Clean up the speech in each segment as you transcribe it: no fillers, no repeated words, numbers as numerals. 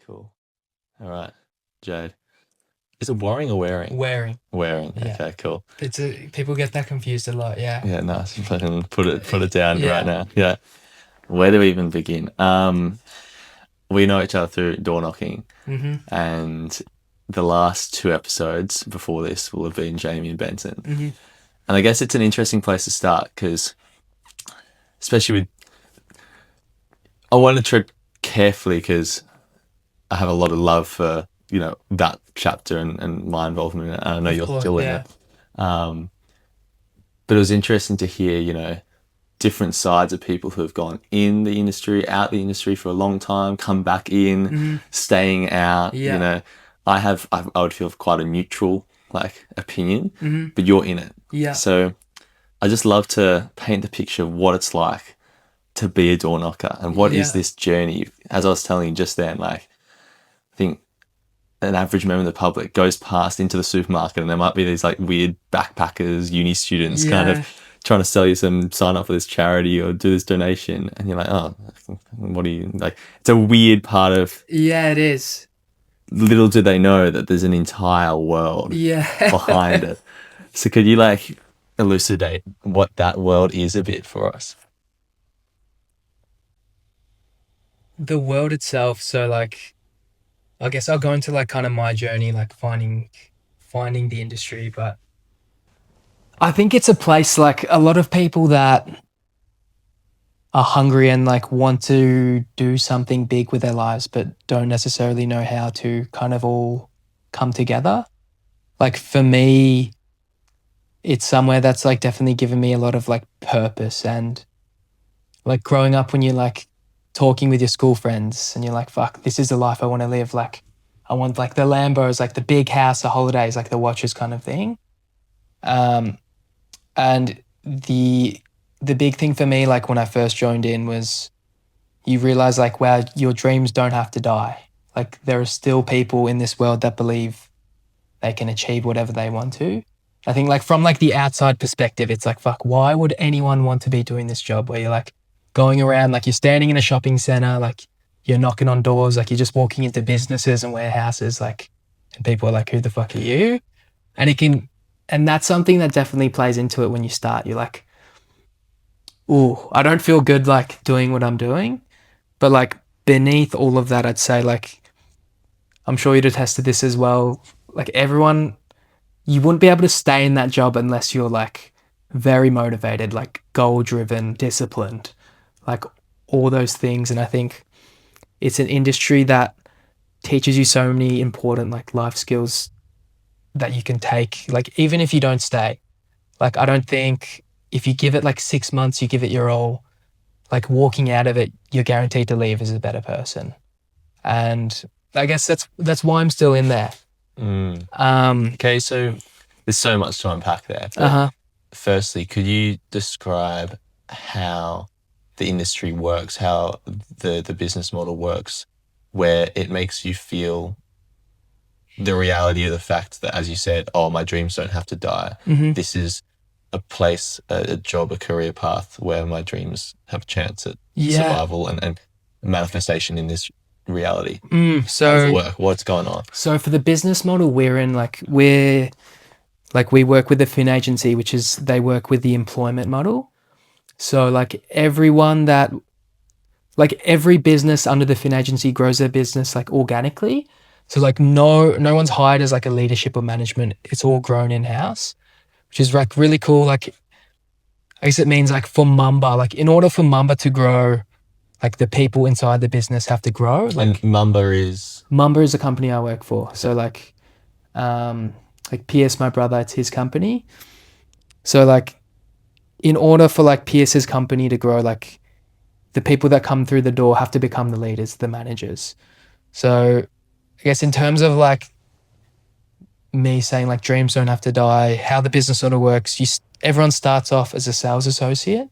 Cool. All right, Jade. Is it Waring or Wearing? Wearing. Wearing. Yeah. Okay, cool. People get that confused a lot. Yeah. Yeah, nice. Fucking put it down Yeah. right now. Yeah. Where do we even begin? We know each other through door knocking, and the last two episodes before this will have been Jamie and Benson. And I guess it's an interesting place to start because, especially with, I want to tread carefully because I have a lot of love for, that chapter and my involvement in it. I know you're still in it. But it was interesting to hear, different sides of people who have gone in the industry, out the industry for a long time, come back in, staying out. Yeah. I would feel quite a neutral opinion, but you're in it. Yeah. So I just love to paint the picture of what it's like to be a door knocker and what is this journey. As I was telling you just then, I think an average member of the public goes past into the supermarket and there might be these weird backpackers, uni students kind of trying to sell you sign up for this charity or do this donation. And you're like, oh, what do you it's a weird part of. Yeah, it is. Little do they know that there's an entire world behind it. So could you elucidate what that world is a bit for us? The world itself. So I guess I'll go into kind of my journey, finding the industry, but I think it's a place a lot of people that are hungry and want to do something big with their lives, but don't necessarily know how to kind of all come together. For me, it's somewhere that's definitely given me a lot of purpose, and growing up when you're talking with your school friends and you're like, fuck, this is the life I want to live. I want the Lambos, the big house, the holidays, the watches kind of thing. And the big thing for me, when I first joined in, was you realize wow, your dreams don't have to die. There are still people in this world that believe they can achieve whatever they want to. I think from the outside perspective, it's fuck, why would anyone want to be doing this job where you're going around, you're standing in a shopping center, you're knocking on doors, you're just walking into businesses and warehouses, and people are who the fuck are you? And that's something that definitely plays into it when you start. You're ooh, I don't feel good doing what I'm doing. But beneath all of that, I'd say I'm sure you'd attest to this as well. Everyone, you wouldn't be able to stay in that job unless you're very motivated, goal driven, disciplined, all those things. And I think it's an industry that teaches you so many important life skills that you can take, even if you don't stay. I don't think if you give it 6 months, you give it your all, walking out of it, you're guaranteed to leave as a better person. And I guess that's why I'm still in there. Okay, so there's so much to unpack there. Firstly, could you describe how the industry works, how the business model works, where it makes you feel the reality of the fact that, as you said, oh, my dreams don't have to die. This is a place, a job, a career path where my dreams have a chance at survival and manifestation in this reality. So how does it work? What's going on? So for the business model we're in, we work with the Fin agency, which is they work with the employment model. So everyone that every business under the Fin agency grows their business organically. So no one's hired as a leadership or management. It's all grown in-house, which is really cool. I guess it means for Mamba, in order for Mamba to grow, the people inside the business have to grow. And Mamba is a company I work for. So PS, my brother, it's his company. So in order for PS's company to grow, the people that come through the door have to become the leaders, the managers. So I guess in terms of me saying dreams don't have to die, how the business sort of works, everyone starts off as a sales associate,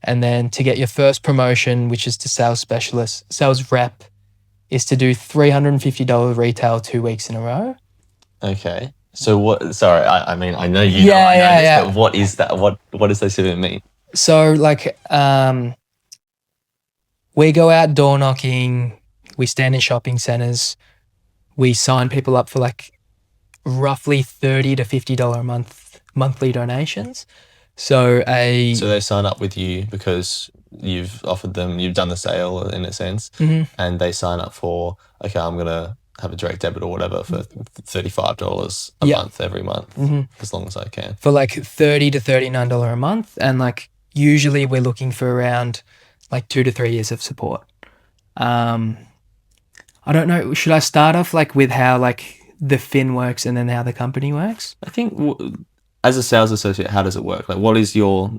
and then to get your first promotion, which is to sales specialist, sales rep, is to do $350 retail 2 weeks in a row. Okay. So what? Sorry, I mean I know you know this, but what is that? What does that even mean? So we go out door knocking, We stand in shopping centers. We sign people up for like roughly $30 to $50 a month monthly donations. So they sign up with you because you've done the sale in a sense, and they sign up for, okay, I'm going to have a direct debit or whatever for $35 a month every month, as long as I can. For like $30 to $39 a month. And like usually we're looking for around like 2 to 3 years of support. I don't know. Should I start off like with how like the fin works and then how the company works? I think as a sales associate, how does it work? Like, what is your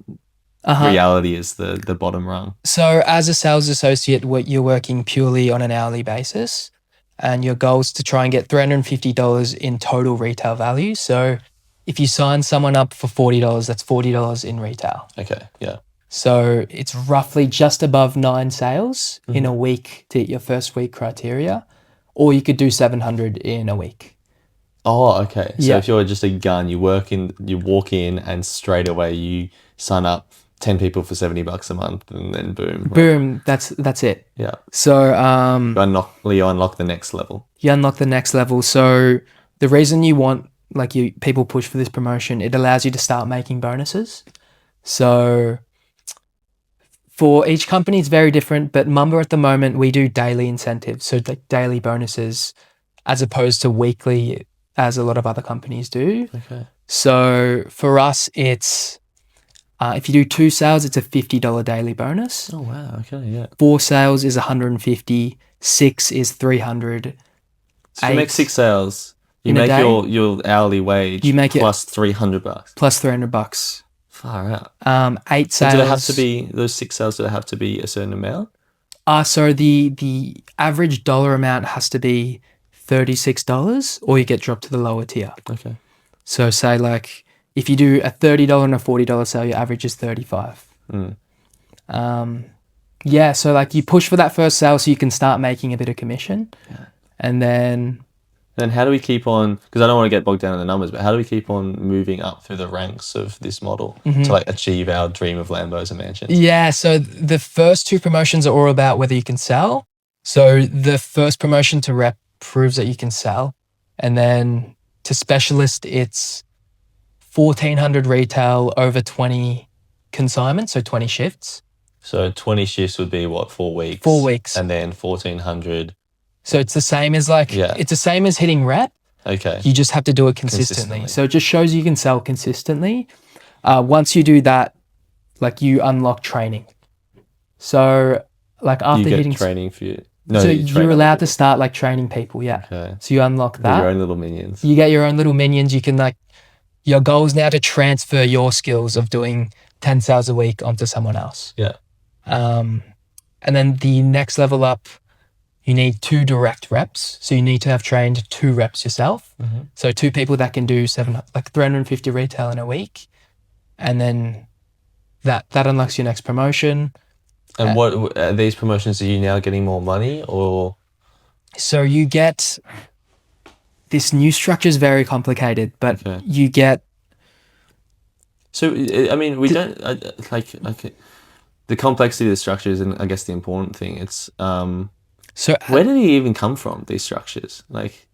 reality as the bottom rung? So as a sales associate, you're working purely on an hourly basis, and your goal is to try and get $350 in total retail value. So if you sign someone up for $40, that's $40 in retail. Okay, yeah. So it's roughly just above 9 sales in a week to hit your first week criteria, or you could do 700 in a week. Oh, okay. So if you're just a gun, you walk in and straight away you sign up 10 people for $70 a month, and then boom. Boom, that's it. Yeah. So you unlock the next level. You unlock the next level. So the reason you want people push for this promotion, it allows you to start making bonuses. So for each company, it's very different, but Mumba at the moment, we do daily incentives, so like daily bonuses, as opposed to weekly, as a lot of other companies do. Okay. So for us, it's if you do 2 sales, it's a $50 daily bonus. Oh wow! Okay, yeah. 4 sales is $150. 6 is $300. So you make 6 sales, you make your hourly wage. You make plus $300. Plus $300. Far out. 8 sales. Do they have to be those 6 sales? Do they have to be a certain amount? So the average dollar amount has to be $36, or you get dropped to the lower tier. Okay. So say like if you do a $30 and a $40 sale, your average is $35. Yeah, so like you push for that first sale so you can start making a bit of commission. Yeah. And then how do we keep on, because I don't want to get bogged down in the numbers, but how do we keep on moving up through the ranks of this model to like achieve our dream of Lambos and mansions? Yeah, so the first 2 promotions are all about whether you can sell. So the first promotion to rep proves that you can sell. And then to specialist, it's 1,400 retail over 20 consignments, so 20 shifts. So 20 shifts would be what, 4 weeks? 4 weeks. And then 1,400. So it's the same as it's the same as hitting rep. Okay. You just have to do it consistently. So it just shows you can sell consistently. Once you do that, like you unlock training. So like after you hitting training for you. No, so you're allowed to start like training people. Yeah. Okay. So you unlock that. Your own little minions. You get your own little minions. You can your goal is now to transfer your skills of doing 10 sales a week onto someone else. Yeah. And then the next level up, you need 2 direct reps. So you need to have trained 2 reps yourself. So 2 people that can do 350 retail in a week. And then that unlocks your next promotion. And what are these promotions? Are you now getting more money, or? So you get, this new structure is very complicated, but you get. So, I mean, we don't, like the complexity of the structures, and I guess the important thing, it's, so where did they even come from, these structures? Like,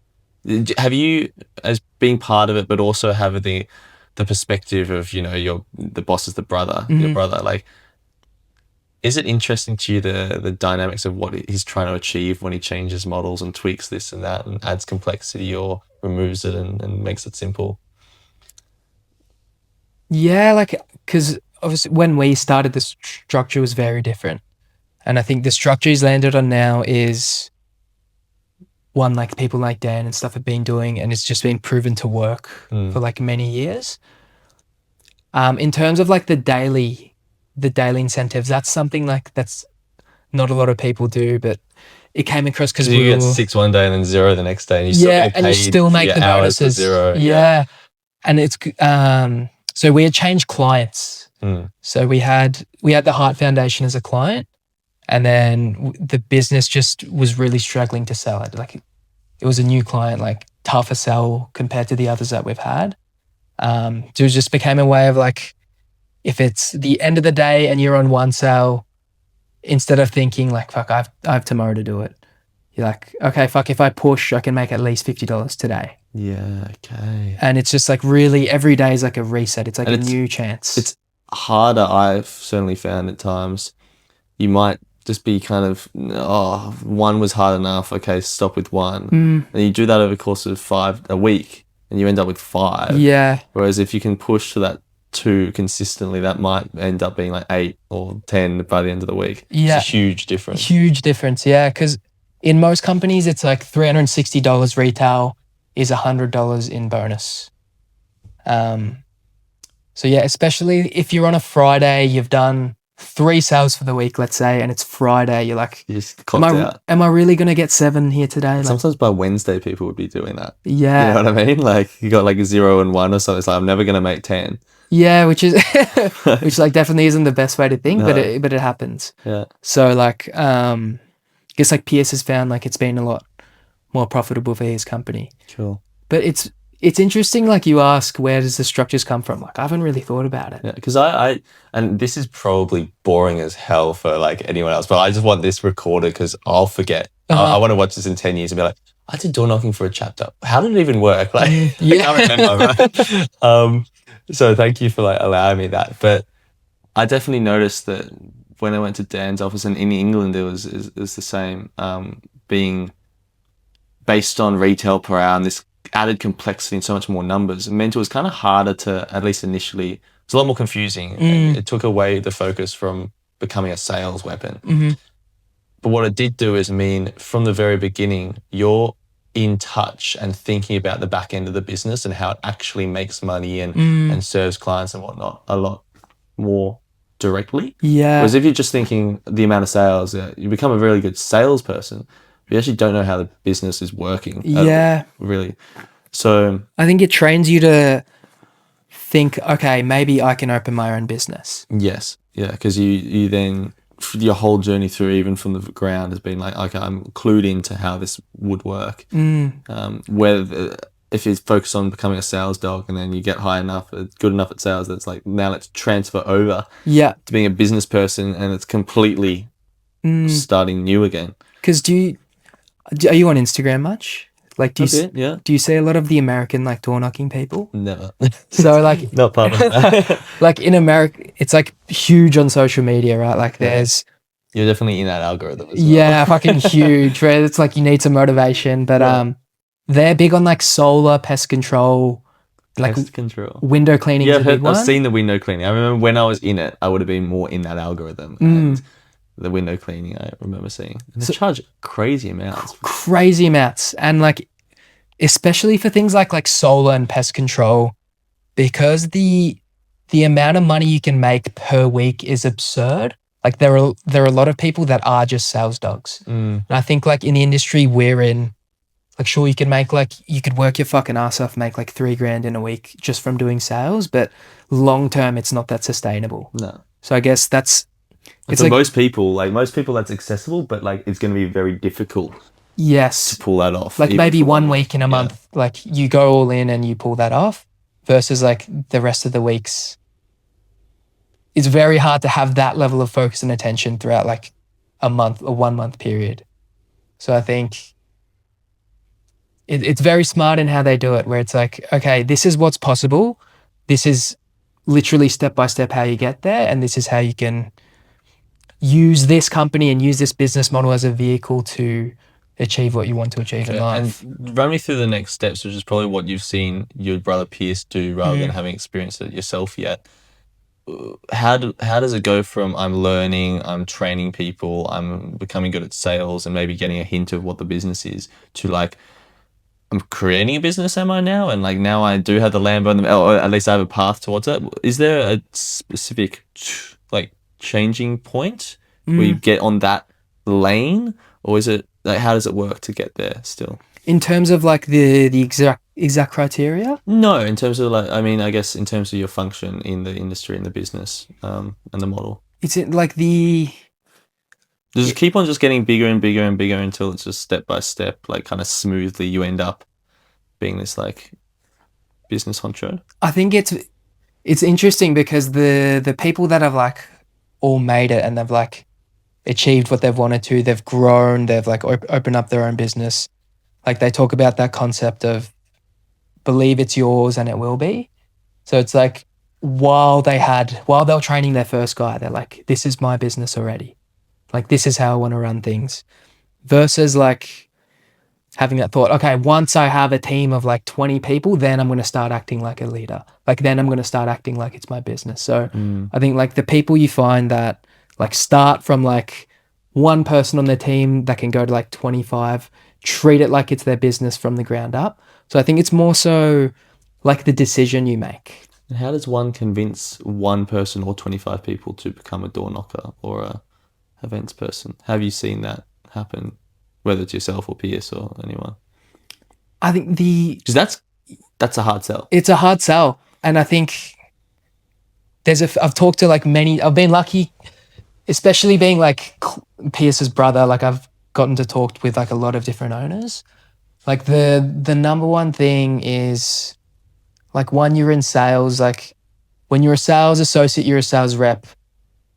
have you, as being part of it, but also have the perspective of, the boss is the brother, your brother, like, is it interesting to you the dynamics of what he's trying to achieve when he changes models and tweaks this and that and adds complexity or removes it and makes it simple? Yeah, because obviously when we started, the structure was very different. And I think the structure he's landed on now is one like people like Dan and stuff have been doing, and it's just been proven to work for like many years. In terms of like the daily incentives, that's something that's not a lot of people do, but it came across because you get 6 one day and then 0 the next day, and you still make the bonuses 0. Yeah. And it's so we had changed clients. So we had the Heart Foundation as a client, and then the business just was really struggling to sell it. Like it was a new client, like tougher sell compared to the others that we've had. So it just became a way of like, if it's the end of the day and you're on one sale, instead of thinking like, fuck, I have tomorrow to do it, you're like, okay, fuck, if I push, I can make at least $50 today. Yeah, okay. And it's just like really every day is like a reset. It's like And a new chance. It's harder, I've certainly found at times. You might just be kind of, oh, one was hard enough. Okay, stop with one. And you do that over the course of a week, and you end up with 5. Yeah. Whereas if you can push to that 2 consistently, that might end up being like 8 or 10 by the end of the week. Yeah. It's a huge difference. Huge difference, yeah. Because in most companies, it's like $360 retail is $100 in bonus. So yeah, especially if you're on a Friday, you've done 3 sales for the week, let's say, and it's Friday, you're like, You just clocked out. am I really going to get 7 here today? Like, Sometimes by Wednesday, people would be doing that. yeah. You know what I mean? Like you got like a 0 and 1 or something. It's like, I'm never going to make 10. Yeah, which like definitely isn't the best way to think, No. but it happens. Yeah. So like, I guess like Pierce has found like it's been a lot more profitable for his company. Cool. But it's interesting, like you ask, where does the structures come from? Like I haven't really thought about it. Yeah, because I and this is probably boring as hell for like anyone else, but I just want this recorded because I'll forget. I want to watch this in 10 years and be like, I did door knocking for a chapter. How did it even work? Like, Yeah. I can't remember, right? So thank you for like allowing me that. But I definitely noticed that when I went to Dan's office, and in England it was the same, being based on retail per hour and this added complexity and so much more numbers, it meant it was kind of harder to, at least initially, it's a lot more confusing. And it took away the focus from becoming a sales weapon. But what it did do is mean from the very beginning, you're in touch and thinking about the back end of the business and how it actually makes money and serves clients and whatnot a lot more directly. Yeah. Whereas if you're just thinking the amount of sales, you become a really good salesperson, but you actually don't know how the business is working. Yeah. Really. So I think it trains you to think, okay, maybe I can open my own business. yes. Yeah. Because you then, your whole journey through, even from the ground, has been like, okay, I'm clued into how this would work. Whether if you focus on becoming a sales dog and then you get high enough, good enough at sales, that's like, now let's transfer over to being a business person, and it's completely starting new again. Because are you on Instagram much? Like, do you see a lot of the American like door knocking people? Never. So like, Not part of that. like in America, it's like huge on social media, right? Like there's, you're definitely in that algorithm as well. yeah, fucking huge. Where it's like you need some motivation, but they're big on like solar, pest control, like Pest control. window cleaning. Yeah, is a big one. I've seen the window cleaning. I remember when I was in it, I would have been more in that algorithm. And the window cleaning, I remember seeing. And they charge crazy amounts. Crazy amounts. And like, especially for things like solar and pest control, because the amount of money you can make per week is absurd. Like there are a lot of people that are just sales dogs. And I think like in the industry we're in, like sure you can make you could work your fucking ass off, make like $3,000 in a week just from doing sales, but long term it's not that sustainable. No. So I guess it's for like, most people that's accessible, but like it's going to be very difficult. Yes. To pull that off. Like maybe 1 week in a month, like you go all in and you pull that off, versus like the rest of the weeks. It's very hard to have that level of focus and attention throughout like a 1 month period. So I think it's very smart in how they do it, where it's like, okay, this is what's possible. This is literally step by step how you get there. And this is how you can use this company and use this business model as a vehicle to achieve what you want to achieve in life. And run me through the next steps, which is probably what you've seen your brother Pierce do rather than having experienced it yourself yet. How does it go from I'm learning, I'm training people, I'm becoming good at sales and maybe getting a hint of what the business is, to like, I'm creating a business, am I now? And like now I do have the Lambo and or at least I have a path towards it. Is there a specific like changing point where you get on that lane, or is it like, how does it work to get there still? In terms of like the exact criteria? No, in terms of like, I mean, I guess in terms of your function in the industry and the business and the model. It's like the... Does it keep on just getting bigger and bigger and bigger until it's just step by step, like kind of smoothly you end up being this like business honcho? I think it's interesting because the people that have like all made it and they've like achieved what they've wanted to. They've grown. They've like opened up their own business. Like they talk about that concept of believe it's yours and it will be. So it's like while they were training their first guy, they're like, this is my business already. Like this is how I want to run things. Versus like having that thought, okay, once I have a team of like 20 people, then I'm going to start acting like a leader. Like then I'm going to start acting like it's my business. So I think like the people you find that like start from like one person on their team that can go to like 25, treat it like it's their business from the ground up. So I think it's more so like the decision you make. And how does one convince one person or 25 people to become a door knocker or a events person? Have you seen that happen, whether it's yourself or Pierce or anyone? I think because that's a hard sell. It's a hard sell, and I think I've talked to like many. I've been lucky, especially being like Pierce's brother. Like I've gotten to talk with like a lot of different owners. Like the number one thing is like when you're in sales, like when you're a sales associate, you're a sales rep,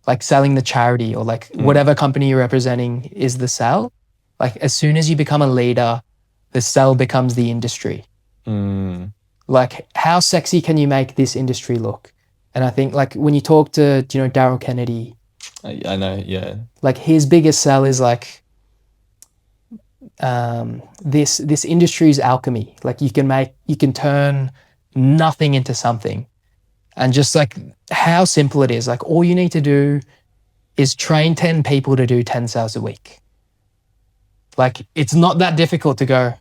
like selling the charity or like whatever company you're representing is the sell. Like as soon as you become a leader, the sell becomes the industry. Like how sexy can you make this industry look? And I think like when you talk to, Daryl Kennedy. I know, yeah. Like his biggest sell is like this industry's alchemy. Like you can turn nothing into something. And just like how simple it is. Like all you need to do is train 10 people to do 10 sales a week. Like it's not that difficult to go,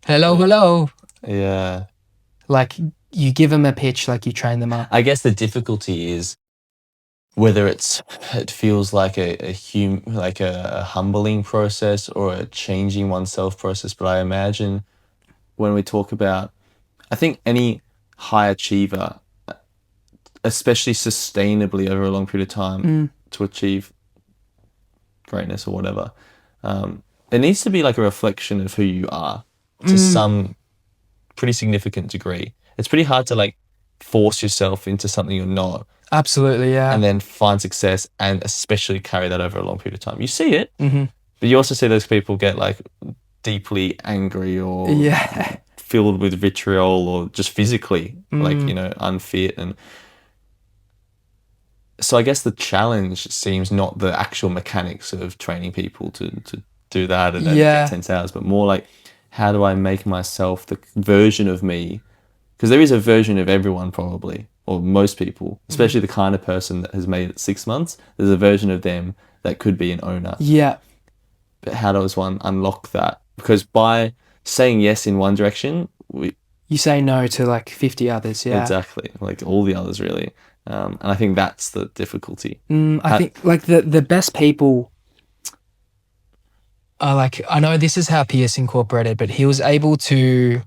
hello. Yeah. Like you give them a pitch, like you train them up. I guess the difficulty is whether it feels like a humbling process or a changing oneself process. But I imagine when we talk about, I think any high achiever, especially sustainably over a long period of time to achieve greatness or whatever, it needs to be like a reflection of who you are to some pretty significant degree. It's pretty hard to like force yourself into something you're not. Absolutely, yeah. And then find success and especially carry that over a long period of time. You see it, but you also see those people get like deeply angry or filled with vitriol or just physically like, unfit. And so I guess the challenge seems not the actual mechanics of training people to do that and get 10 hours, but more like, how do I make myself the version of me? Because there is a version of everyone probably, or most people, especially the kind of person that has made it 6 months. There's a version of them that could be an owner. Yeah. But how does one unlock that? Because by saying yes in one direction, you say no to like 50 others. Yeah. Exactly. Like all the others really. And I think that's the difficulty. I think like the best people are like, I know this is how Pierce incorporated, but he was able to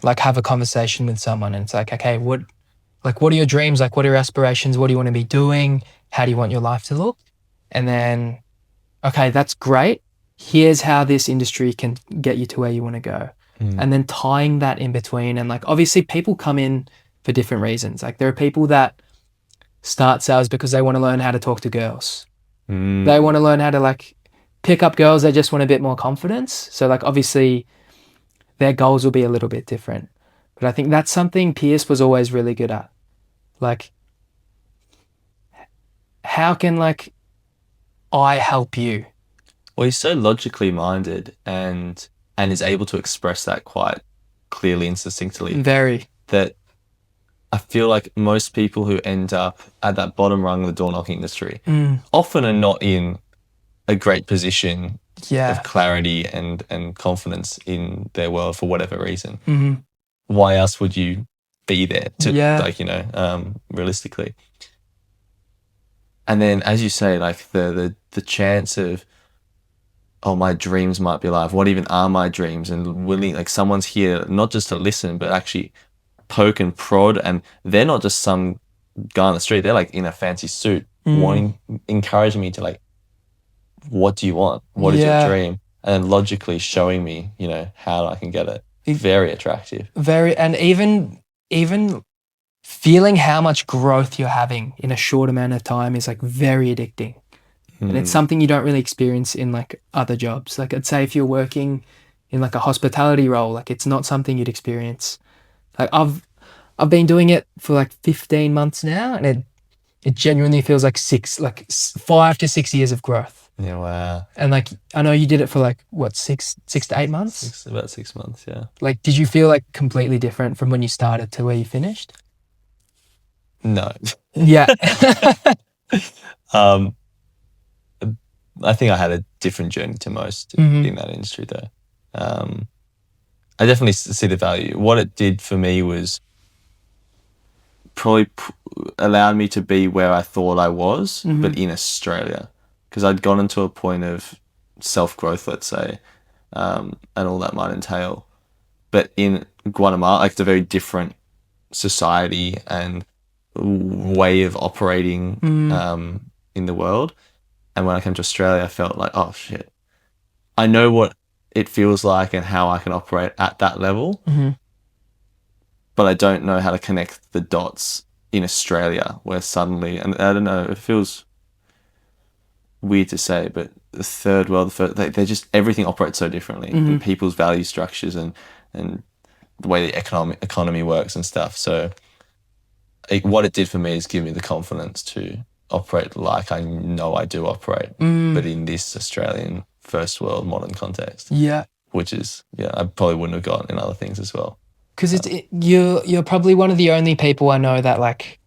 like have a conversation with someone and it's like, okay, what are your dreams? Like, what are your aspirations? What do you want to be doing? How do you want your life to look? And then, okay, that's great. Here's how this industry can get you to where you want to go. And then tying that in between. And like, obviously people come in for different reasons. Like there are people that start sales because they want to learn how to talk to girls. They want to learn how to like pick up girls. They just want a bit more confidence. So like, obviously their goals will be a little bit different. But I think that's something Pierce was always really good at. Like, how can like I help you? Well, he's so logically minded and is able to express that quite clearly and succinctly. Very. That I feel like most people who end up at that bottom rung of the door knocking industry often are not in a great position of clarity and confidence in their world for whatever reason. Why else would you be there to like, realistically? And then as you say, like the chance of, oh, my dreams might be alive. What even are my dreams? And willing, like someone's here not just to listen, but actually poke and prod. And they're not just some guy on the street. They're like in a fancy suit, encouraging me to like, what do you want? What is your dream? And then logically showing me, how I can get it. Very attractive. Very, and even feeling how much growth you're having in a short amount of time is like very addicting. And it's something you don't really experience in like other jobs. Like I'd say if you're working in like a hospitality role, like it's not something you'd experience. Like I've been doing it for like 15 months now, and it genuinely feels like 5 to 6 years of growth. Yeah, wow. And like I know you did it for like what, 6 to 8 months? About 6 months, yeah. Like did you feel like completely different from when you started to where you finished? No. Yeah. I think I had a different journey to most in that industry though. I definitely see the value. What it did for me was probably allowed me to be where I thought I was, but in Australia, because I'd gotten to a point of self-growth, let's say, and all that might entail. But in Guatemala, like it's a very different society and way of operating in the world. And when I came to Australia, I felt like, oh shit, I know what it feels like and how I can operate at that level, but I don't know how to connect the dots in Australia, where suddenly, and I don't know, it feels weird to say, but the third world, they're just, everything operates so differently. The people's value structures and the way the economy works and stuff. So what it did for me is give me the confidence to operate like I know I do operate, but in this Australian first world modern context. Yeah. Which is, I probably wouldn't have gotten in other things as well. Because you're probably one of the only people I know that like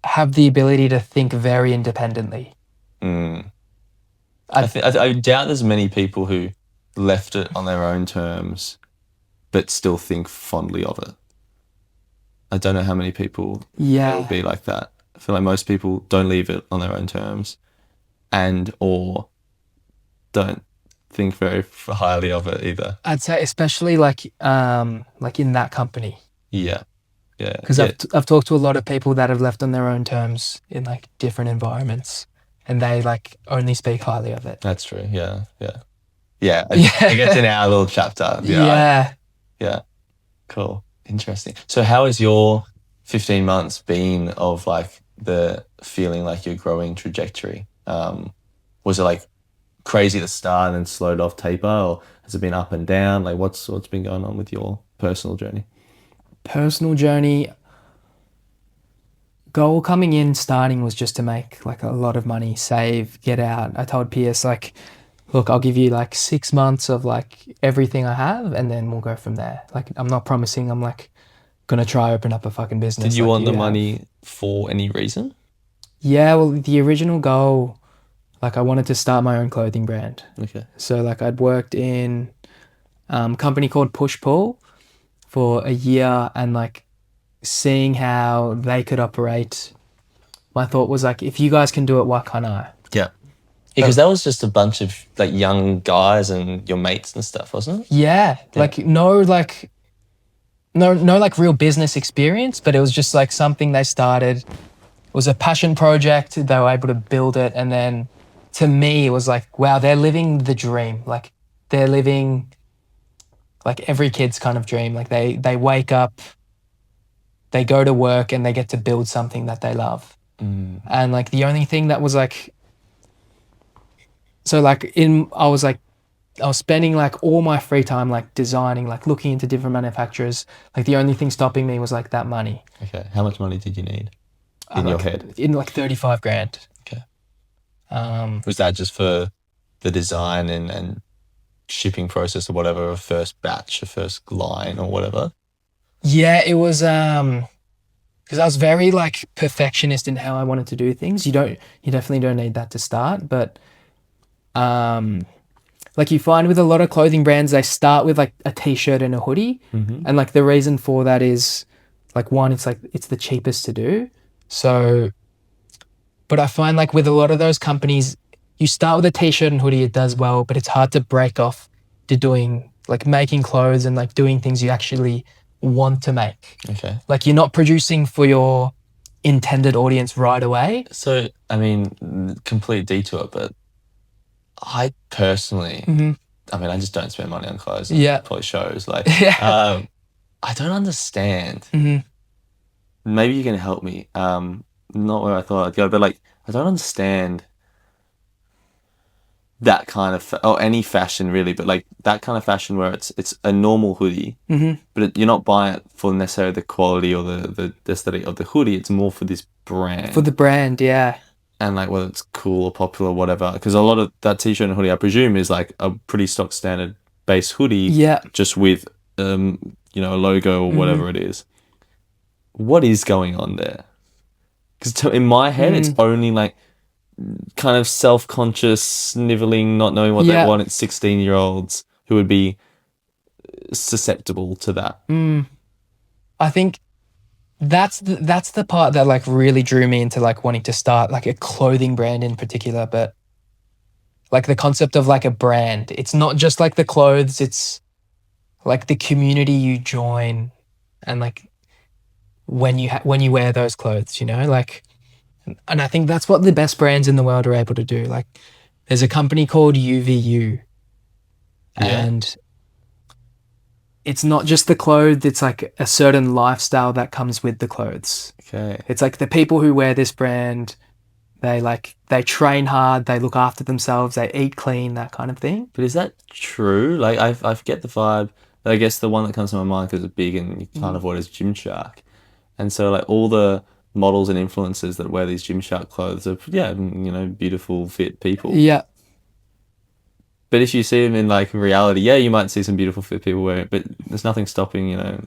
have the ability to think very independently. I doubt there's many people who left it on their own terms but still think fondly of it. I don't know how many people will be like that. I feel like most people don't leave it on their own terms and or don't think very highly of it either. I'd say especially like in that company. Yeah. Because I've talked to a lot of people that have left on their own terms in like different environments, and they like only speak highly of it. That's true. Yeah. I guess in our little chapter. Yeah. Cool. Interesting. So how has your 15 months been of like the feeling like your growing trajectory? Was it like crazy at the start and then slowed off taper, or has it been up and down? Like what's been going on with your personal journey? Personal journey, goal coming in starting was just to make like a lot of money, save, get out. I told Pierce like, look, I'll give you like 6 months of like everything I have and then we'll go from there. Like I'm not promising I'm like gonna try open up a fucking business. Did you want the money for any reason? Yeah, well the original goal, like I wanted to start my own clothing brand. Okay. So like I'd worked in a company called Push Pull for a year, and like seeing how they could operate, my thought was like, if you guys can do it, why can't I? Yeah. Because that was just a bunch of like young guys and your mates and stuff, wasn't it? Yeah. Like no real business experience, but it was just like something they started. It was a passion project. They were able to build it. And then to me, it was like, wow, they're living the dream. Like they're living like every kid's kind of dream. Like they wake up, they go to work and they get to build something that they love. And like the only thing that was like, so like I was spending like all my free time like designing, like looking into different manufacturers. Like the only thing stopping me was like that money. Okay. How much money did you need in your head? In like 35 grand. Okay. Was that just for the design and shipping process or whatever, a first batch, a first line or whatever? Yeah, it was because I was very like perfectionist in how I wanted to do things. You definitely don't need that to start, but like you find with a lot of clothing brands, they start with like a t-shirt and a hoodie, and like the reason for that is like one, it's the cheapest to do. So, but I find like with a lot of those companies, you start with a t-shirt and hoodie, it does well, but it's hard to break off to doing like making clothes and like doing things you actually want to make. Okay. Like you're not producing for your intended audience right away. So, I mean, complete detour, but I personally, I mean, I just don't spend money on clothes. Yeah. It probably shows. Like, Yeah. I don't understand. Maybe you can help me. Not where I thought I'd go, but like, I don't understand that kind of or any fashion really, but like that kind of fashion where it's a normal hoodie, but you're not buying it for necessarily the quality or the aesthetic of the hoodie. It's more for this brand. For the brand, yeah. And like whether it's cool or popular or whatever, because a lot of that t-shirt and hoodie I presume is like a pretty stock standard base hoodie, Yeah. just with a logo or whatever it is. What is going on there? Because in my head it's only like kind of self-conscious, sniveling, not knowing what they want. It's 16-year-olds who would be susceptible to that. I think that's the part that like really drew me into like wanting to start like a clothing brand in particular, but like the concept of like a brand. It's not just like the clothes, it's like the community you join and like when you wear those clothes, like, and I think that's what the best brands in the world are able to do. Like there's a company called UVU and it's not just the clothes, it's like a certain lifestyle that comes with the clothes. Okay. It's like the people who wear this brand, they train hard, they look after themselves, they eat clean, that kind of thing. But is that true? Like I get the vibe. I guess the one that comes to my mind because it's big and you can't avoid is Gymshark. And so like all the models and influencers that wear these Gymshark clothes are beautiful, fit people. Yeah. But if you see them in like reality, you might see some beautiful fit people wearing it, but there's nothing stopping,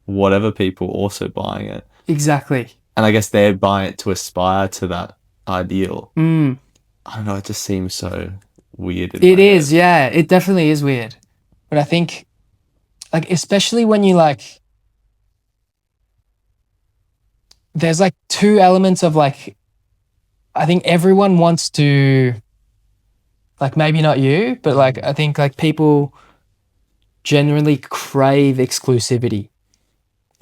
whatever people also buying it. Exactly. And I guess they're buying it to aspire to that ideal. I don't know, it just seems so weird. It is, yeah. It definitely is weird. But I think, like, especially when you like, there's like two elements of like, I think everyone wants to, like maybe not you, but like I think like people generally crave exclusivity.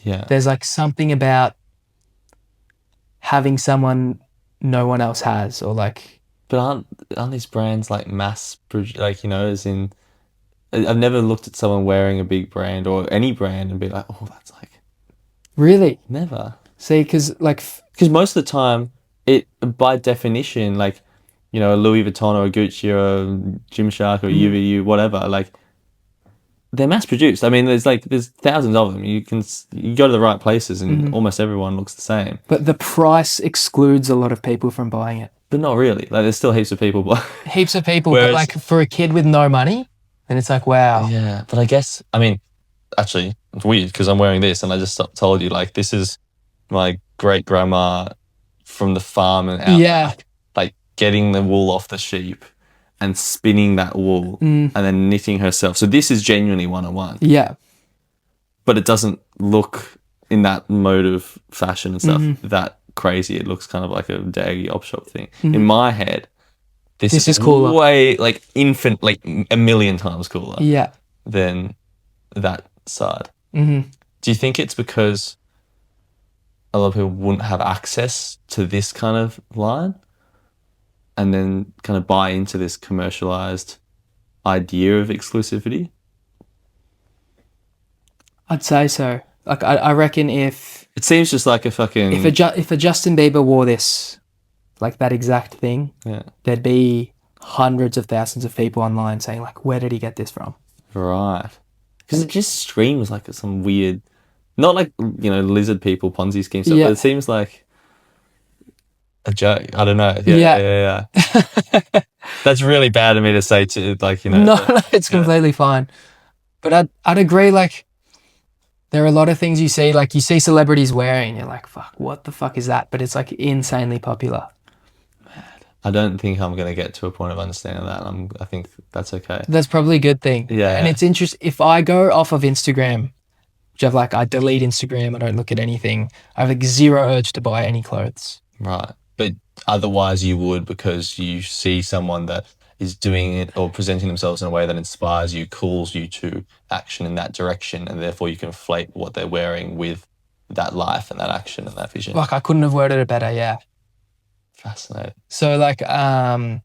Yeah. There's like something about having someone no one else has, or like. But aren't these brands like as in, I've never looked at someone wearing a big brand or any brand and be like, oh, that's like. Really? Never. See, because most of the time, it by definition, like, a Louis Vuitton or a Gucci or a Gymshark or UVU, whatever, like, they're mass produced. I mean, there's thousands of them. You go to the right places and almost everyone looks the same. But the price excludes a lot of people from buying it. But not really. Like, there's still heaps of people buying. Heaps of people, but like for a kid with no money, and it's like, wow. Yeah, but I guess, I mean, actually, it's weird because I'm wearing this and I just told you, like, this is my great grandma from the farm and out back, like getting the wool off the sheep and spinning that wool and then knitting herself. So this is genuinely one-on-one. Yeah. But it doesn't look in that mode of fashion and stuff that crazy. It looks kind of like a daggy op shop thing. In my head, this is cooler. Way like like a million times cooler. Yeah. Than that side. Do you think it's because a lot of people wouldn't have access to this kind of line and then kind of buy into this commercialized idea of exclusivity? I'd say so. Like, I reckon if... It seems just like a fucking... If a Justin Bieber wore this, like that exact thing, there'd be hundreds of thousands of people online saying, like, where did he get this from? Right. Because it just screams like some weird... Not like, lizard people, Ponzi scheme stuff, but it seems like a joke. I don't know. Yeah. That's really bad of me to say to, like, No, it's completely fine. But I'd agree, like, there are a lot of things you see celebrities wearing, you're like, fuck, what the fuck is that? But it's like insanely popular. Mad. I don't think I'm going to get to a point of understanding that. I think that's okay. That's probably a good thing. Yeah. And it's interesting, if I go off of Instagram, which I delete Instagram, I don't look at anything, I have like zero urge to buy any clothes. Right. But otherwise you would, because you see someone that is doing it or presenting themselves in a way that inspires you, calls you to action in that direction, and therefore you conflate what they're wearing with that life and that action and that vision. Like, I couldn't have worded it better, yeah. Fascinating. So I'm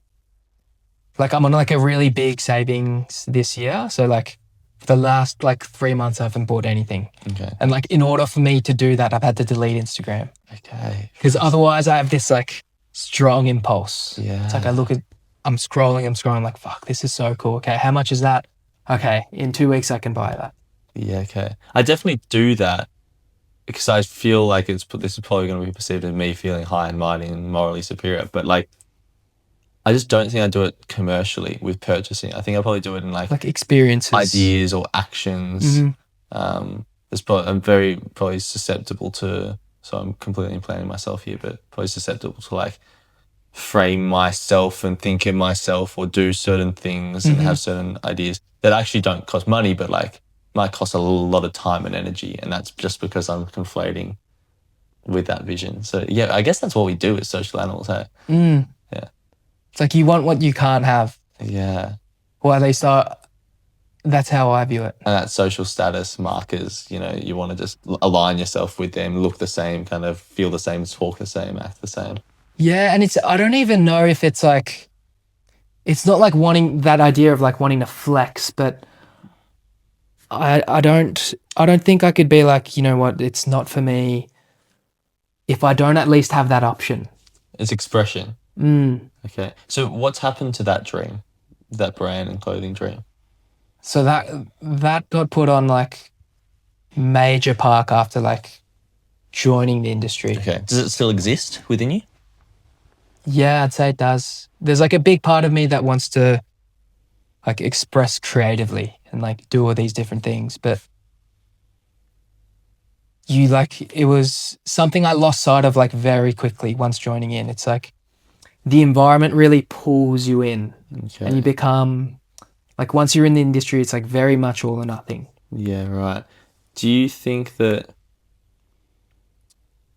on like a really big savings this year. So like for the last 3 months I haven't bought anything. Okay. And like in order for me to do that, I've had to delete Instagram. Okay. Because otherwise I have this like strong impulse. Yeah. It's like I'm scrolling, like, fuck, this is so cool. Okay, how much is that? Okay, in 2 weeks I can buy that. Yeah, okay. I definitely do that because I feel like this is probably going to be perceived as me feeling high and mighty and morally superior. But like, I just don't think I do it commercially with purchasing. I think I probably do it in like experiences, ideas or actions. I'm very probably susceptible to. So I'm completely planning myself here, but probably susceptible to like frame myself and think of myself or do certain things and have certain ideas that actually don't cost money, but like might cost a lot of time and energy. And that's just because I'm conflating with that vision. So yeah, I guess that's what we do as social animals, hey? Yeah. It's like you want what you can't have. Yeah. Or at least that's how I view it. And that social status markers, you know, you want to just align yourself with them, look the same, kind of feel the same, talk the same, act the same. Yeah, and I don't even know if it's like, it's not like wanting that idea of like wanting to flex, but I don't think I could be like, you know what, it's not for me if I don't at least have that option. It's expression. Okay. So what's happened to that dream, that brand and clothing dream? So that got put on like major park after like joining the industry. Okay. Does it still exist within you? Yeah, I'd say it does. There's like a big part of me that wants to like express creatively and like do all these different things, but it was something I lost sight of like very quickly once joining in. It's like the environment really pulls you in and you become like, once you're in the industry, it's like very much all or nothing. Yeah, right. Do you think that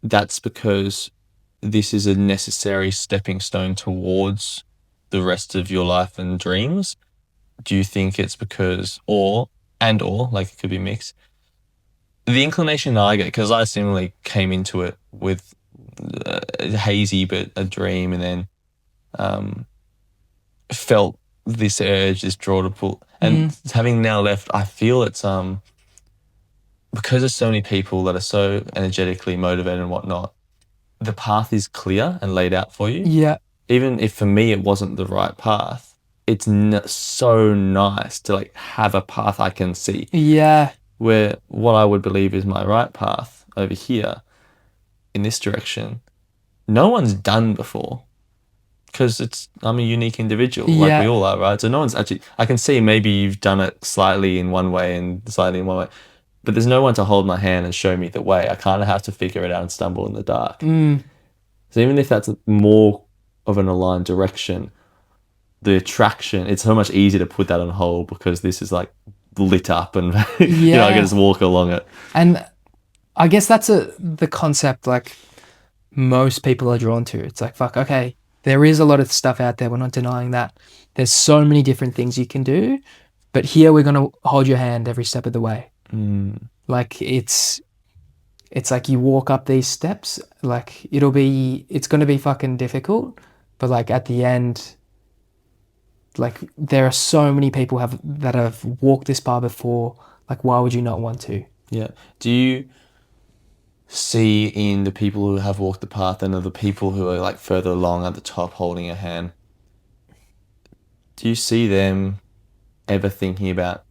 that's because this is a necessary stepping stone towards the rest of your life and dreams? Do you think it's because, or like it could be mixed? The inclination I get, because I similarly came into it with hazy but a dream, and then felt this urge, this draw to pull, and having now left, I feel it's because there's so many people that are so energetically motivated and whatnot, the path is clear and laid out for you. Yeah. Even if for me it wasn't the right path, it's so nice to like have a path I can see. Yeah. Where what I would believe is my right path over here in this direction, no one's done before. Because I'm a unique individual, like we all are, right? So no one's actually, I can see maybe you've done it slightly in one way and slightly in one way, but there's no one to hold my hand and show me the way. I kind of have to figure it out and stumble in the dark. So even if that's more of an aligned direction, the attraction, it's so much easier to put that on hold because this is like lit up and you know, I can just walk along it. And I guess that's the concept like most people are drawn to. It's like, fuck, okay, there is a lot of stuff out there. We're not denying that. There's so many different things you can do, but here we're going to hold your hand every step of the way. Like it's like you walk up these steps, like it's going to be fucking difficult, but like at the end, like there are so many people that have walked this path before. Like, why would you not want to? Yeah. Do you see in the people who have walked the path and the people who are like further along at the top holding a hand, do you see them ever thinking about,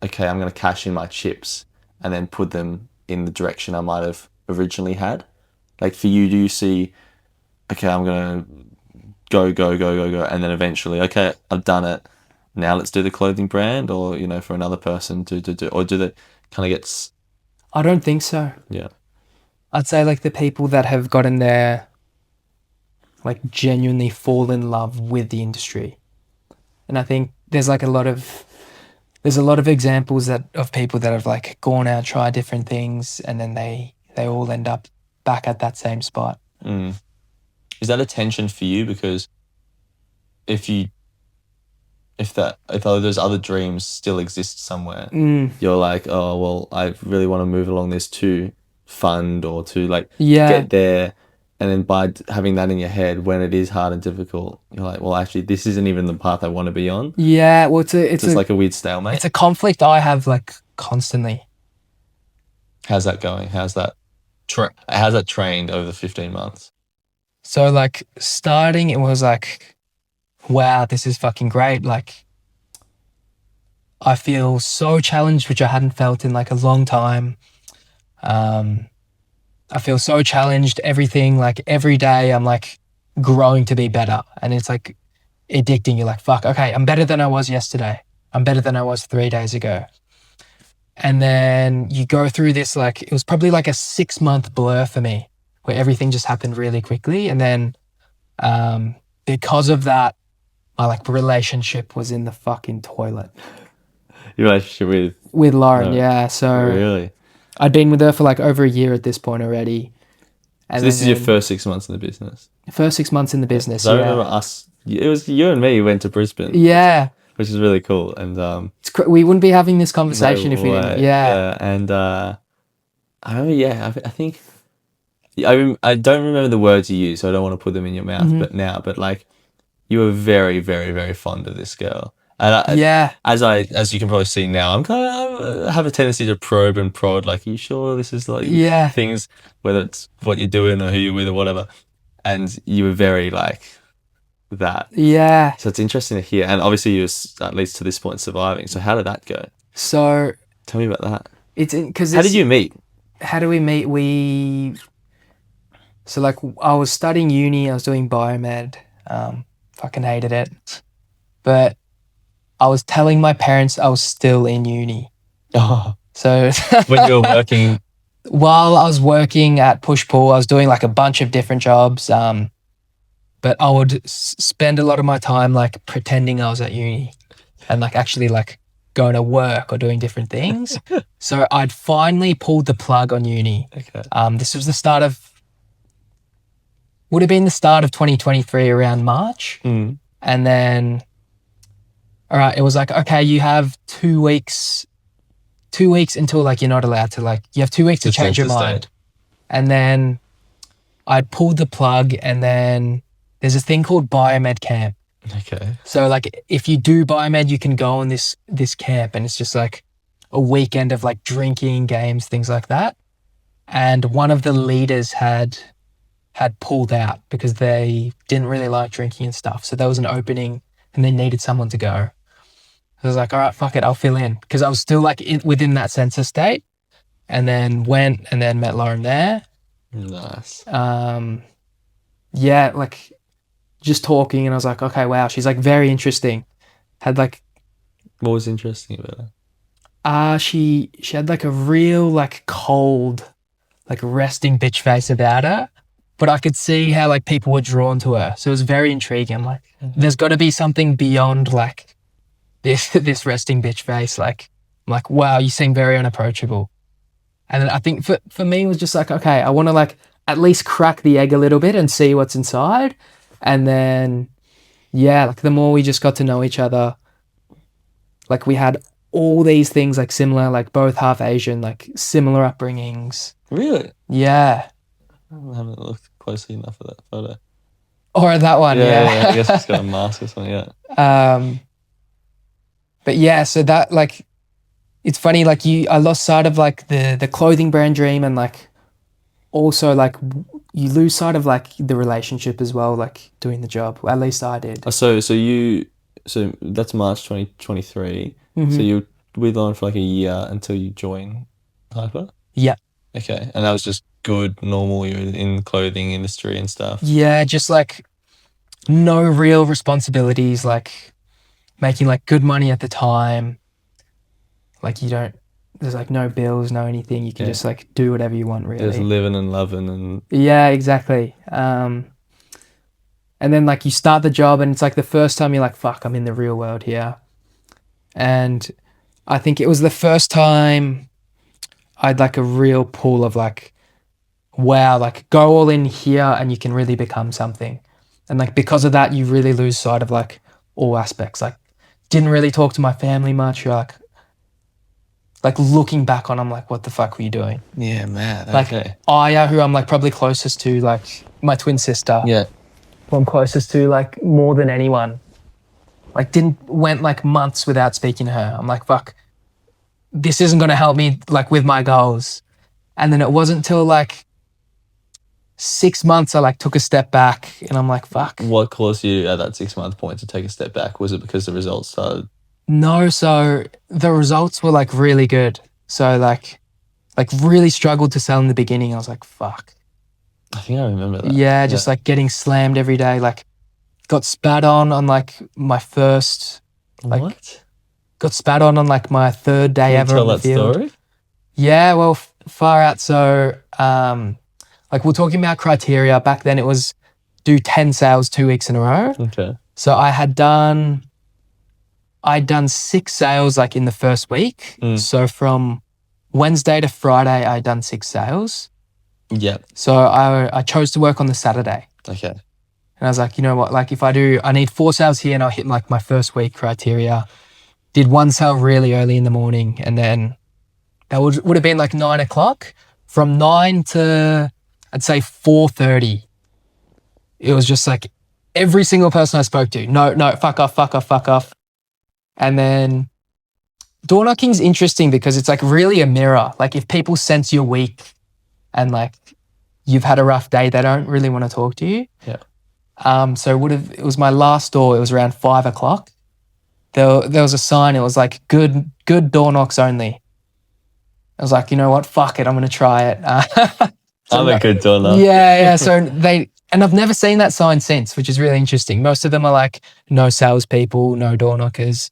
okay, I'm going to cash in my chips and then put them in the direction I might have originally had? Like for you, do you see, okay, I'm going to go, and then eventually, okay, I've done it. Now let's do the clothing brand, or, you know, for another person to do, or do that kind of gets... I don't think so. Yeah. I'd say like the people that have gotten there, like genuinely fall in love with the industry. And I think there's a lot of examples of people that have like gone out, tried different things, and then they all end up back at that same spot. Is that a tension for you? Because if those other dreams still exist somewhere, you're like, oh, well, I really want to move along this to fund or to like get there. And then by having that in your head, when it is hard and difficult, you're like, well, actually, this isn't even the path I want to be on. Yeah, well, it's like a weird stalemate. It's a conflict I have like constantly. How's that going? How's that trained over the 15 months? So like starting, it was like, wow, this is fucking great. Like I feel so challenged, which I hadn't felt in like a long time. I feel so challenged. Everything, like every day I'm like growing to be better. And it's like addicting. You're like, fuck, okay, I'm better than I was yesterday. I'm better than I was 3 days ago. And then you go through this, like, it was probably like a 6-month blur for me where everything just happened really quickly. And then because of that, my like relationship was in the fucking toilet. Your relationship With Lauren, No. yeah. So really? I'd been with her for like over a year at this point already. And So this is your first 6 months in the business? First 6 months in the business, So I remember us, it was you and me who went to Brisbane. Yeah. Which is really cool. And we wouldn't be having this conversation if we didn't. Yeah. And I remember, I think, I don't remember the words you used, so I don't want to put them in your mouth but like, you were very, very, very fond of this girl. And as you can probably see now, I have a tendency to probe and prod, like, are you sure this is like things, whether it's what you're doing or who you're with or whatever. And you were very like that. Yeah. So it's interesting to hear. And obviously you were, at least to this point, surviving. So how did that go? So tell me about that. It's because how did you meet? How do we meet? So like I was studying uni, I was doing biomed, fucking hated it. But I was telling my parents I was still in uni. Oh. So when you were working? While I was working at Push Pull, I was doing like a bunch of different jobs. But I would spend a lot of my time like pretending I was at uni and like actually like going to work or doing different things. So I'd finally pulled the plug on uni. Okay. This was would have been the start of 2023 around March. Mm. And then, all right, it was like, okay, you have 2 weeks until like you're not allowed to, like, you have 2 weeks to change your mind. And then I'd pulled the plug, and then there's a thing called biomed camp. Okay. So like if you do biomed, you can go on this camp, and it's just like a weekend of like drinking, games, things like that. And one of the leaders had pulled out because they didn't really like drinking and stuff. So there was an opening and they needed someone to go. I was like, all right, fuck it, I'll fill in, because I was still like within that sensor state. And then went and then met Lauren there. Nice. Yeah, like just talking, and I was like, okay, wow, she's like very interesting. Had like, what was interesting about her? She had like a real like cold, like resting bitch face about her, but I could see how like people were drawn to her. So it was very intriguing. I'm like, there's got to be something beyond like this resting bitch face. Like, I'm like, wow, you seem very unapproachable. And then I think for me, it was just like, okay, I want to like at least crack the egg a little bit and see what's inside. And then, yeah, like the more we just got to know each other, like we had all these things like similar, like both half Asian, like similar upbringings. Really? Yeah. I haven't looked closely enough at that photo. Or that one, yeah. I guess it's got a mask or something, yeah. But yeah, so that like, it's funny, like I lost sight of like the clothing brand dream, and like also like you lose sight of like the relationship as well, like doing the job. At least I did. So that's March 2023. Mm-hmm. So you were with Lauren for like a year until you joined Hyper? Yeah. Okay. And that was just good, normal, you're in the clothing industry and stuff? Yeah, just like no real responsibilities, like making like good money at the time. Like there's like no bills, no anything. You can just like do whatever you want, really. Just living and loving and... Yeah, exactly. And then like you start the job, and it's like the first time you're like, fuck, I'm in the real world here. And I think it was the first time I'd like a real pull of like, wow, like go all in here and you can really become something. And like because of that, you really lose sight of like all aspects. Like didn't really talk to my family much. You're like looking back on, I'm like, what the fuck were you doing? Yeah, man. Like Aya, who I'm like probably closest to, like my twin sister. Yeah. Who I'm closest to like more than anyone. Like went like months without speaking to her. I'm like, fuck, this isn't going to help me like with my goals. And then it wasn't until like 6 months, I like took a step back and I'm like, fuck. What caused you at that 6-month point to take a step back? Was it because the results started? No, so the results were like really good. So like really struggled to sell in the beginning. I was like, fuck. I think I remember that. Yeah, just like getting slammed every day. Like got spat on like my first, like what? got spat on like my third day Can you ever tell on the that field. story? Yeah, well, far out. So like we're talking about criteria. Back then it was do 10 sales 2 weeks in a row. Okay. So I'd done 6 sales like in the first week. So from Wednesday to Friday, I'd done 6 sales. Yep. So I chose to work on the Saturday. Okay. And I was like, you know what? Like if I need 4 sales here and I'll hit like my first week criteria. Did 1 sale really early in the morning. And then that would have been like 9 o'clock. From 9 to I'd say 4:30. It was just like every single person I spoke to, no, fuck off. And then door knocking's interesting because it's like really a mirror. Like if people sense you're weak and like you've had a rough day, they don't really want to talk to you. Yeah. So it was my last door. It was around 5 o'clock. There was a sign. It was like good door knocks only. I was like, you know what? Fuck it. I'm going to try it. I'm a good door knocker. Yeah. So and I've never seen that sign since, which is really interesting. Most of them are like no salespeople, no door knockers.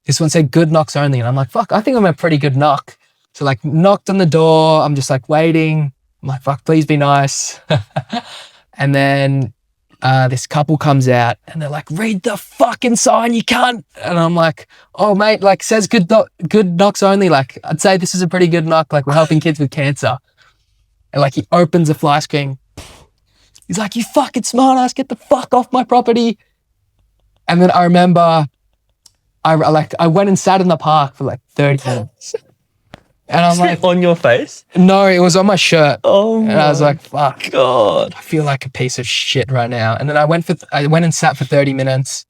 This one said good knocks only. And I'm like, fuck, I think I'm a pretty good knock. So like knocked on the door. I'm just like waiting. I'm like, fuck, please be nice. And then this couple comes out and they're like, read the fucking sign, you can't. And I'm like, oh mate, like says good knocks only. Like I'd say this is a pretty good knock. Like we're helping kids with cancer. And like he opens a fly screen. He's like, you fucking smart ass, get the fuck off my property. And then I remember I went and sat in the park for like 30 minutes. And I'm like, on your face? No, it was on my shirt. Oh my And I was like, fuck. God. I feel like a piece of shit right now. And then I went and sat for 30 minutes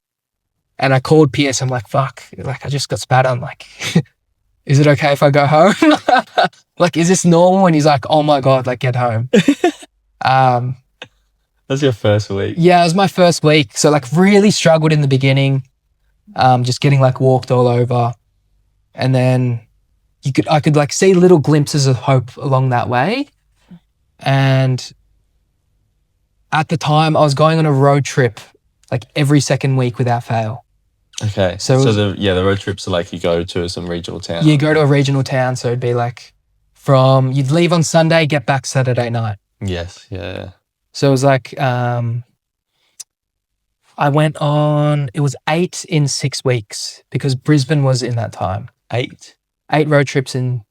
and I called Pierce. I'm like, fuck, like I just got spat on. Like, is it okay if I go home? Like, is this normal? And he's like, oh my God, like get home. That's your first week. Yeah, it was my first week. So like really struggled in the beginning. Just getting like walked all over. And then I could like see little glimpses of hope along that way. And at the time I was going on a road trip like every second week without fail. Okay. So the road trips are like you go to some regional town. You go to a regional town. So it'd be like you'd leave on Sunday, get back Saturday night. Yes. Yeah. So it was like, I went on, it was 8 in 6 weeks because Brisbane was in that time. 8 road trips in,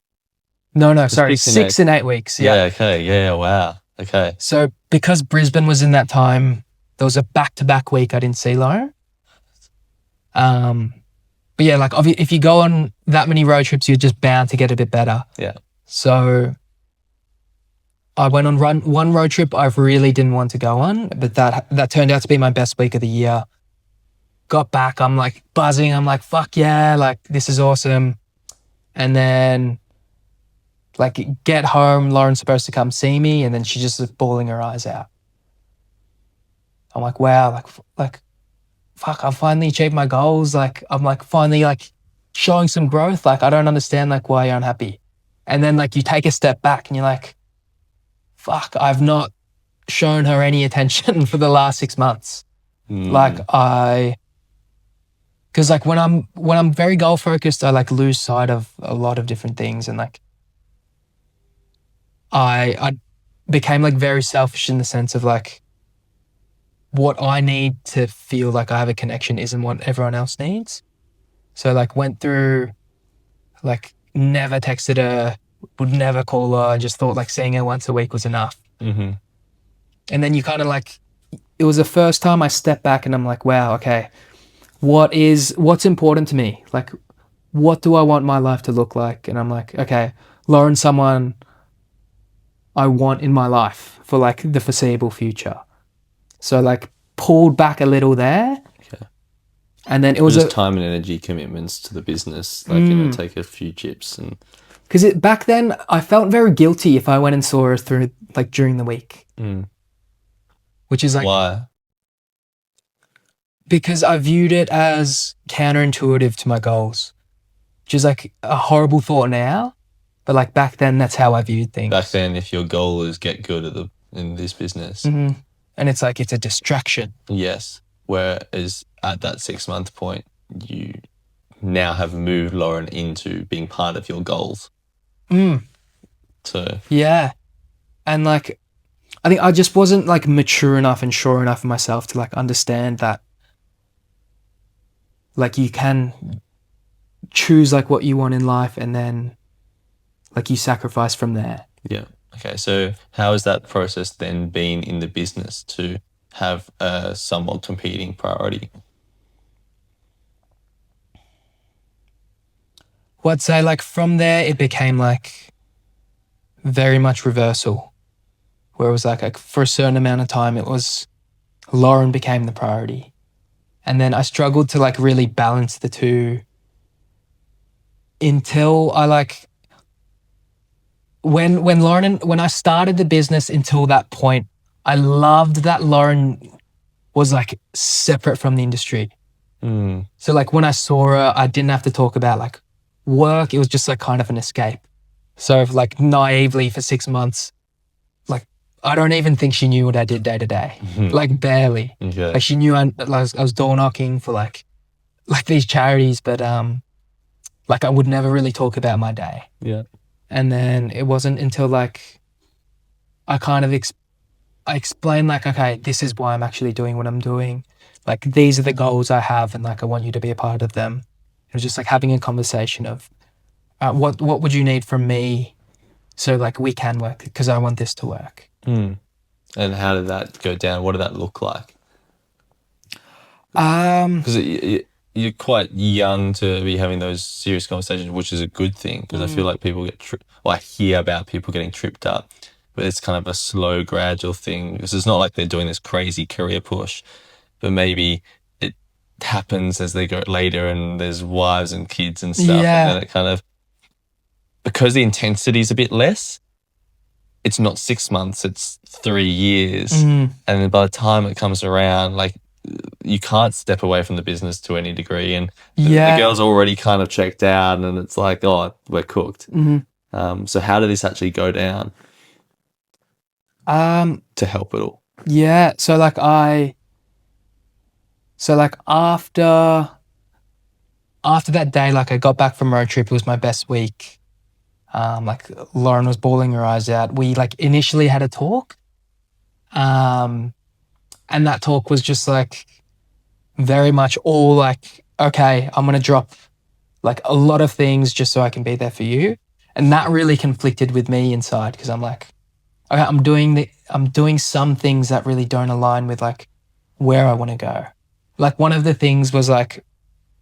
sorry, 6 in 8 weeks. Yeah. Okay. Yeah. Wow. Okay. So because Brisbane was in that time, there was a back-to-back week I didn't see Lauren. But yeah, like if you go on that many road trips, you're just bound to get a bit better. Yeah. So I went on one road trip I really didn't want to go on, but that turned out to be my best week of the year. Got back, I'm like buzzing. I'm like, fuck yeah, like this is awesome. And then like get home, Lauren's supposed to come see me and then she's just bawling her eyes out. I'm like, wow, like fuck, I've finally achieved my goals. Like I'm like finally like showing some growth. Like I don't understand like why you're unhappy. And then like you take a step back and you're like, fuck, I've not shown her any attention for the last 6 months. Like because like when I'm very goal focused, I like lose sight of a lot of different things. And like I became like very selfish in the sense of like what I need to feel like I have a connection isn't what everyone else needs. So like went through like never texted her, would never call her. I just thought like seeing her once a week was enough. Mm-hmm. And then you kind of like, it was the first time I stepped back and I'm like, wow, okay, what's important to me? Like, what do I want my life to look like? And I'm like, okay, Lauren's someone I want in my life for like the foreseeable future. So like pulled back a little there. Okay. And then it was just time and energy commitments to the business, like, take a few chips and... Because back then I felt very guilty if I went and saw her through like during the week. which is like, why? because I viewed it as counterintuitive to my goals, which is like a horrible thought now, but like back then, that's how I viewed things. Back then, if your goal is get good in this business, and it's like it's a distraction. Yes. Whereas at that 6-month point, you now have moved Lauren into being part of your goals. So yeah, and like I think I just wasn't like mature enough and sure enough of myself to like understand that like you can choose like what you want in life and then like you sacrifice from there. yeah. Okay. So how has that process then been in the business to have a somewhat competing priority? Well, I'd say like from there it became like very much reversal, where it was like for a certain amount of time it was Lauren became the priority, and then I struggled to like really balance the two until I like when I started the business until that point, I loved that Lauren was like separate from the industry. So like when I saw her, I didn't have to talk about like work. It was just like kind of an escape. So like naively for 6 months, like I don't even think she knew what I did day to day, like barely. Okay. Like she knew I was door knocking for like these charities, but like I would never really talk about my day. Yeah. And then it wasn't until like I kind of I explained like, okay, this is why I'm actually doing what I'm doing. Like these are the goals I have, and like I want you to be a part of them. It was just like having a conversation of what would you need from me, so like we can work because I want this to work. And how did that go down? What did that look like? Because you're quite young to be having those serious conversations, which is a good thing, because I feel like people get I hear about people getting tripped up, but it's kind of a slow, gradual thing, because it's not like they're doing this crazy career push, but maybe it happens as they go later and there's wives and kids and stuff. Yeah. And then it kind of, because the intensity is a bit less, it's not 6 months, it's 3 years. And then by the time it comes around, like, you can't step away from the business to any degree, and the girl's already kind of checked out, and it's like, oh, we're cooked. So how did this actually go down to help it all? Yeah, so like after that day, like I got back from road trip, it was my best week. Like Lauren was bawling her eyes out. We like initially had a talk, and that talk was just like very much all like, okay, I'm going to drop like a lot of things just so I can be there for you. And that really conflicted with me inside, because I'm like, okay, I'm doing some things that really don't align with like where I want to go. Like one of the things was like,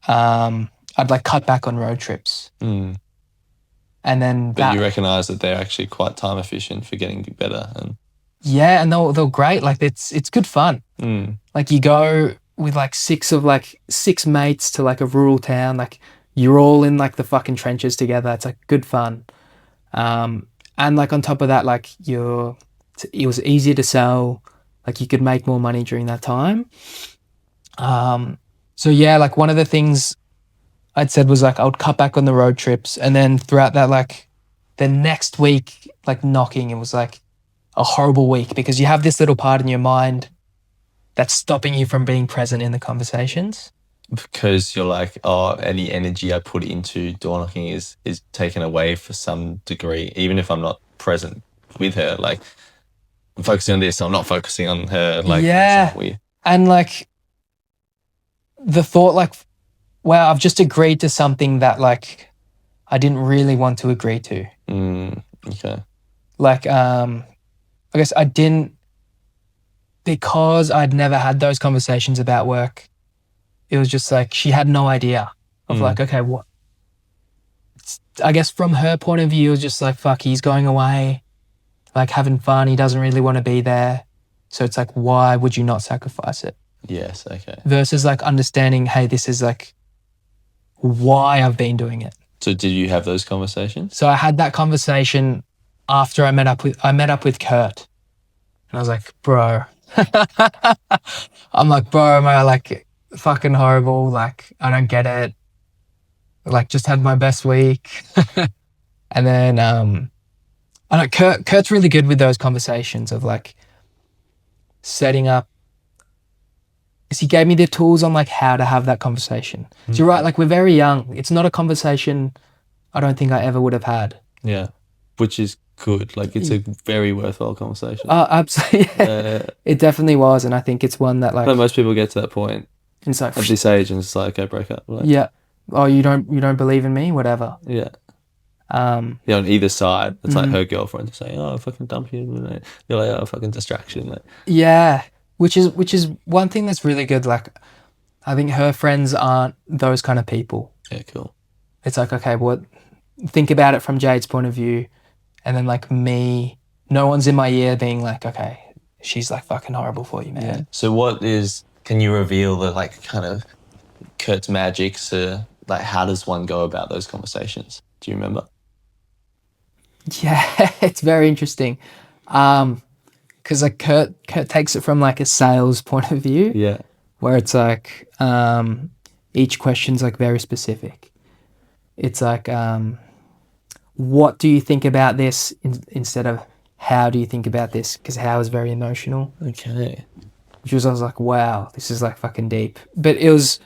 I'd like cut back on road trips. And then But you recognise that they're actually quite time efficient for getting better. And yeah, and they're great. Like it's good fun. Like you go with like six mates to like a rural town. Like you're all in like the fucking trenches together. It's like good fun. And like on top of that, like it was easier to sell. Like you could make more money during that time. So yeah, like one of the things I'd said was like I would cut back on the road trips, and then throughout that, like the next week, like Knockin, it was like a horrible week, because you have this little part in your mind that's stopping you from being present in the conversations. Because you're like, oh, any energy I put into door knocking is taken away for some degree, even if I'm not present with her. Like I'm focusing on this, I'm not focusing on her. Like, yeah, and like the thought, like, wow, I've just agreed to something that like I didn't really want to agree to. Okay. Like, I guess I didn't, because I'd never had those conversations about work. It was just like she had no idea of like, okay, what? I guess from her point of view, it was just like, fuck, he's going away, like having fun. He doesn't really want to be there. So it's like, why would you not sacrifice it? Yes, okay. Versus like understanding, hey, this is like why I've been doing it. So did you have those conversations? So I had that conversation after I met up with Kurt. And I was like, bro, I'm like, bro, am I like fucking horrible? Like, I don't get it. Like, just had my best week. And then, I know Kurt's really good with those conversations of like setting up. Because he gave me the tools on like how to have that conversation. So you're right, like we're very young. It's not a conversation I don't think I ever would have had. Yeah, which is good. Like it's a very worthwhile conversation. Oh, absolutely. It definitely was, and I think it's one that like. But most people get to that point it's like, at this age, and it's like, okay, break up. Like, yeah. Oh, you don't believe in me? Whatever. Yeah. Yeah, on either side, it's like her girlfriend saying, "Oh, I fucking dump you." You're like, "Oh, fucking distraction." Like, yeah, which is one thing that's really good. Like, I think her friends aren't those kind of people. yeah, cool. It's like, okay, well, think about it from Jade's point of view, and then like me, no one's in my ear being like, okay, she's like fucking horrible for you, man. Yeah. So can you reveal the like kind of Kurt's magic to like how does one go about those conversations? Do you remember? Yeah, it's very interesting. Because like Kurt takes it from like a sales point of view. Yeah. Where it's like each question's like very specific. It's like what do you think about this instead of how do you think about this? Because how is very emotional. Okay. Which was I was like, wow, this is like fucking deep. But it was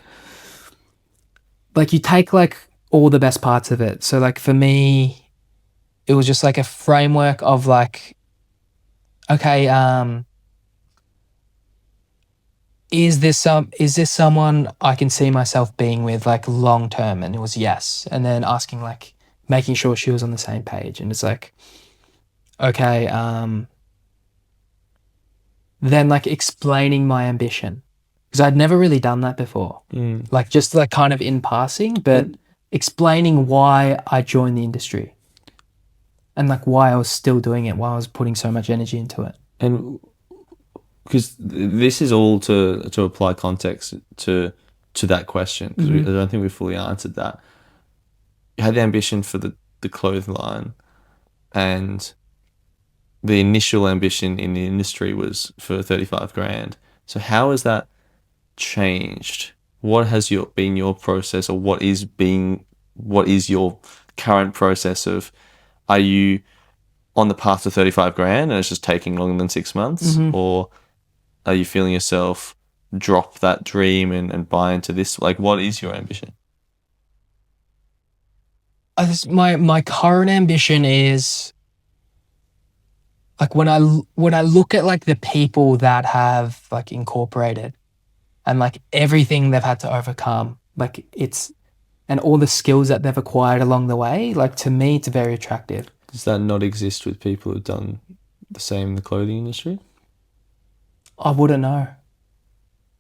like you take like all the best parts of it. So like for me, it was just like a framework of like, okay, is this someone I can see myself being with like long term? And it was yes. And then asking like, making sure she was on the same page. And it's like, okay, then like explaining my ambition. Because I'd never really done that before. Like just like kind of in passing, but explaining why I joined the industry. And like why I was still doing it, why I was putting so much energy into it. And because this is all to apply context to that question, because I don't think we fully answered that. You had the ambition for the clothing line, and the initial ambition in the industry was for 35 grand. So how has that changed? What has been your process, or what is your current process of, are you on the path to 35 grand and it's just taking longer than 6 months? Or are you feeling yourself drop that dream and buy into this? Like, what is your ambition? My current ambition is like when I look at like the people that have like incorporated and like everything they've had to overcome, like and all the skills that they've acquired along the way, like to me, it's very attractive. Does that not exist with people who've done the same in the clothing industry? I wouldn't know.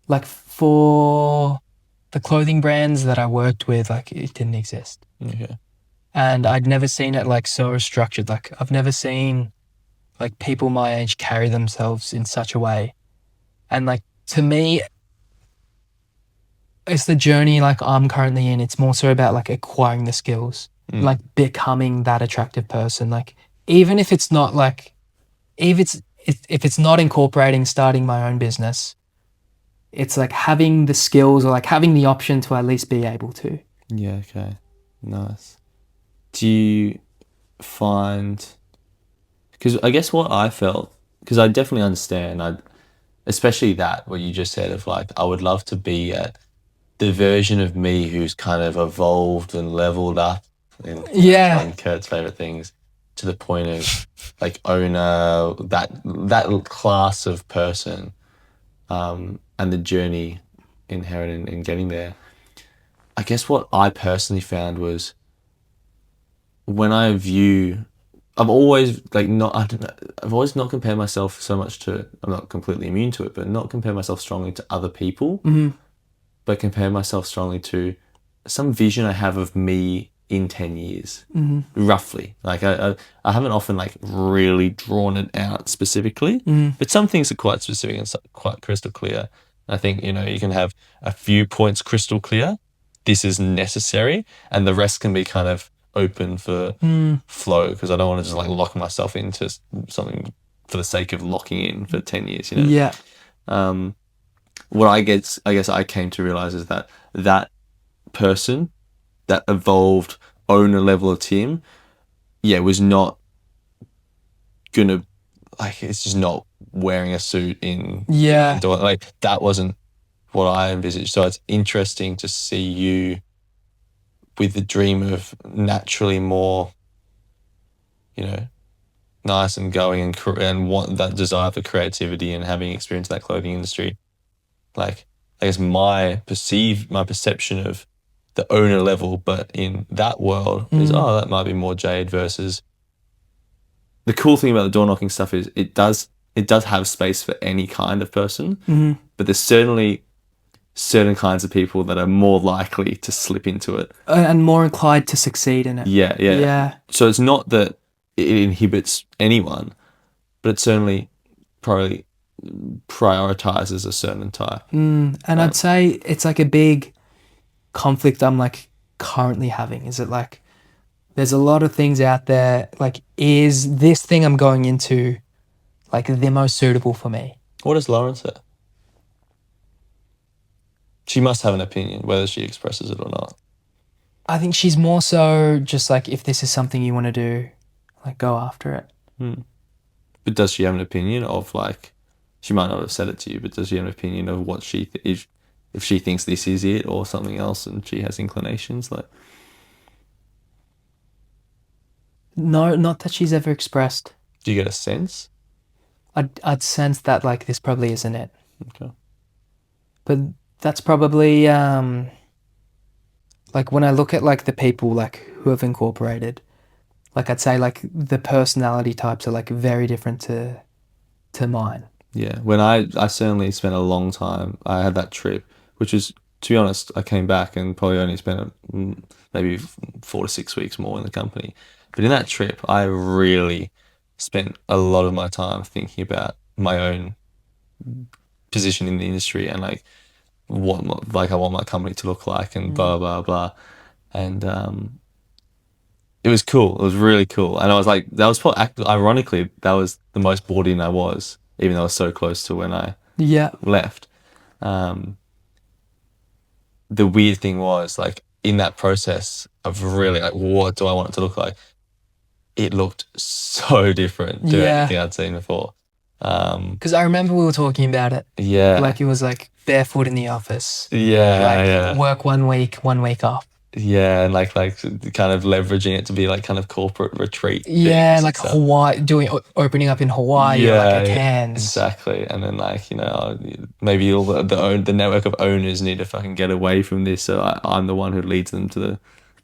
Like for the clothing brands that I worked with, like it didn't exist. Okay. And I'd never seen it like so structured. Like I've never seen like people my age carry themselves in such a way. And like to me, it's the journey like I'm currently in. It's more so about like acquiring the skills, like becoming that attractive person. Like even if it's not like, if it's not incorporating starting my own business, it's like having the skills or like having the option to at least be able to. Yeah, okay. Nice. Do you find, because I guess what I felt, because I definitely understand, especially that, what you just said of like, I would love to be at the version of me who's kind of evolved and leveled up in one of Kurt's favorite things, to the point of like owner, that class of person, and the journey inherent in getting there. I guess what I personally found was, when I've always not compared myself so much to, I'm not completely immune to it, but not compare myself strongly to other people, but compare myself strongly to some vision I have of me in 10 years, roughly. Like I haven't often like really drawn it out specifically, but some things are quite specific and quite crystal clear. I think, you can have a few points crystal clear. This is necessary, and the rest can be kind of open for flow, because I don't want to just like lock myself into something for the sake of locking in for 10 years, Yeah. What I guess I came to realize is that that person, that evolved owner level of Tim, was not gonna, like, it's just not wearing a suit like that wasn't what I envisaged. So it's interesting to see you with the dream of naturally more, nice and going and want that desire for creativity and having experience in that clothing industry. Like, I guess my perception of the owner level, but in that world is, that might be more Jade versus. The cool thing about the door knocking stuff is it does have space for any kind of person, but there's certainly certain kinds of people that are more likely to slip into it and more inclined to succeed in it. Yeah. So it's not that it inhibits anyone, but it certainly probably prioritizes a certain type. And I'd say it's like a big conflict I'm like currently having. Is it like there's a lot of things out there, like, is this thing I'm going into like the most suitable for me? What does Lauren say? She must have an opinion, whether she expresses it or not. I think she's more so just like, if this is something you want to do, like, go after it. But does she have an opinion of, like, she might not have said it to you, but does she have an opinion of what she if she thinks this is it or something else and she has inclinations? Like, no, not that she's ever expressed. Do you get a sense? I'd sense that, like, this probably isn't it. Okay. But that's probably like, when I look at like the people like who have incorporated, like, I'd say like the personality types are like very different to mine. Yeah, when I certainly spent a long time. I had that trip, which is, to be honest, I came back and probably only spent maybe 4 to 6 weeks more in the company. But in that trip, I really spent a lot of my time thinking about my own position in the industry and like what, like, I want my company to look like and blah blah blah, and it was cool. It was really cool, and I was like, that was probably, ironically, that was the most bored in I was, even though I was so close to when I left. The weird thing was, like, in that process of really like, what do I want it to look like? It looked so different to anything I'd seen before. Because I remember we were talking about it. Yeah. Like, it was like barefoot in the office. Yeah. Work 1 week, 1 week off. Yeah, and like kind of leveraging it to be like kind of corporate retreat. Yeah, like stuff. Hawaii, opening up in Hawaii, or like a Cairns. Exactly. And then, like, maybe all the network of owners need to fucking get away from this, so I'm the one who leads them to the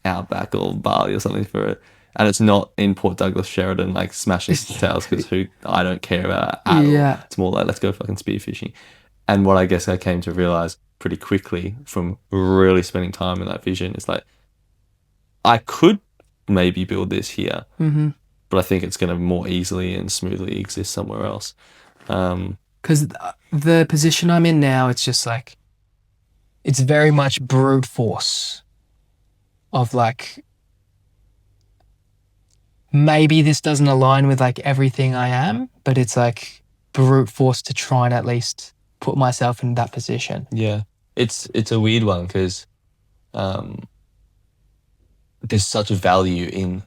Outback or Bali or something for it. And it's not in Port Douglas, Sheridan, like smashing tails, because I don't care about at all. It's more like, let's go fucking spearfishing. And what I guess I came to realize pretty quickly from really spending time in that vision is, like, I could maybe build this here, but I think it's going to more easily and smoothly exist somewhere else. Because the position I'm in now, it's just like, it's very much brute force of like, maybe this doesn't align with like everything I am, but it's like brute force to try and at least put myself in that position. Yeah. It's a weird one because there's such a value in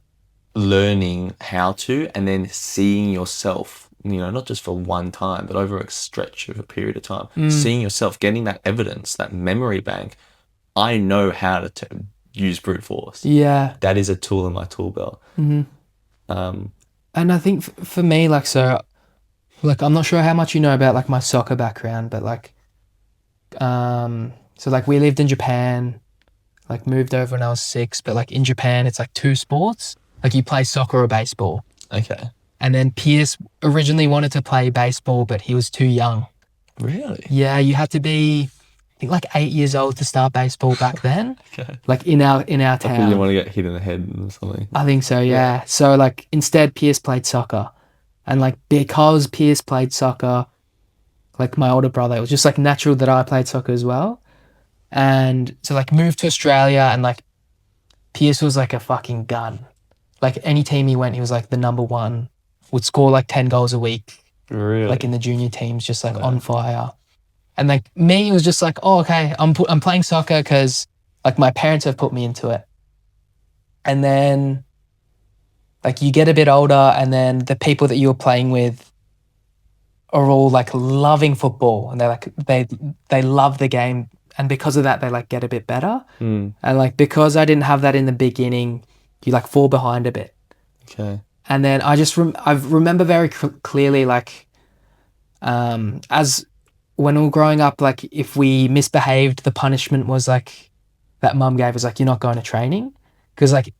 learning how to and then seeing yourself, not just for one time, but over a stretch of a period of time, seeing yourself, getting that evidence, that memory bank. I know how to use brute force. Yeah. That is a tool in my tool belt. And I think for me, like, so, like, I'm not sure how much you know about like my soccer background, but like, so like we lived in Japan, like moved over when I was 6, but like in Japan, it's like 2 sports. Like, you play soccer or baseball. Okay. And then Pierce originally wanted to play baseball, but he was too young. Really? Yeah, you had to be, I think, like 8 years old to start baseball back then. Okay. Like in our town. I think you didn't want to get hit in the head or something. I think so, yeah. So like instead Pierce played soccer. And like because Pierce played soccer, like my older brother, it was just like natural that I played soccer as well. And so like moved to Australia, and like Pierce was like a fucking gun. Like any team he went, he was like the number one, would score like 10 goals a week. Really? Like in the junior teams, just like on fire. And like me, it was just like, oh, okay, I'm playing soccer because like my parents have put me into it. And then like you get a bit older and then the people that you're playing with are all like loving football and they're like, they love the game. And because of that, they like get a bit better. And like, because I didn't have that in the beginning, you like fall behind a bit. Okay. And then I just, I remember very clearly, like, as when we were growing up, like if we misbehaved, the punishment was like, that mum gave us like, you're not going to training. Because like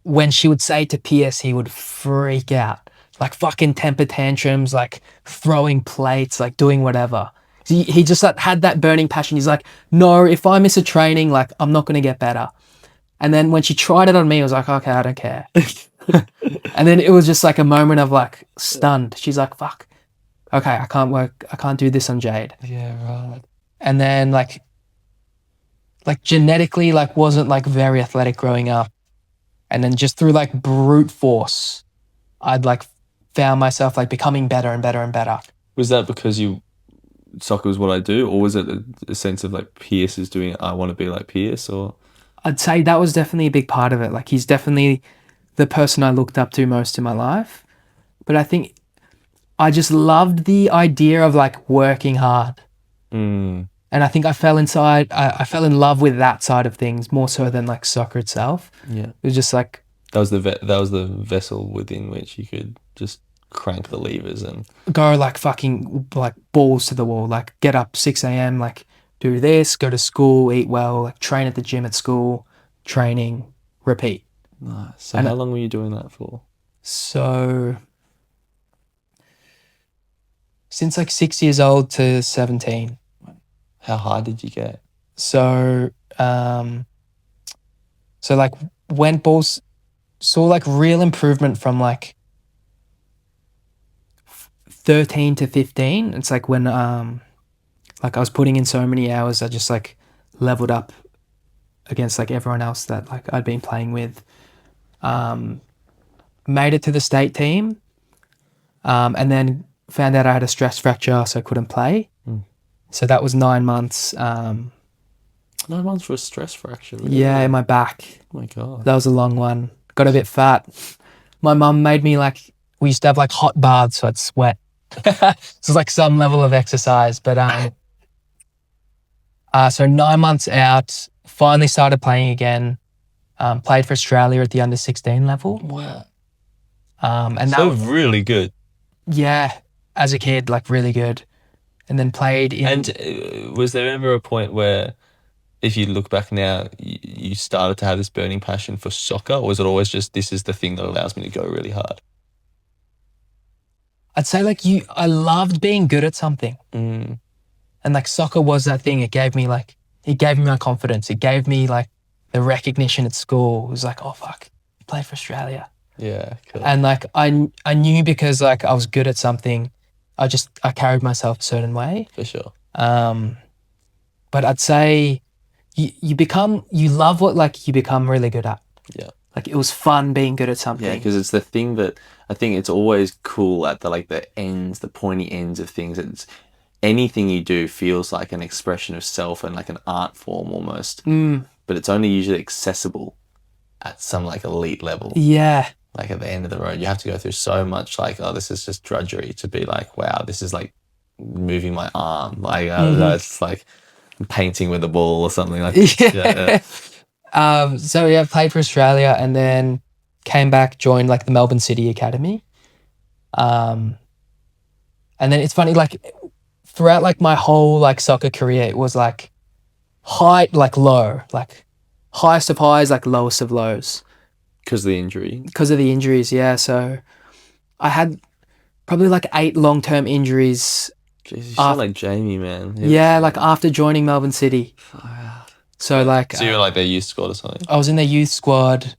when she would say to Pierce, he would freak out, like fucking temper tantrums, like throwing plates, like doing whatever. He just like, had that burning passion. He's like, no, if I miss a training, like I'm not going to get better. And then when she tried it on me, I was like, okay, I don't care. And then it was just like a moment of like stunned. She's like, fuck, okay, I can't do this on Jade. Yeah, right. And then like genetically like wasn't like very athletic growing up. And then just through like brute force, I'd like found myself like becoming better and better and better. Was that because soccer was what I do, or was it a sense of like Pierce is doing it, I want to be like Pierce? Or I'd say that was definitely a big part of it. Like he's definitely the person I looked up to most in my life. But I think I just loved the idea of like working hard. And I think I fell in love with that side of things more so than like soccer itself. Yeah. It was just like, that was the vessel within which you could just crank the levers and go like fucking like balls to the wall, like get up 6 a.m, like do this, go to school, eat well, like train at the gym at school, training, repeat. Nice. So how long were you doing that for? So since like 6 years old to 17. How high did you get? So like went balls, saw like real improvement from like 13 to 15. It's like when like I was putting in so many hours, I just like leveled up against like everyone else that like I'd been playing with. Made it to the state team, and then found out I had a stress fracture, so I couldn't play. So that was 9 months. 9 months for a stress fracture? Really? Yeah, in my back. Oh my God. That was a long one. Got a bit fat. My mum made me like, we used to have like hot baths, so I'd sweat. So it's like some level of exercise. But so 9 months out, finally started playing again. Played for Australia at the under 16 level. Wow. And So that was really good. Yeah, as a kid, like really good. And then played in. And was there ever a point where, if you look back now, you started to have this burning passion for soccer, or was it always just, this is the thing that allows me to go really hard? I'd say like I loved being good at something. And like soccer was that thing. It gave me my confidence. It gave me like the recognition at school. It was like, oh fuck, play for Australia. Yeah, cool. And like I knew because like I was good at something, I carried myself a certain way. For sure. But I'd say you love what like you become really good at. Yeah. Like it was fun being good at something. Yeah, because it's the thing that I think it's always cool at the ends, the pointy ends of things. It's anything you do feels like an expression of self and like an art form almost. But it's only usually accessible At some like elite level. Yeah. Like at the end of the road, you have to go through so much like, oh, this is just drudgery, to be like, wow, this is like moving my arm. Like, it's like painting with a ball or something like that. Yeah. So yeah, played for Australia and then came back, joined like the Melbourne City Academy. And then it's funny, like throughout like my whole like soccer career, it was like high, like low, like highest of highs, like lowest of lows. because of the injury. Because of the injuries, yeah. So I had probably like 8 long-term injuries. Jeez, you sound like Jamie, man. Yeah, like after joining Melbourne City. So like, So you were like their youth squad or something? I was in their youth squad,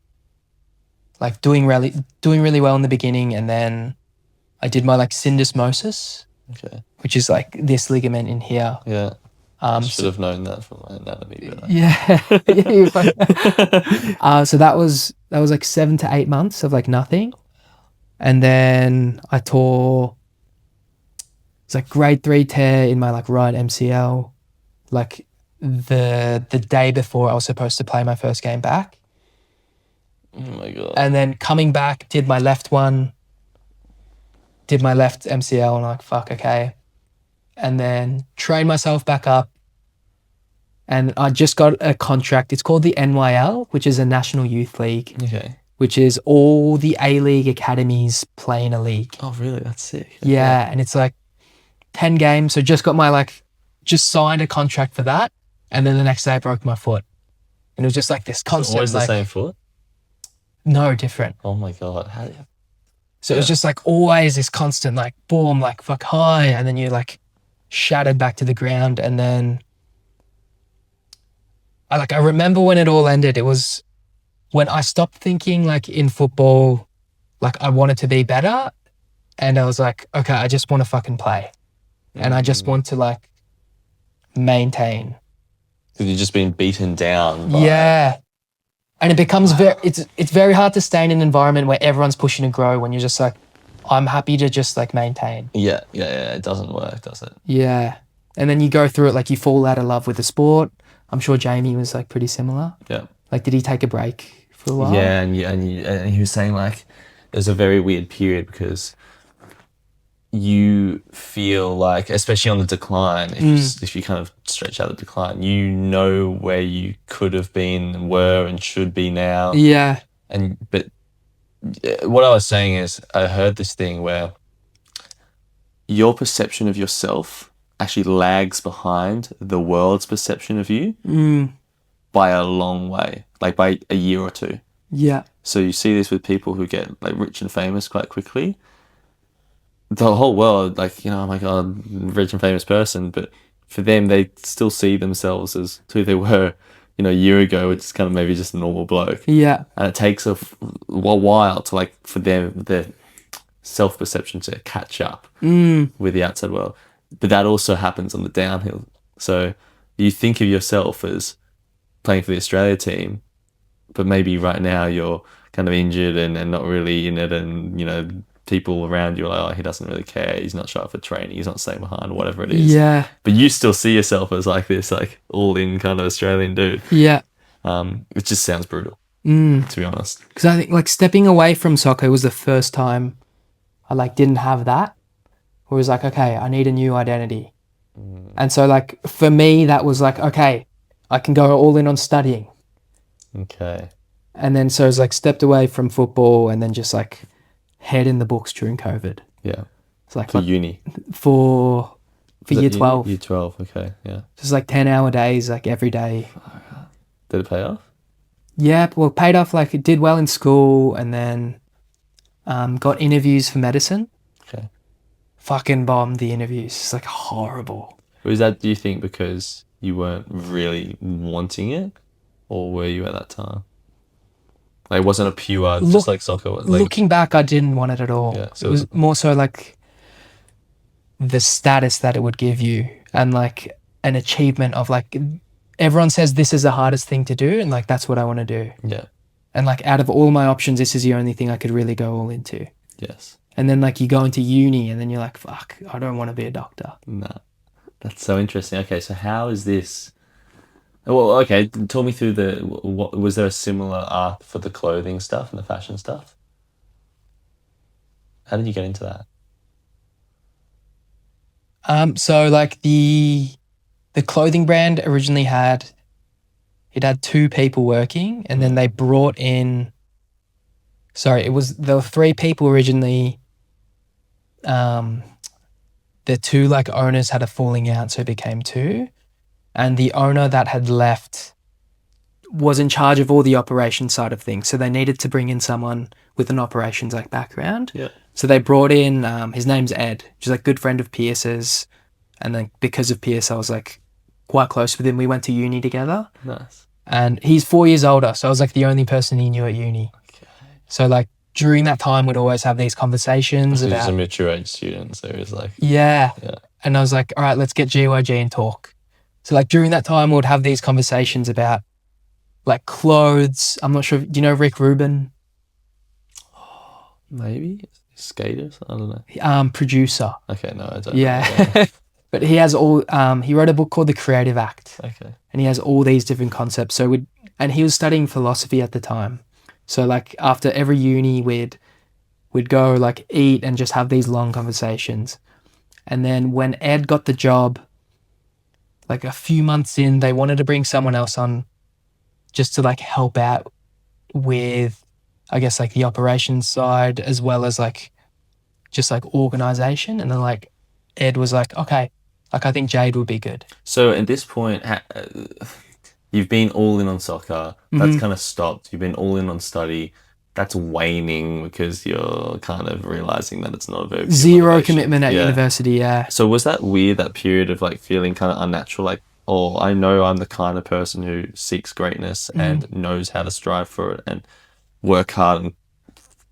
like doing really well in the beginning, and then I did my like syndesmosis, Okay. which is like this ligament in here. Yeah. Should So, have known that from my anatomy. But yeah, yeah. You're fine. So that was like 7 to 8 months of like nothing, and then I tore It's like grade 3 tear in my like right MCL. Like the day before I was supposed to play my first game back. Oh my God. And then coming back, did my left MCL, and I'm like, fuck, okay. And then trained myself back up. And I just got a contract. It's called the NYL, which is a National Youth League. Okay. Which is all the A-League academies play in a league. Oh, really? That's sick. Okay. Yeah, and it's like 10 games. So just signed a contract for that. And then the next day I broke my foot. And it was just like this constant. Always the same foot? No, different. Oh my God. So it was just like always this constant like boom, like fuck high. And then you like shattered back to the ground. And then I remember when it all ended, it was when I stopped thinking like in football, like I wanted to be better. And I was like, okay, I just want to fucking play. And I just want to like maintain. Because you've just been beaten down. Yeah. And it becomes it's very hard to stay in an environment where everyone's pushing to grow when you're just like, I'm happy to just like maintain. Yeah. It doesn't work, does it? Yeah. And then you go through it, like you fall out of love with the sport. I'm sure Jamie was like pretty similar. Yeah. Like, did he take a break for a while? Yeah, and he was saying like there's a very weird period because you feel like, especially on the decline, if you kind of stretch out the decline, you know where you could have been and were and should be now. Yeah. But what I was saying is I heard this thing where your perception of yourself actually lags behind the world's perception of you by a long way, like by a year or two. Yeah. So you see this with people who get like rich and famous quite quickly. The whole world, like, you know, oh my God, rich and famous person, but for them, they still see themselves as who they were, you know, a year ago, which is kind of maybe just a normal bloke. Yeah. And it takes a while to like, for them, their self-perception to catch up with the outside world. But that also happens on the downhill. So you think of yourself as playing for the Australia team, but maybe right now you're kind of injured and not really in it, and, you know, people around you are like, oh, he doesn't really care, he's not showing up for training, he's not staying behind, whatever it is. Yeah. But you still see yourself as like this like all-in kind of Australian dude. Yeah. It just sounds brutal, to be honest. Because I think like stepping away from soccer was the first time I like didn't have that. It was like, okay, I need a new identity. And so like for me, that was like, okay, I can go all in on studying. Okay. And then so it's like stepped away from football and then just like head in the books during COVID. Yeah. It's like For uni. For year 12. Year 12, okay, yeah. Just like 10-hour days, like every day. Did it pay off? Yeah, well, paid off. Like it did well in school, and then got interviews for medicine. Okay. Fucking bombed the interviews. It's like horrible. Was that, do you think, because you weren't really wanting it, or were you at that time? Like, it wasn't a pure, just like soccer. Like, looking back, I didn't want it at all. Yeah, so it was more so like the status that it would give you, and like an achievement of like, everyone says this is the hardest thing to do, and like that's what I want to do. Yeah. And like out of all my options, this is the only thing I could really go all into. Yes. And then like you go into uni and then you're like, fuck, I don't want to be a doctor. Nah. That's so interesting. Okay, so how is this? Well, okay, talk me through what was there a similar art for the clothing stuff and the fashion stuff? How did you get into that? So like the clothing brand originally had 2 people working, and then they brought in, there were 3 people originally. The 2 like owners had a falling out, so it became 2. And the owner that had left was in charge of all the operation side of things. So they needed to bring in someone with an operations like background. Yeah. So they brought in, his name's Ed, which is like a good friend of Pierce's. And then because of Pierce, I was like quite close with him. We went to uni together. Nice. And he's 4 years older. So I was like the only person he knew at uni. Okay. So like during that time, we'd always have these conversations He was about... a mature age student, so he was like... Yeah. Yeah. And I was like, all right, let's get GYG and talk. So like during that time, we'd have these conversations about like clothes. I'm not sure. Do you know Rick Rubin? Maybe. skaters? I don't know. Producer. Okay, no, I don't. Yeah. know. But he has all. He wrote a book called The Creative Act. Okay. And he has all these different concepts. And he was studying philosophy at the time. So like after every uni, we'd go like eat and just have these long conversations. And then when Ed got the job, like a few months in, they wanted to bring someone else on just to like help out with, I guess, like the operations side as well as like just like organization. And then like Ed was like, okay, like I think Jade would be good. So at this point, you've been all in on soccer. That's kind of stopped. You've been all in on study. That's waning because you're kind of realizing that it's not a very pure Zero motivation. commitment at university, yeah. So was that weird, that period of like feeling kind of unnatural? Like, oh, I know I'm the kind of person who seeks greatness and knows how to strive for it and work hard and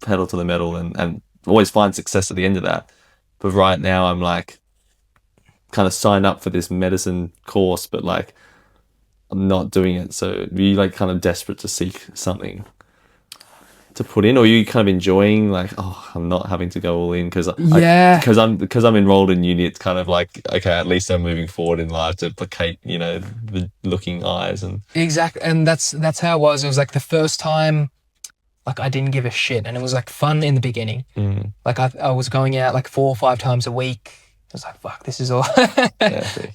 pedal to the metal and always find success at the end of that. But right now I'm like kind of signed up for this medicine course, but like I'm not doing it. So are you like kind of desperate to seek something to put in, or are you kind of enjoying like, oh, I'm not having to go all in because I'm enrolled in uni? It's kind of like, okay, at least I'm moving forward in life to placate, you know, the looking eyes and exactly. And that's how it was. It was like the first time, like I didn't give a shit, and it was like fun in the beginning. Like I was going out like 4 or 5 times a week. I was like, fuck, this is all.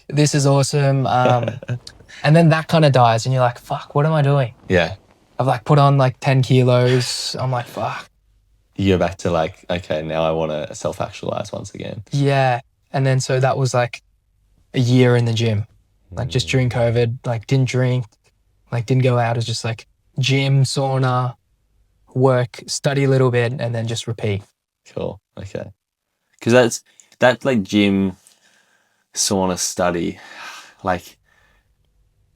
This is awesome. And then that kind of dies, and you're like, fuck, what am I doing? Yeah. I've like put on like 10 kilos. I'm like, fuck. You go back to like, okay, now I want to self-actualize once again. Yeah. And then so that was like a year in the gym, like just during COVID, like didn't drink, like didn't go out. It was just like gym, sauna, work, study a little bit, and then just repeat. Cool. Okay. Because that like gym, sauna, study, like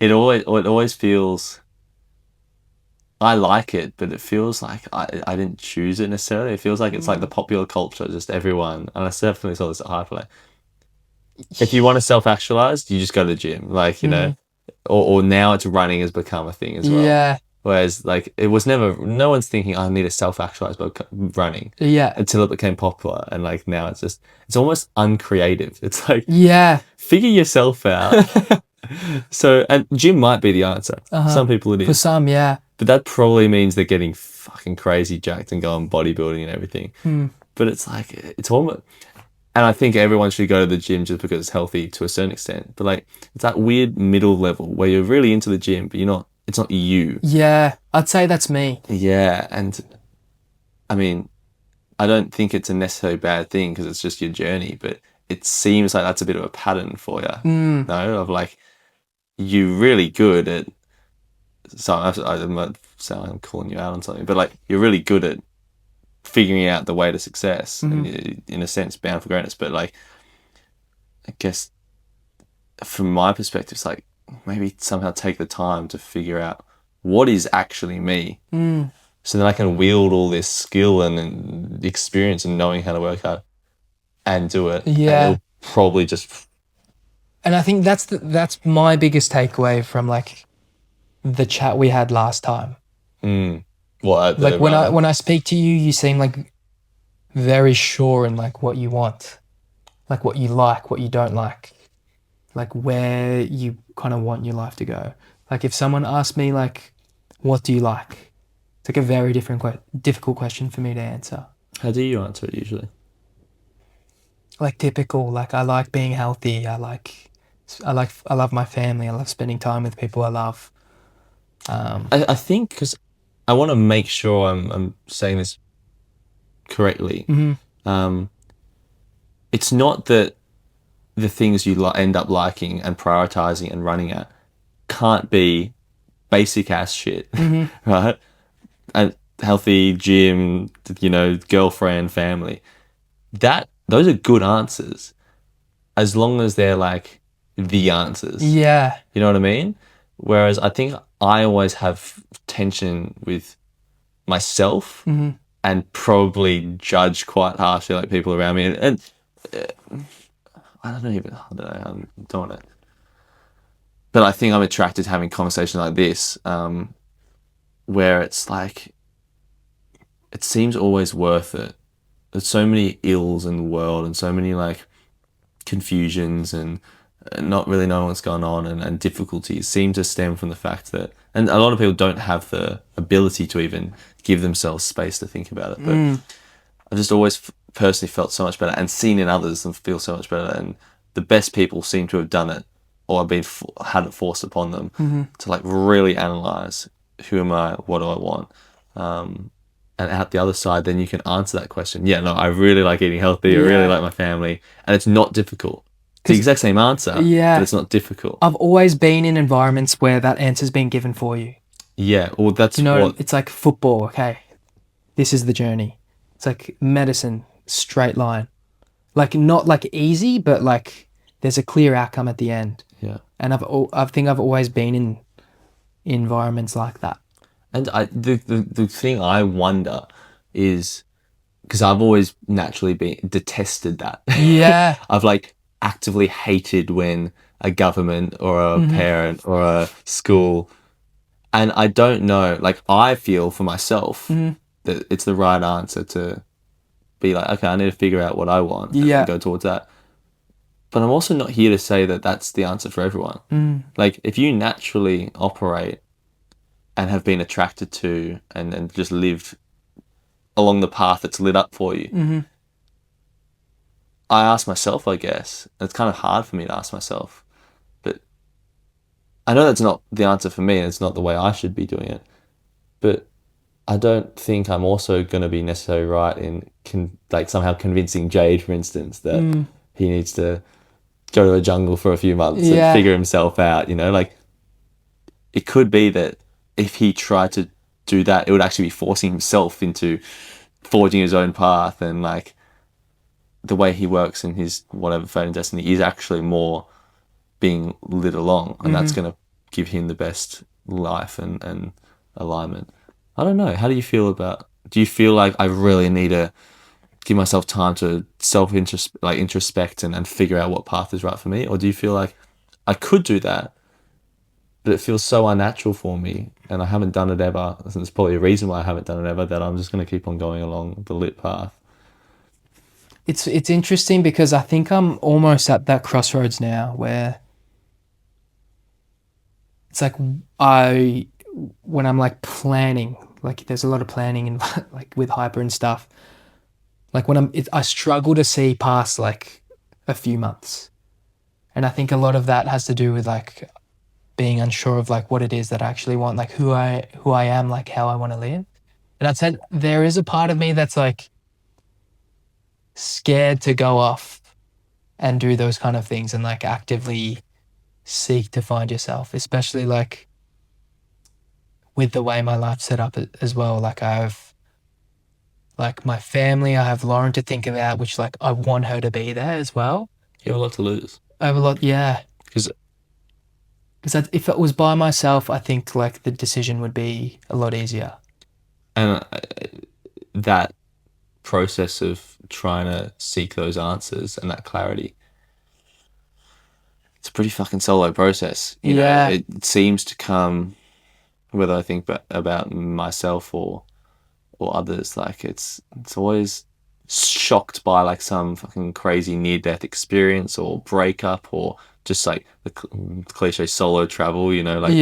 it always feels, I like it, but it feels like I didn't choose it necessarily. It feels like it's like the popular culture, just everyone. And I definitely saw this at Hyperlane. If you want to self-actualize, you just go to the gym. Like, you know, or now it's running has become a thing as well. Yeah. Whereas like it was never, no one's thinking I need to self-actualize by running. Yeah. Until it became popular. And like now it's almost uncreative. It's like, yeah, figure yourself out. So, and gym might be the answer. Some people it is. for some, yeah. But that probably means they're getting fucking crazy jacked and going bodybuilding and everything. But it's like, it's almost, and I think everyone should go to the gym just because it's healthy to a certain extent. But like, it's that weird middle level where you're really into the gym, but it's not you. Yeah, I'd say that's me. Yeah. And I mean, I don't think it's a necessarily bad thing because it's just your journey, but it seems like that's a bit of a pattern for you. No, of like, you're really good at, so I'm not saying I'm calling you out on something, but like you're really good at figuring out the way to success and you're, in a sense, bound for greatness. But like, I guess from my perspective, it's like maybe somehow take the time to figure out what is actually me. So then I can wield all this skill and experience and knowing how to work hard and do it. Yeah. And it'll probably just. And I think that's my biggest takeaway from like the chat we had last time. What? Like when I speak to you, you seem like very sure in like what you want, like what you like, what you don't like where you kind of want your life to go. Like if someone asked me like, what do you like? It's like a very difficult question for me to answer. How do you answer it usually? Like typical, like I like being healthy. I love my family. I love spending time with people I love. I think because I want to make sure I'm saying this correctly. It's not that the things you end up liking and prioritizing and running at can't be basic ass shit, right? And healthy, gym, girlfriend, family. Those are good answers, as long as they're like the answers. Yeah. You know what I mean? Whereas I think I always have tension with myself and probably judge quite harshly like people around me. And I don't know, I don't want to. But I think I'm attracted to having conversations like this, where it's like, it seems always worth it there's so many ills in the world and so many like confusions and not really knowing what's going on and difficulties seem to stem from the fact that, and a lot of people don't have the ability to even give themselves space to think about it. But I've just always personally felt so much better and seen in others and feel so much better. And the best people seem to have done it or have been had it forced upon them to like really analyze who am I, what do I want, and at the other side, then you can answer that question. Yeah, no, I really like eating healthy. I really like my family, and it's not difficult. It's the exact same answer, but it's not difficult. I've always been in environments where that answer's been given for you. Yeah, well, that's it's like football. Okay, this is the journey. It's like medicine, straight line, like not like easy, but like there's a clear outcome at the end. Yeah, and I think I've always been in environments like that. And the thing I wonder is, because I've always naturally detested that. Yeah. I've like actively hated when a government or a parent or a school, and I don't know, like I feel for myself that it's the right answer to be like, okay, I need to figure out what I want and go towards that. But I'm also not here to say that that's the answer for everyone. Like if you naturally operate and have been attracted to and just lived along the path that's lit up for you. I ask myself, I guess, it's kind of hard for me to ask myself, but I know that's not the answer for me and it's not the way I should be doing it, but I don't think I'm also going to be necessarily right in like somehow convincing Jade, for instance, that he needs to go to a jungle for a few months and figure himself out, you know, like it could be that if he tried to do that, it would actually be forcing himself into forging his own path, and like the way he works in his whatever fate and destiny is actually more being lit along, and that's going to give him the best life and alignment. I don't know. How do you feel about? Do you feel like I really need to give myself time to introspect and figure out what path is right for me, or do you feel like I could do that, but it feels so unnatural for me and I haven't done it ever, and there's probably a reason why I haven't done it ever, that I'm just going to keep on going along the lit path? It's interesting because I think I'm almost at that crossroads now where it's like when I'm like planning, like there's a lot of planning and like with hyper and stuff, like when I struggle to see past like a few months. And I think a lot of that has to do with like being unsure of like what it is that I actually want, like who I am, like how I want to live. And I'd say there is a part of me that's like scared to go off and do those kind of things and like actively seek to find yourself, especially like with the way my life's set up as well. Like I have like my family, I have Lauren to think about, which like I want her to be there as well. You have a lot to lose. I have a lot, yeah. Because if it was by myself, I think like the decision would be a lot easier. And that process of trying to seek those answers and that clarity, it's a pretty fucking solo process. You know, it seems to come, whether I think about myself or others, like it's always shocked by like some fucking crazy near-death experience or breakup or just like the cliche solo travel, you know, like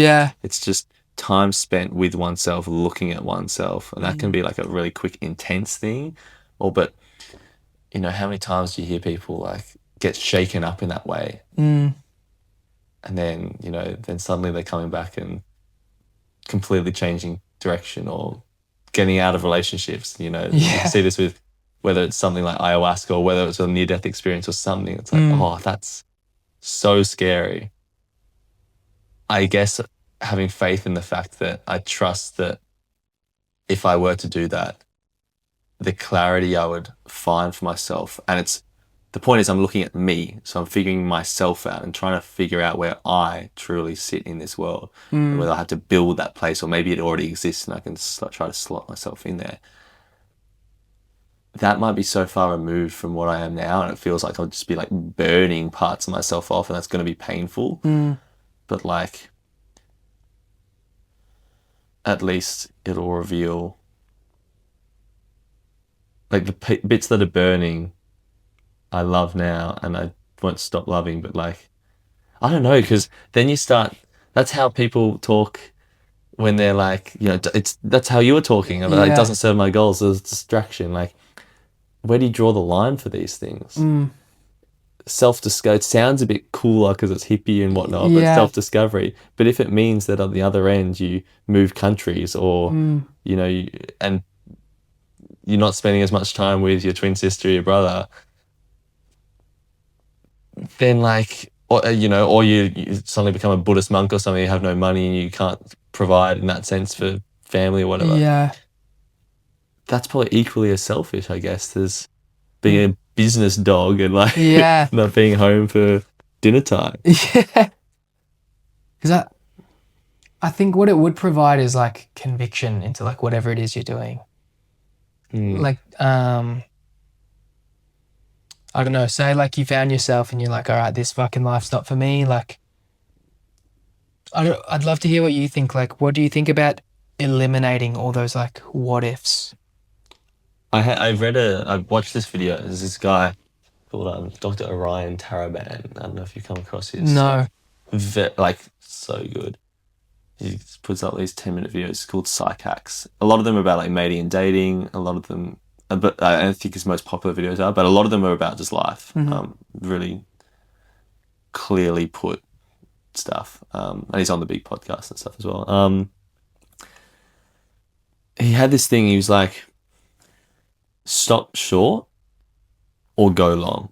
it's just time spent with oneself, looking at oneself, and that can be like a really quick, intense thing. But you know, how many times do you hear people like get shaken up in that way, and then you know, then suddenly they're coming back and completely changing direction or getting out of relationships. You know, you can see this with whether it's something like ayahuasca or whether it's a near-death experience or something. It's like, oh, that's so scary. I guess having faith in the fact that I trust that if I were to do that, the clarity I would find for myself, and the point is I'm looking at me, so I'm figuring myself out and trying to figure out where I truly sit in this world, and whether I have to build that place or maybe it already exists and I can try to slot myself in there. That might be so far removed from what I am now, and it feels like I'll just be like burning parts of myself off, and that's going to be painful. But like, at least it'll reveal like the bits that are burning, I love now, and I won't stop loving. But like, I don't know, because then you start. That's how people talk when they're like, that's how you were talking about. It doesn't serve my goals. There's a distraction. Like, where do you draw the line for these things? Self-discovery, it sounds a bit cooler because it's hippie and whatnot, but self-discovery. But if it means that on the other end you move countries, or and you're not spending as much time with your twin sister or your brother, then like, or you suddenly become a Buddhist monk or something, you have no money and you can't provide in that sense for family or whatever. Yeah. That's probably equally as selfish, I guess, as being a business dog and like not being home for dinner time. Yeah. Because I think what it would provide is like conviction into like whatever it is you're doing. Like, I don't know, say like you found yourself and you're like, all right, this fucking life's not for me. Like, I'd love to hear what you think. Like, what do you think about eliminating all those like what ifs? I watched this video. There's this guy called Dr. Orion Taraban. I don't know if you've come across his. No. Like, so good. He puts up these 10-minute videos called Psych Hacks. A lot of them are about like mating and dating. A lot of them, but I don't think his most popular videos are, but a lot of them are about just life. Really clearly put stuff. And he's on the big podcast and stuff as well. He had this thing, he was like, stop short or go long.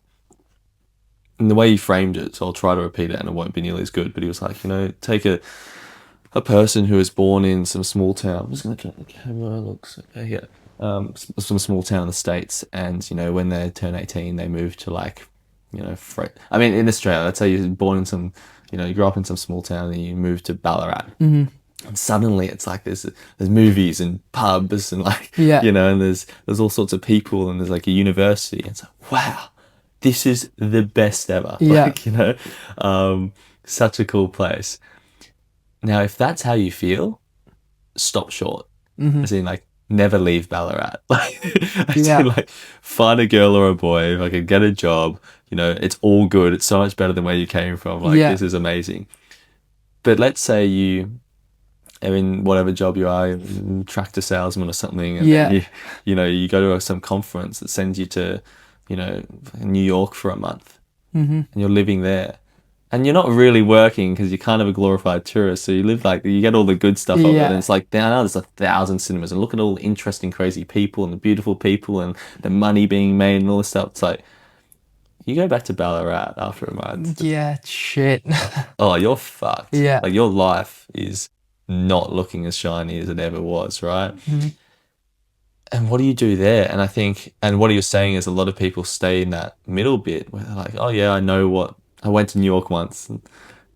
And the way he framed it, so I'll try to repeat it and it won't be nearly as good, but he was like, take a person who was born in some small town. I'm just going to turn the camera, looks okay here. Some small town in the States, and, when they turn 18, they move to like, in Australia, let's say you're born in some, you grew up in some small town and you move to Ballarat. And suddenly it's like there's movies and pubs and like, and there's all sorts of people and there's like a university. And it's like, wow, this is the best ever. Yeah. Like, such a cool place. Now, if that's how you feel, stop short. As in, like, never leave Ballarat. Like, find a girl or a boy, if I could get a job, it's all good. It's so much better than where you came from. Like, this is amazing. But let's say you are in whatever job you are, tractor salesman or something, and you go to some conference that sends you to, New York for a month, and you're living there. And you're not really working because you're kind of a glorified tourist. So you live like, you get all the good stuff of it. And it's like, now there's 1,000 cinemas. And look at all the interesting, crazy people and the beautiful people and the money being made and all this stuff. It's like, you go back to Ballarat after a month. Yeah, shit. Oh, you're fucked. Yeah. Like, your life is not looking as shiny as it ever was, right? And what do you do there? And I think, and what you're saying is a lot of people stay in that middle bit where they're like, oh yeah, I went to New York once,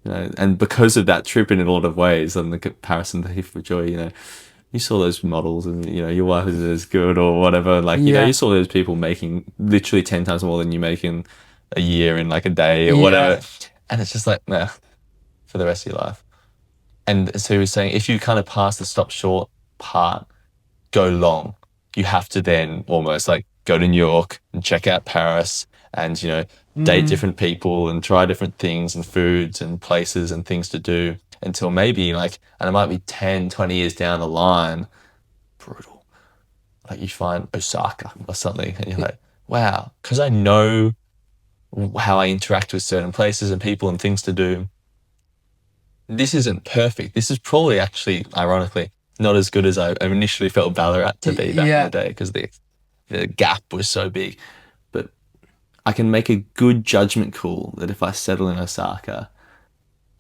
and because of that trip in a lot of ways, and the comparison to Heath for Joy, you saw those models and, your wife is as good or whatever. Like, you saw those people making literally 10 times more than you make in a year in like a day or whatever. And it's just like, nah, for the rest of your life. And so he was saying, if you kind of pass the stop short part, go long, you have to then almost like go to New York and check out Paris and, date different people and try different things and foods and places and things to do until maybe like, and it might be 10, 20 years down the line, brutal. Like you find Osaka or something and you're like, wow, because I know how I interact with certain places and people and things to do. This isn't perfect. This is probably actually, ironically, not as good as I initially felt Ballarat to be back in the day because the gap was so big. But I can make a good judgment call that if I settle in Osaka,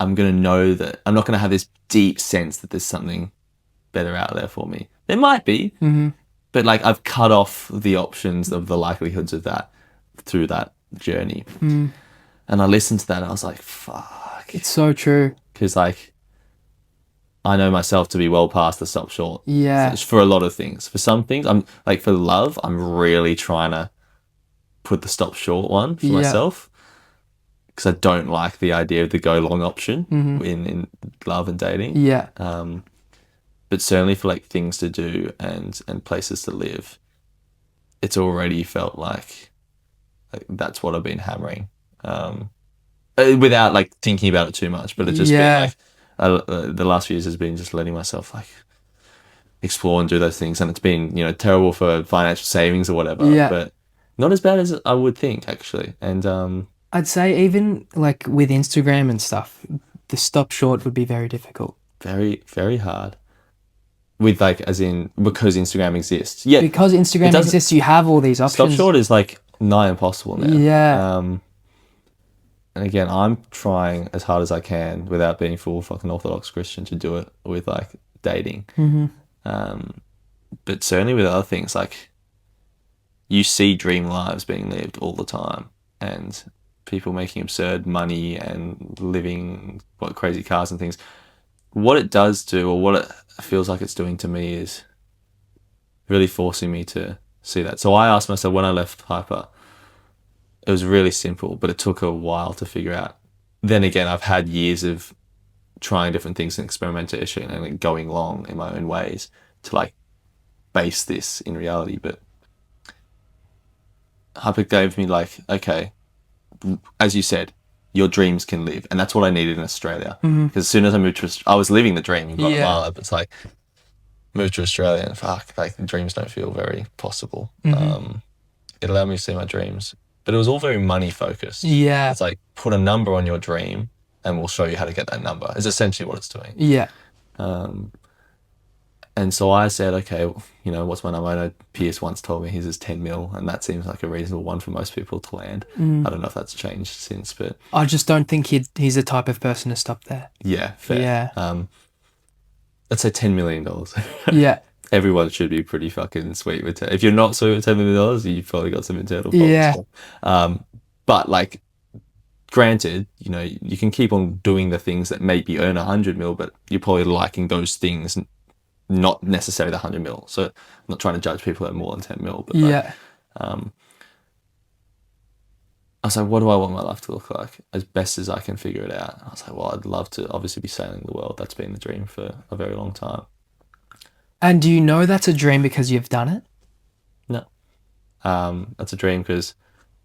I'm going to know that I'm not going to have this deep sense that there's something better out there for me. There might be, but like I've cut off the options of the likelihoods of that through that journey. And I listened to that and I was like, fuck. It's so true. Because like, I know myself to be well past the stop short. Yeah. For a lot of things. For some things, I'm like, for love, I'm really trying to put the stop short one for myself. Because I don't like the idea of the go long option in love and dating. Yeah. But certainly for like things to do and places to live, it's already felt like that's what I've been hammering, without like thinking about it too much. But it's just been like the last few years has been just letting myself like explore and do those things, and it's been, you know, terrible for financial savings or whatever. But not as bad as I would think, actually. And I'd say even like with Instagram and stuff, the stop short would be very difficult. Very, very hard. With like, as in, because Instagram exists. Yeah. Because Instagram exists, you have all these options. Stop short is like nigh impossible now. Yeah. And again, I'm trying as hard as I can without being full fucking Orthodox Christian to do it with like dating. But certainly with other things, like you see dream lives being lived all the time, and people making absurd money and living crazy cars and things. What it does do, or what it feels like it's doing to me, is really forcing me to see that. So I asked myself when I left Hyper, it was really simple, but it took a while to figure out. Then again, I've had years of trying different things and experimentation and like going long in my own ways to like base this in reality. But Hyper gave me like, okay, as you said, your dreams can live. And that's what I needed in Australia. Because as soon as I moved to I was living the dream in Guatemala, but it's like, moved to Australia and fuck, like the dreams don't feel very possible. It allowed me to see my dreams. But it was all very money focused. Yeah. It's like, put a number on your dream and we'll show you how to get that number, is essentially what it's doing. Yeah. And so I said, okay, you know, what's my number? I know Pierce once told me his is 10 mil, and that seems like a reasonable one for most people to land. I don't know if that's changed since, but I just don't think he's the type of person to stop there. Yeah, fair. Yeah. Let's say $10 million. Yeah. Everyone should be pretty fucking sweet with it. If you're not sweet with $10 million, you've probably got some internal problems. Yeah. But like, granted, you know, you can keep on doing the things that maybe earn 100 mil, but you're probably liking those things, not necessarily the 100 mil. So I'm not trying to judge people that are more than 10 mil, but like, I was like, what do I want my life to look like as best as I can figure it out? I was like, well, I'd love to obviously be sailing the world. That's been the dream for a very long time. And do you know that's a dream because you've done it? No. That's a dream because,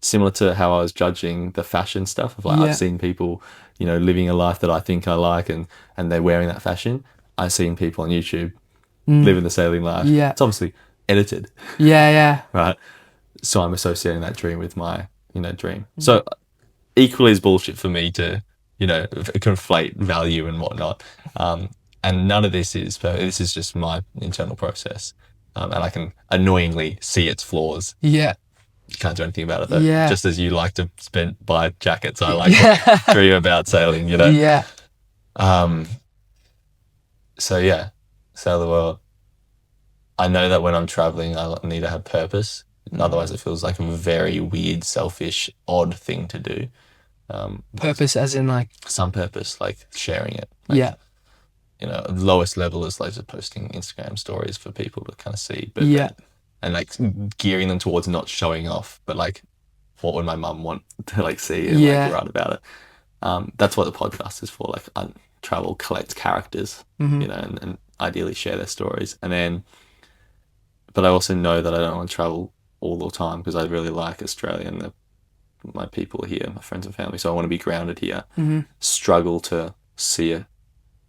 similar to how I was judging the fashion stuff, of like, I've seen people, you know, living a life that I think I like, and they're wearing that fashion. I've seen people on YouTube living the sailing life. Yeah. It's obviously edited. Yeah. Right. So I'm associating that dream with my, you know, dream. So equally as bullshit for me to, you know, conflate value and whatnot. And none of this is, but this is just my internal process. And I can annoyingly see its flaws. Yeah. You can't do anything about it though. Yeah. Just as you like to buy jackets, I like to dream about sailing, you know? Yeah. So yeah, sail the world. I know that when I'm traveling, I need to have purpose. Otherwise, it feels like a very weird, selfish, odd thing to do. Purpose as in like... Some purpose, like sharing it. Like, you know, lowest level is like just posting Instagram stories for people to kind of see. But and like gearing them towards not showing off, but like, what would my mum want to like see and like write about it? That's what the podcast is for. Like, I travel, collect characters, you know, and ideally share their stories. And then, but I also know that I don't want to travel all the time because I really like Australia and my people here, my friends and family. So I want to be grounded here. Struggle to see a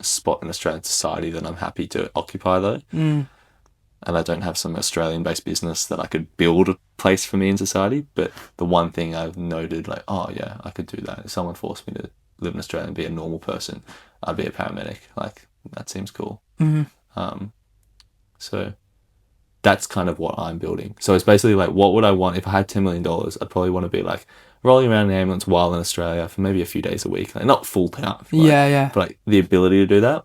spot in Australian society that I'm happy to occupy though. And I don't have some Australian-based business that I could build a place for me in society. But the one thing I've noted, like, oh yeah, I could do that. If someone forced me to live in Australia and be a normal person, I'd be a paramedic. Like, that seems cool. So that's kind of what I'm building. So it's basically like, what would I want if I had $10 million? I'd probably want to be like rolling around in an ambulance while in Australia for maybe a few days a week. Like, not full time. But like the ability to do that.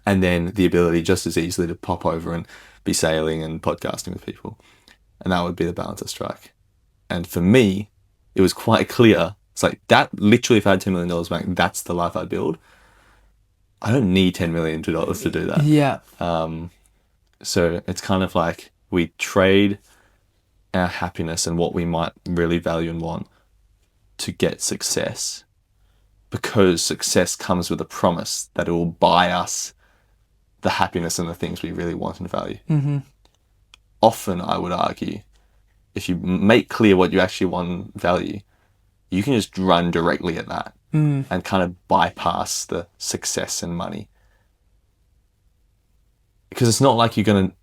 And then the ability just as easily to pop over and be sailing and podcasting with people. And that would be the balance I strike. And for me, it was quite clear. It's like that, literally, if I had $10 million bank, that's the life I'd build. I don't need $10 million to do that. Yeah. So it's kind of like we trade our happiness and what we might really value and want to get success, because success comes with a promise that it will buy us the happiness and the things we really want and value. Often, I would argue, if you make clear what you actually want and value, you can just run directly at that and kind of bypass the success and money. Because it's not like you're going to,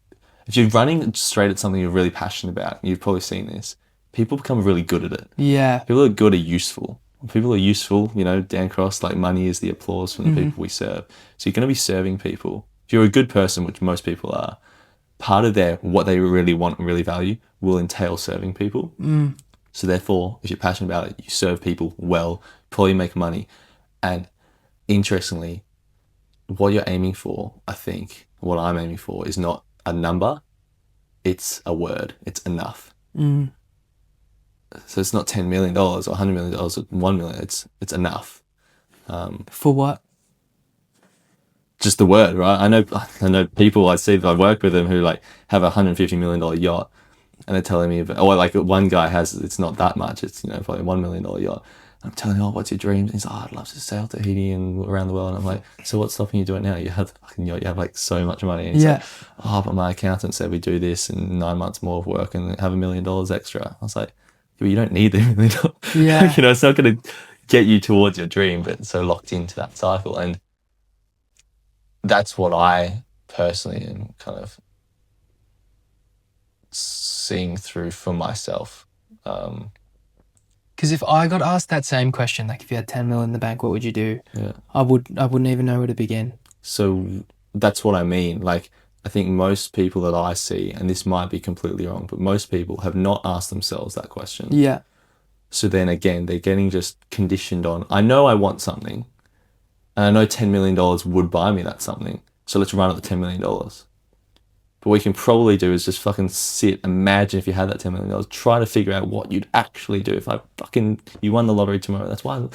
if you're running straight at something you're really passionate about, you've probably seen this, people become really good at it. Yeah. People are good at useful. People are useful, you know, Dan Cross, like money is the applause from the people we serve. So you're going to be serving people. If you're a good person, which most people are, part of what they really want and really value will entail serving people. So therefore, if you're passionate about it, you serve people well, probably make money. And interestingly, what you're aiming for, I think, what I'm aiming for is not a number, it's a word, it's enough. So it's not $10 million or $100 million or $1 million, it's enough. For what? Just the word, right? I know people I see that I work with them who like have a $150 million yacht, and they're telling me, or like one guy has, it's not that much, it's, you know, probably $1 million yacht. I'm telling him, oh, what's your dreams? He's like, oh, I'd love to sail Tahiti and around the world. And I'm like, so what's stopping you doing it now? You have the fucking yacht, you have like so much money. And he's like, oh, but my accountant said we do this in 9 months more of work and have $1 million extra. I was like, well, you don't need the $1 million. Yeah. You know, it's not going to get you towards your dream, but it's so locked into that cycle. And that's what I personally am kind of seeing through for myself. Because if I got asked that same question, like if you had 10 mil in the bank, what would you do? Yeah. I wouldn't even know where to begin. So that's what I mean. Like, I think most people that I see, and this might be completely wrong, but most people have not asked themselves that question. Yeah. So then again, they're getting just conditioned on, I know I want something, and I know $10 million would buy me that something. So let's run at the $10 million. But what you can probably do is just fucking sit, imagine if you had that $10 million, try to figure out what you'd actually do. If you won the lottery tomorrow, that's why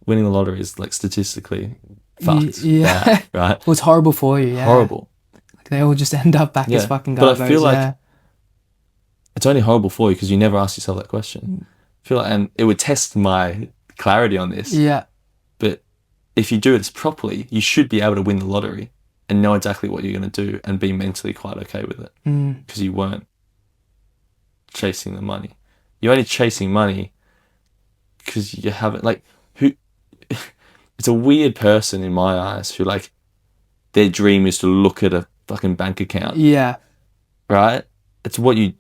winning the lottery is like statistically fucked. Yeah. Bad, right? Well, it's horrible for you. Yeah. Horrible. Like they all just end up back as fucking garbage. But I feel like it's only horrible for you because you never asked yourself that question. I feel like, and it would test my clarity on this. Yeah. But if you do this properly, you should be able to win the lottery and know exactly what you're going to do and be mentally quite okay with it. Because you weren't chasing the money. You're only chasing money because you haven't, like, it's a weird person in my eyes who, like, their dream is to look at a fucking bank account. Yeah. Right? It's what you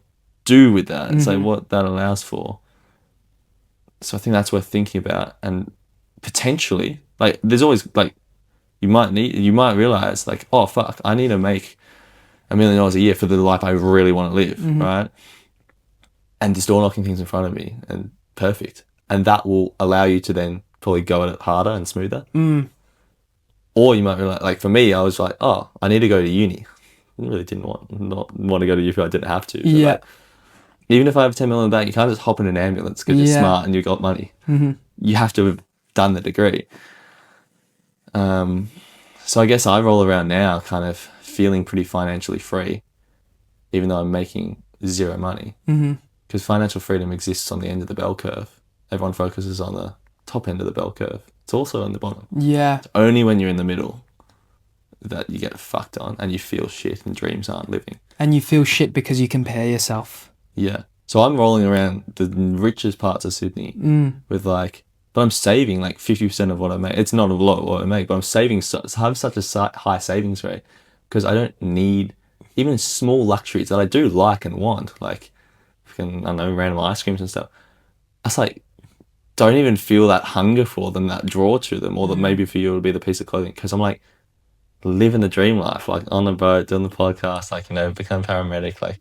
do with that. It's like what that allows for. So I think that's worth thinking about. And potentially, like, there's always, like, you might realize, like, oh, fuck, I need to make $1 million a year for the life I really want to live, right? And just door knocking things in front of me, and perfect. And that will allow you to then probably go at it harder and smoother. Or you might realize, like, for me, I was like, oh, I need to go to uni. I really didn't want to go to uni if I didn't have to. But Yeah. like, even if I have 10 million in the bank, you can't just hop in an ambulance because you're smart and you've got money. You have to have done the degree. So I guess I roll around now kind of feeling pretty financially free, even though I'm making zero money. Because financial freedom exists on the end of the bell curve. Everyone focuses on the top end of the bell curve. It's also on the bottom. Yeah. It's only when you're in the middle that you get fucked on and you feel shit and dreams aren't living. And you feel shit because you compare yourself. Yeah. So I'm rolling around the richest parts of Sydney with like, but I'm saving like 50% of what I make. It's not a lot what I make, but I'm saving, I have such a high savings rate because I don't need even small luxuries that I do like and want, like, I don't know, random ice creams and stuff. That's like, don't even feel that hunger for them, that draw to them, or that maybe for you it would be the piece of clothing. Because I'm like, living the dream life, like on the boat, doing the podcast, like, you know, become paramedic, like,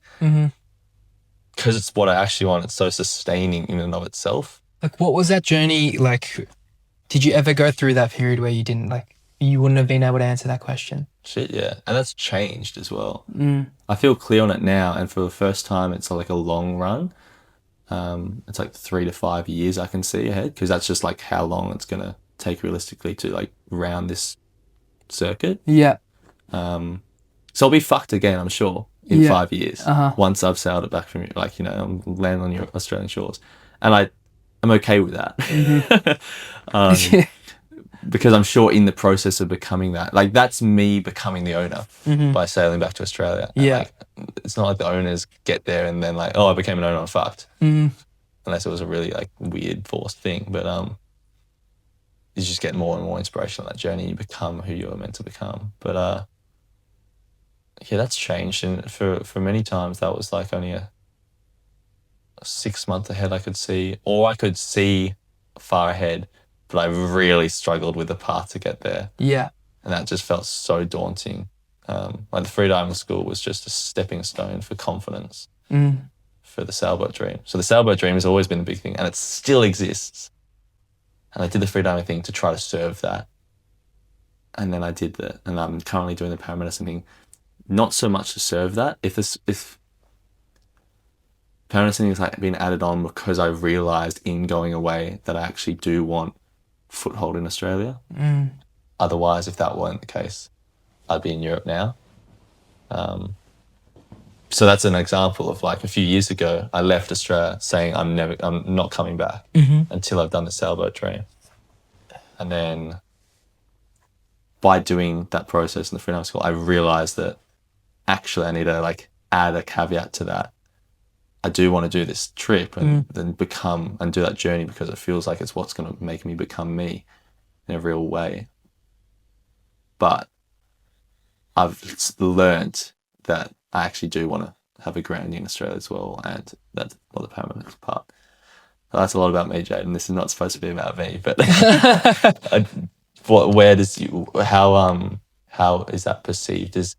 because it's what I actually want. It's so sustaining in and of itself. Like, what was that journey like? Did you ever go through that period where you didn't, like, you wouldn't have been able to answer that question? Shit, yeah. And that's changed as well. I feel clear on it now, and for the first time, it's like a long run. It's like 3 to 5 years I can see ahead, because that's just like how long it's going to take realistically to like round this circuit. Yeah. So I'll be fucked again, I'm sure, in 5 years. Once I've sailed it back from, like, you know, I'm landing on your Australian shores. And I'm okay with that. because I'm sure in the process of becoming that, like that's me becoming the owner Mm-hmm. by sailing back to Australia. And, Yeah. like, it's not like the owners get there and then like, oh, I became an owner, I'm fucked. Mm. Unless it was a really like weird forced thing. But you just get more and more inspiration on that journey. You become who you're meant to become. But yeah, that's changed. And for many times that was like only a 6 month ahead I could see, or I could see far ahead, but I really struggled with the path to get there. Yeah. And that just felt so daunting. Like the freediving school was just a stepping stone for confidence for the sailboat dream. So the sailboat dream has always been the big thing, and it still exists. And I did the freediving thing to try to serve that. And then I did and I'm currently doing the paramedicine thing, not so much to serve that. If paramedicine has like been added on because I realised in going away that I actually do want foothold in Australia. Otherwise, if that weren't the case, I'd be in Europe now. So that's an example of like a few years ago, I left Australia saying I'm not coming back until I've done the sailboat dream. And then by doing that process in the freediving school, I realised that actually I need to like add a caveat to that. I do want to do this trip and then become and do that journey because it feels like it's what's going to make me become me in a real way. But I've learnt that I actually do want to have a grounding in Australia as well, and that's not the permanent part. So that's a lot about me, Jade, and this is not supposed to be about me. But how is that perceived? Does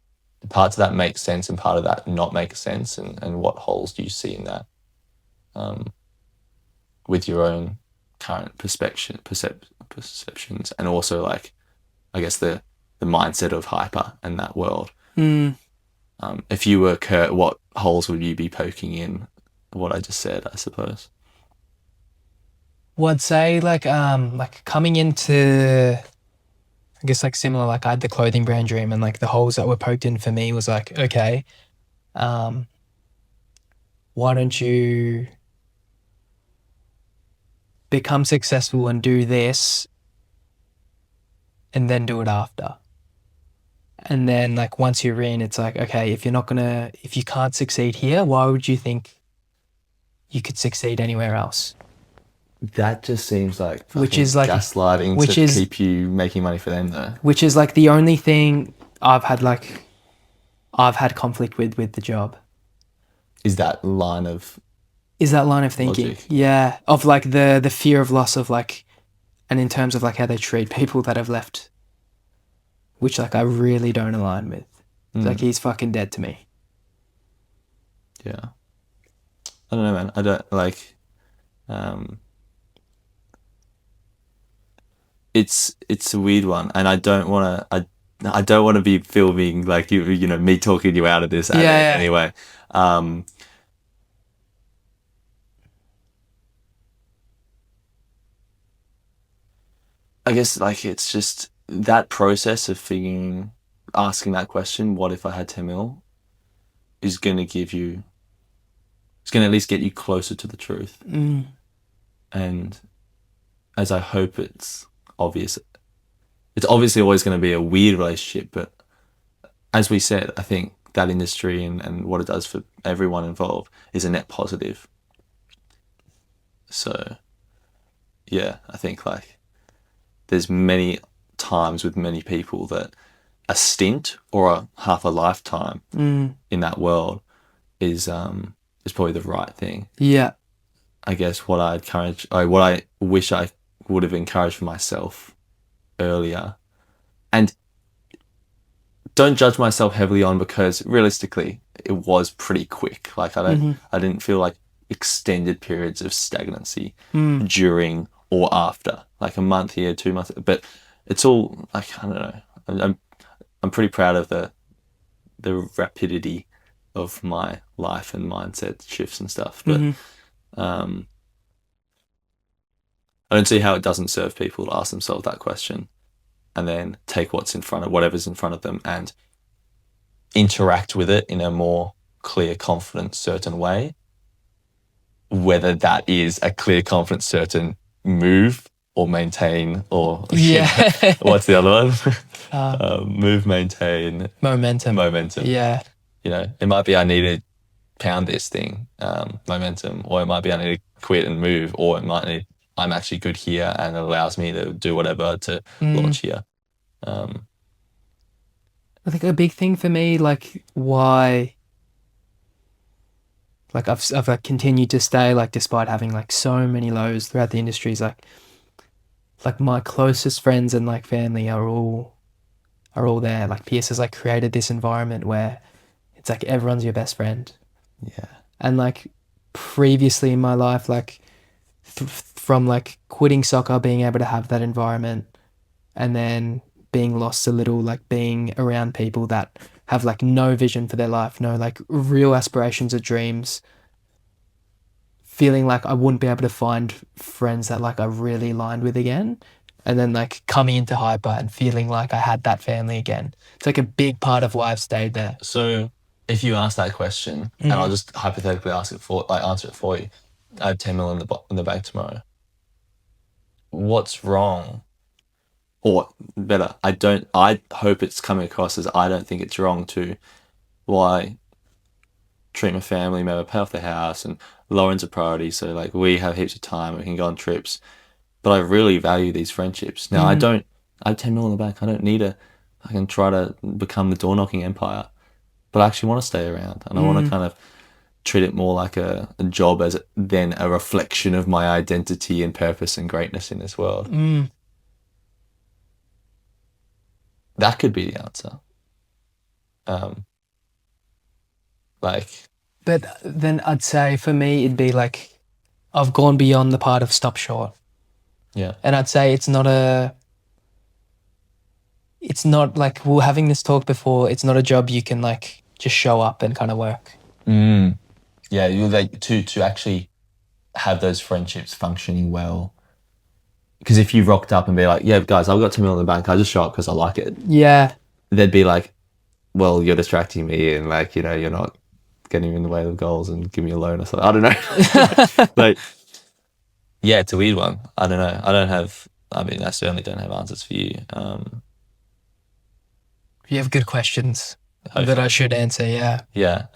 parts of that make sense and part of that not make sense? And what holes do you see in that with your own current perceptions, and also like, I guess the mindset of hyper and that world. If you were Kurt, what holes would you be poking in what I just said, I suppose? Well, I'd say like coming into, I guess like similar, like I had the clothing brand dream, and like the holes that were poked in for me was like, okay, why don't you become successful and do this and then do it after? And then like once you're in, it's like, okay, if you can't succeed here, why would you think you could succeed anywhere else? That just seems like which is like gaslighting to keep you making money for them though. Which is like the only thing I've had conflict with the job. Is that line of thinking. Logic. Yeah. Of like the fear of loss of like, and in terms of like how they treat people that have left, which like I really don't align with. Like he's fucking dead to me. Yeah. I don't know, man. I don't like, it's a weird one, and I don't want to be filming like you know me talking you out of this anyway. I guess like it's just that process of asking that question, what if I had 10 mil, is going to at least get you closer to the truth. And as I hope it's obvious, it's obviously always going to be a weird relationship, but as we said, I think that industry and what it does for everyone involved is a net positive. So yeah, I think like there's many times with many people that a stint or a half a lifetime in that world is probably the right thing. Yeah. I guess what I wish I would have encouraged for myself earlier, and don't judge myself heavily on, because realistically it was pretty quick. Like I didn't feel like extended periods of stagnancy during or after, like a month here, 2 months, but it's all like, I don't know. I'm pretty proud of the rapidity of my life and mindset shifts and stuff, but I don't see how it doesn't serve people to ask themselves that question and then take whatever's in front of them and interact with it in a more clear, confident, certain way. Whether that is a clear, confident, certain move or maintain, or Yeah. what's the other one? Move, maintain, Momentum. Yeah. You know, it might be I need to pound this thing, momentum, or it might be I need to quit and move, or it might be I'm actually good here and it allows me to do whatever to launch here. I think a big thing for me, like why, like I've like continued to stay, like despite having like so many lows throughout the industry, is like my closest friends and like family are all there. Like Pierce has like created this environment where it's like everyone's your best friend. Yeah. And like previously in my life, like from like quitting soccer, being able to have that environment, and then being lost a little, like being around people that have like no vision for their life, no like real aspirations or dreams, feeling like I wouldn't be able to find friends that like I really aligned with again. And then like coming into Hyper and feeling like I had that family again. It's like a big part of why I've stayed there. So if you ask that question, and I'll just hypothetically answer it for you, I have 10 mil in the bank tomorrow. What's wrong? Or better, I hope it's coming across as I don't think it's wrong to why treat my family member, pay off the house, and Lauren's a priority. So like we have heaps of time, we can go on trips. But I really value these friendships. Now I have 10 mil in the bank. I don't need I can try to become the door knocking empire, but I actually want to stay around, and I want to kind of treat it more like a job as than a reflection of my identity and purpose and greatness in this world. That could be the answer. But then I'd say for me, it'd be like, I've gone beyond the part of stop short. Yeah. And I'd say it's not like, we were having this talk before, it's not a job you can like just show up and kind of work. Yeah, you're like to actually have those friendships functioning well. Because if you rocked up and be like, yeah, guys, I've got 10 mil in the bank, I just show up because I like it. Yeah. They'd be like, well, you're distracting me and like, you know, you're not getting in the way of goals and give me a loan or something. I don't know. But yeah, it's a weird one. I don't know. I certainly don't have answers for you. You have good questions Hopefully. that I should answer, yeah. Yeah.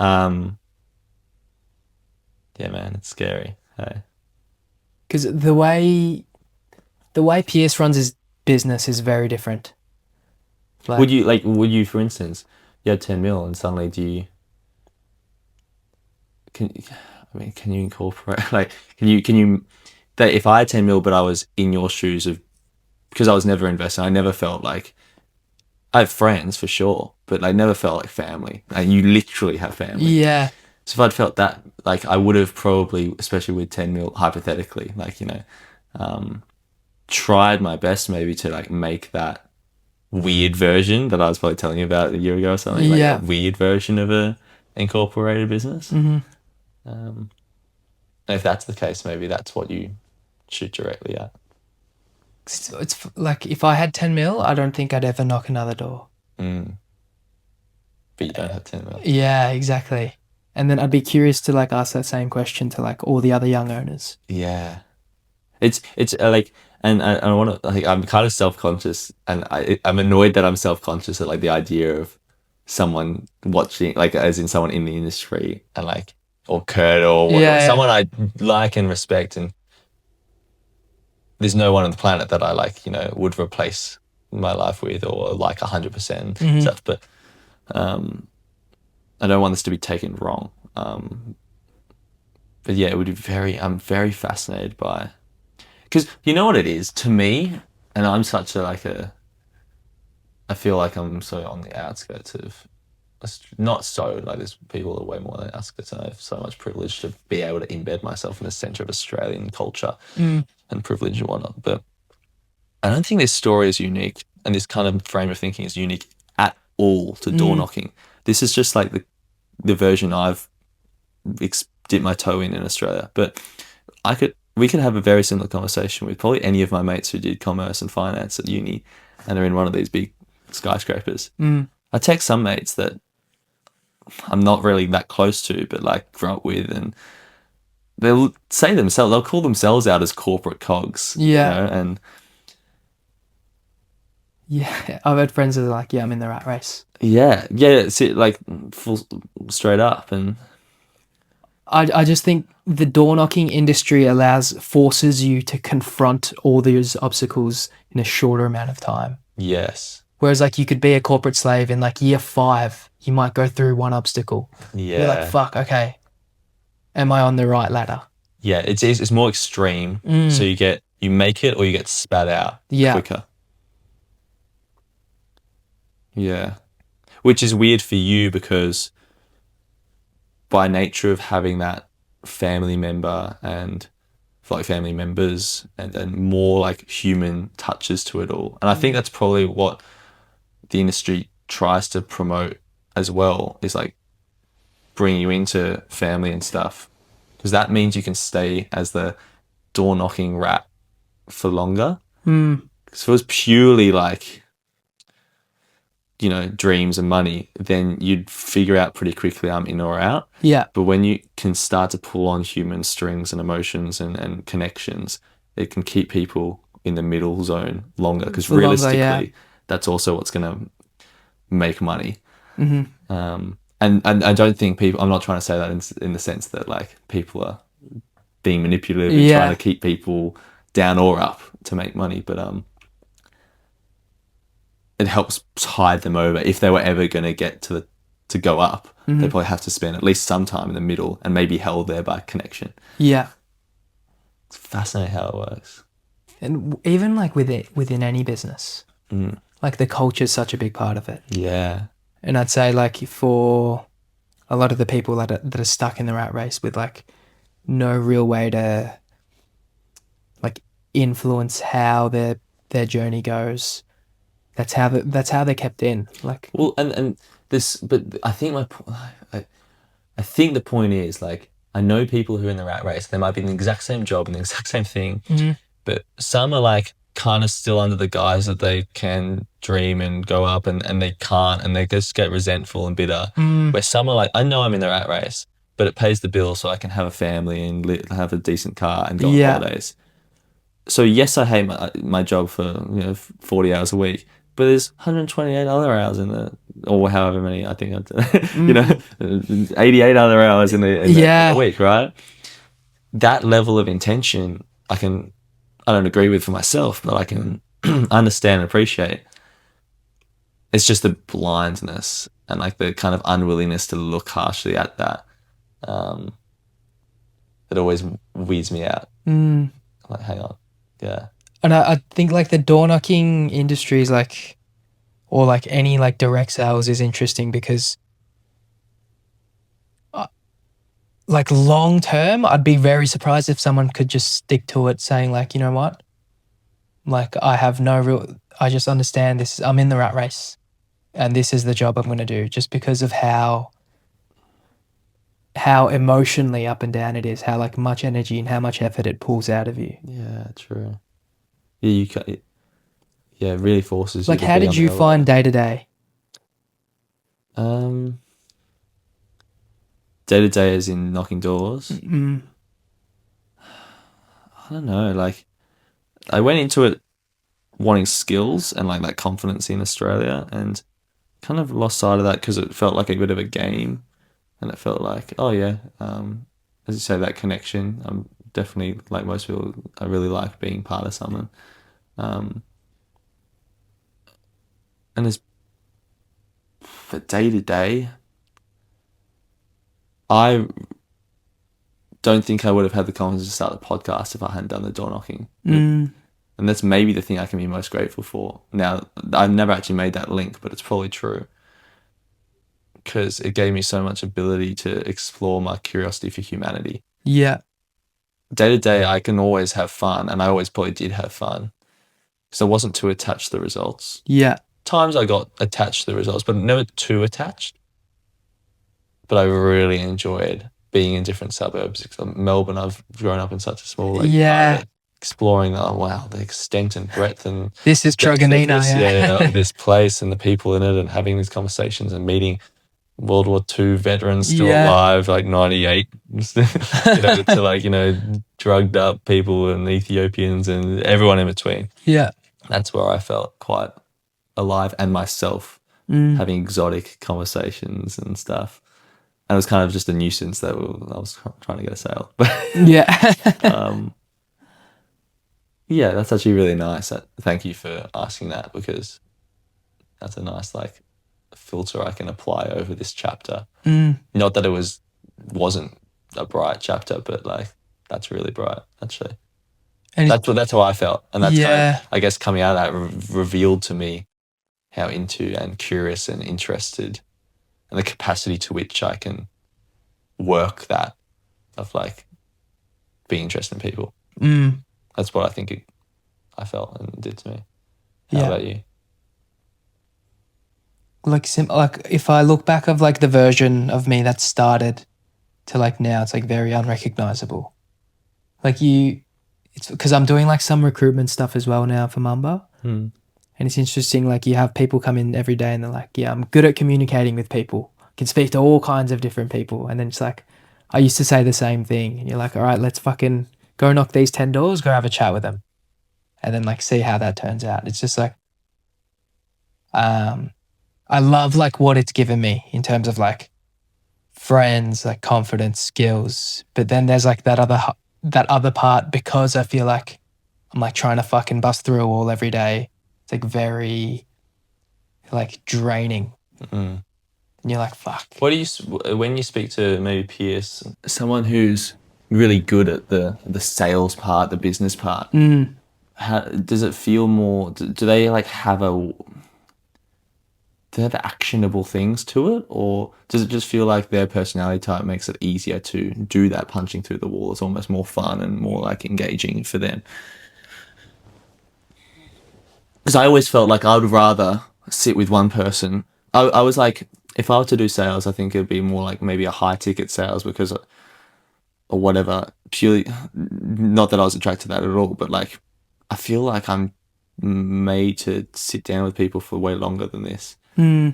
Yeah, man, it's scary. Hey. Because the way Pierce runs his business is very different. Like, would you, for instance, you had 10 mil and suddenly can you incorporate, like, can you, that if I had 10 mil, but I was in your shoes because I was never investing, I never felt like, I have friends for sure, but I never felt like family. Like, you literally have family. Yeah. So if I'd felt that, like, I would have probably, especially with 10 mil, hypothetically, like, you know, tried my best maybe to like make that weird version that I was probably telling you about a year ago or something, like a weird version of a incorporated business. If that's the case, maybe that's what you shoot directly at. It's like, if I had 10 mil, I don't think I'd ever knock another door. But you don't have 10 mil. Yeah, exactly. And then I'd be curious to like ask that same question to like all the other young owners. Yeah. It's like, and I want to, like, I'm kind of self-conscious, and I'm annoyed that I'm self-conscious at like the idea of someone watching, like as in someone in the industry, and like, or Kurt or whatever, someone I like and respect, and there's no one on the planet that I like, you know, would replace my life with or like 100% and stuff. But I don't want this to be taken wrong. But yeah, it would be I'm very fascinated by, because you know what it is to me, and I'm such I feel like I'm so on the outskirts of, not so, like there's people that are way more than outskirts, and I have so much privilege to be able to embed myself in the centre of Australian culture and privilege and whatnot. But I don't think this story is unique, and this kind of frame of thinking is unique at all to door knocking. This is just like the version I've dipped my toe in Australia. But we could have a very similar conversation with probably any of my mates who did commerce and finance at uni and are in one of these big skyscrapers. I text some mates that I'm not really that close to, but like grew up with, and they'll say themselves, they'll call themselves out as corporate cogs. Yeah. You know? And yeah, I've had friends that are like, yeah, I'm in the rat race. yeah, it's it, like full straight up. And I just think the door knocking industry forces you to confront all those obstacles in a shorter amount of time. Yes. Whereas like you could be a corporate slave in like year 5, you might go through one obstacle. Yeah. You're like, fuck, okay. Am I on the right ladder? Yeah, it's more extreme. So you make it or you get spat out quicker. Yeah. Which is weird for you because by nature of having that family member and like family members and more like human touches to it all. And I think that's probably what the industry tries to promote as well, is like bring you into family and stuff, because that means you can stay as the door knocking rat for longer. Because if it was purely like, you know, dreams and money, then you'd figure out pretty quickly I'm in or out. Yeah. But when you can start to pull on human strings and emotions and connections, it can keep people in the middle zone longer, because realistically, that's also what's going to make money. And I don't think people, I'm not trying to say that in the sense that like people are being manipulative and trying to keep people down or up to make money, but it helps tide them over. If they were ever going to get to go up, they probably have to spend at least some time in the middle and maybe held there by connection. Yeah. It's fascinating how it works. And even like within any business, like the culture is such a big part of it. Yeah. And I'd say like for a lot of the people that are stuck in the rat race with like no real way to like influence how their journey goes, that's how they're kept in. Like, well, and this, but I think I think the point is, like, I know people who are in the rat race, they might be in the exact same job and the exact same thing, but some are like kind of still under the guise that they can dream and go up and they can't, and they just get resentful and bitter. Where some are like, I know I'm in the rat race, but it pays the bills so I can have a family and have a decent car and go on holidays. So yes, I hate my job for 40 hours a week, but there's 128 other hours in the, or however many, I think, 88 other hours in the week, right? That level of intention, I don't agree with for myself, but I can understand and appreciate. It's just the blindness and like the kind of unwillingness to look harshly at that that always weeds me out. Like, hang on. Yeah. And I think like the door knocking industry is like, or like any like direct sales is interesting because like long term, I'd be very surprised if someone could just stick to it, saying like, you know what, like I just understand this. I'm in the rat race and this is the job I'm going to do, just because of how emotionally up and down it is, how like much energy and how much effort it pulls out of you. Yeah, true. Yeah, it really forces you. Like, how did you find day to day? Day to day as in knocking doors? I don't know. Like, I went into it wanting skills and like that confidence in Australia, and kind of lost sight of that because it felt like a bit of a game, and it felt like, oh yeah, as you say, that connection. I'm definitely, like most people, I really like being part of someone. And as for day to day, I don't think I would have had the confidence to start the podcast if I hadn't done the door knocking. And that's maybe the thing I can be most grateful for. Now, I've never actually made that link, but it's probably true, because it gave me so much ability to explore my curiosity for humanity. Yeah. Day to day, I can always have fun, and I always probably did have fun, because I wasn't too attached to the results. Yeah. Times I got attached to the results, but never too attached. But I really enjoyed being in different suburbs. Melbourne, I've grown up in such a small exploring the extent and breadth and this is Truganina, this place and the people in it, and having these conversations and meeting World War II veterans still Yeah. alive, like 98, to like, drugged up people and Ethiopians and everyone in between. Yeah. That's where I felt quite alive and myself, having exotic conversations and stuff. And it was kind of just a nuisance that I was trying to get a sale. But Yeah. yeah, that's actually really nice. Thank you for asking that, because that's a nice like filter I can apply over this chapter. Not that it wasn't a bright chapter, but like that's really bright actually. And That's how I felt, and that's kind Yeah. of, I guess, coming out of that revealed to me how into and curious and interested, and the capacity to which I can work that of like being interested in people. That's what I think I felt and did to me. How about you? Like if I look back of like the version of me that started to like now, it's like very unrecognizable. Like it's because I'm doing like some recruitment stuff as well now for Mamba. And it's interesting, like you have people come in every day and they're like, yeah, I'm good at communicating with people. I can speak to all kinds of different people. And then it's like, I used to say the same thing. And you're like, all right, let's fucking go knock these 10 doors, go have a chat with them. And then like see how that turns out. It's just like, I love like what it's given me in terms of like friends, like confidence, skills. But then there's like that other part, because I feel like I'm like trying to fucking bust through a wall every day. It's like very like draining. And you're like, fuck. What do you, when you speak to maybe peers, someone who's really good at the sales part, the business part, how does it feel more? Do they like have actionable things to it, or does it just feel like their personality type makes it easier to do that punching through the wall? It's almost more fun and more like engaging for them. Because I always felt like I would rather sit with one person. I was like, if I were to do sales, I think it'd be more like maybe a high ticket sales, because or whatever, purely, not that I was attracted to that at all, but like I feel like I'm made to sit down with people for way longer than this. Yeah,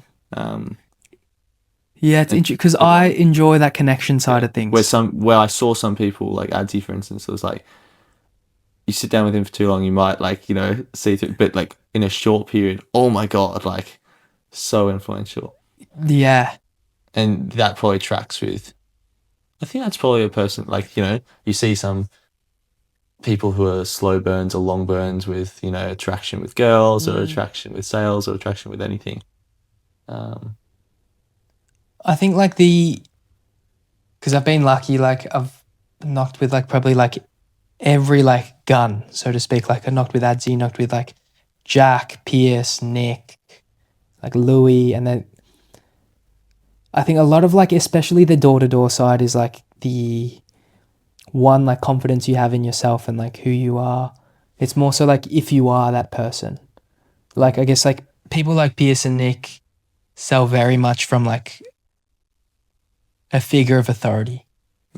it's interesting because I enjoy that connection side of things. Where I saw some people, like Adzi, for instance, it was like you sit down with him for too long, you might like, see through, but like in a short period, oh my God, like so influential. Yeah. And that probably tracks with, I think that's probably a person, like, you see some people who are slow burns or long burns with, attraction with girls or attraction with sales or attraction with anything. I think like because I've been lucky, like I've knocked with like probably like every like gun, so to speak. Like I knocked with Adzi, knocked with like Jack, Pierce, Nick, like Louis, and then I think a lot of like, especially the door-to-door side is like the one, like confidence you have in yourself and like who you are. It's more so like if you are that person. Like I guess like people like Pierce and Nick sell very much from like a figure of authority.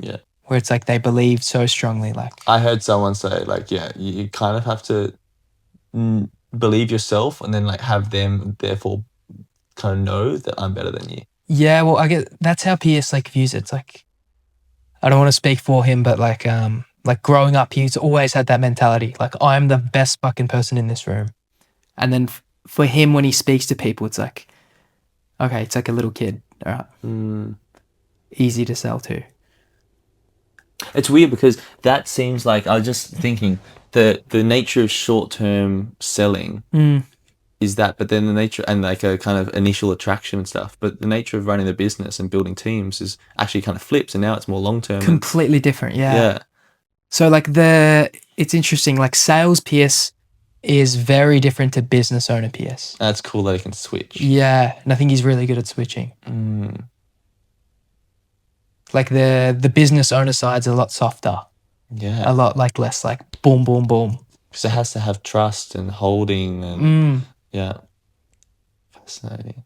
Yeah. Where it's like they believe so strongly. Like I heard someone say like, yeah, you kind of have to believe yourself and then like have them therefore kind of know that I'm better than you. Yeah, well, I get that's how Pierce like views it. It's like, I don't want to speak for him, but like growing up, he's always had that mentality. Like I'm the best fucking person in this room. And then for him, when he speaks to people, it's like, okay, it's like a little kid. All right. Easy to sell to. It's weird because that seems like, I was just thinking, the nature of short-term selling is that, but then the nature and like a kind of initial attraction and stuff, but the nature of running the business and building teams is actually kind of flips, and now it's more long-term. Completely different, yeah. Yeah. So like it's interesting, like sales Pierce is very different to business owner Pierce. That's cool that he can switch. Yeah, and I think he's really good at switching. Like the business owner side's a lot softer. Yeah. A lot like less like boom, boom, boom. Because it has to have trust and holding and yeah. Fascinating.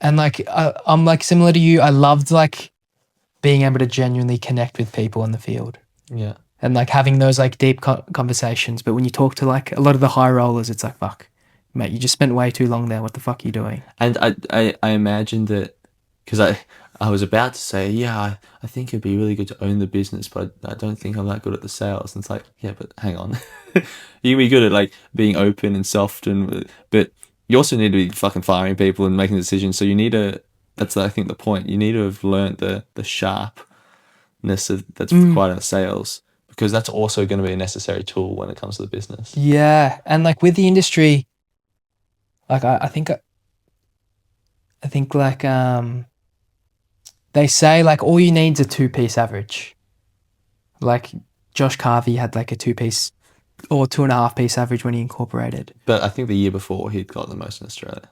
And like I'm like similar to you. I loved like being able to genuinely connect with people in the field. Yeah. And like having those like deep conversations. But when you talk to like a lot of the high rollers, it's like, fuck, mate, you just spent way too long there. What the fuck are you doing? And I imagine that because I was about to say, yeah, I think it'd be really good to own the business, but I don't think I'm that good at the sales. And it's like, yeah, but hang on. You can be good at like being open and soft, but you also need to be fucking firing people and making decisions. So you need to, that's I think the point. You need to have learnt the sharpness that's required in sales, because that's also going to be a necessary tool when it comes to the business. Yeah. And like with the industry, like I think like they say like all you need is a 2-piece average. Like Josh Carvey had like a 2-piece or 2.5-piece average when he incorporated. But I think the year before he'd got the most in Australia.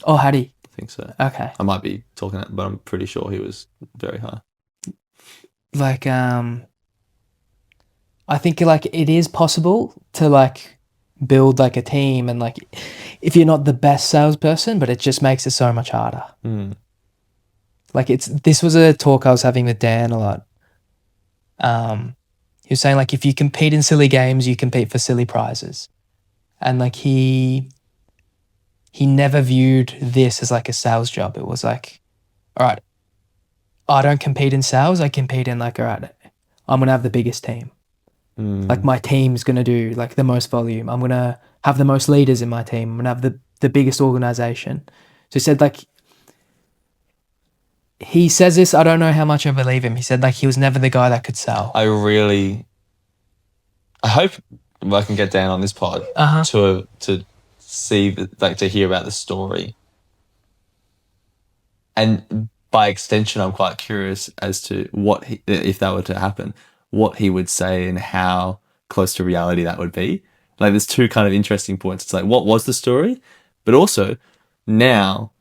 Oh, had he? I think so. Okay. I might be talking, but I'm pretty sure he was very high. Like I think like it is possible to like build like a team, and like if you're not the best salesperson, but it just makes it so much harder. Like this was a talk I was having with Dan a lot. He was saying like if you compete in silly games, you compete for silly prizes, and like he never viewed this as like a sales job. It was like, all right, I don't compete in sales. I compete in like, all right, I'm gonna have the biggest team. Like my team's gonna do like the most volume. I'm gonna have the most leaders in my team. I'm gonna have the biggest organization. So he said like, he says this, I don't know how much I believe him. He said like he was never the guy that could sell. I hope I can get Dan on this pod to see to hear about the story. And by extension, I'm quite curious as to what if that were to happen, what he would say and how close to reality that would be. Like there's two kind of interesting points. It's like, what was the story? But also now,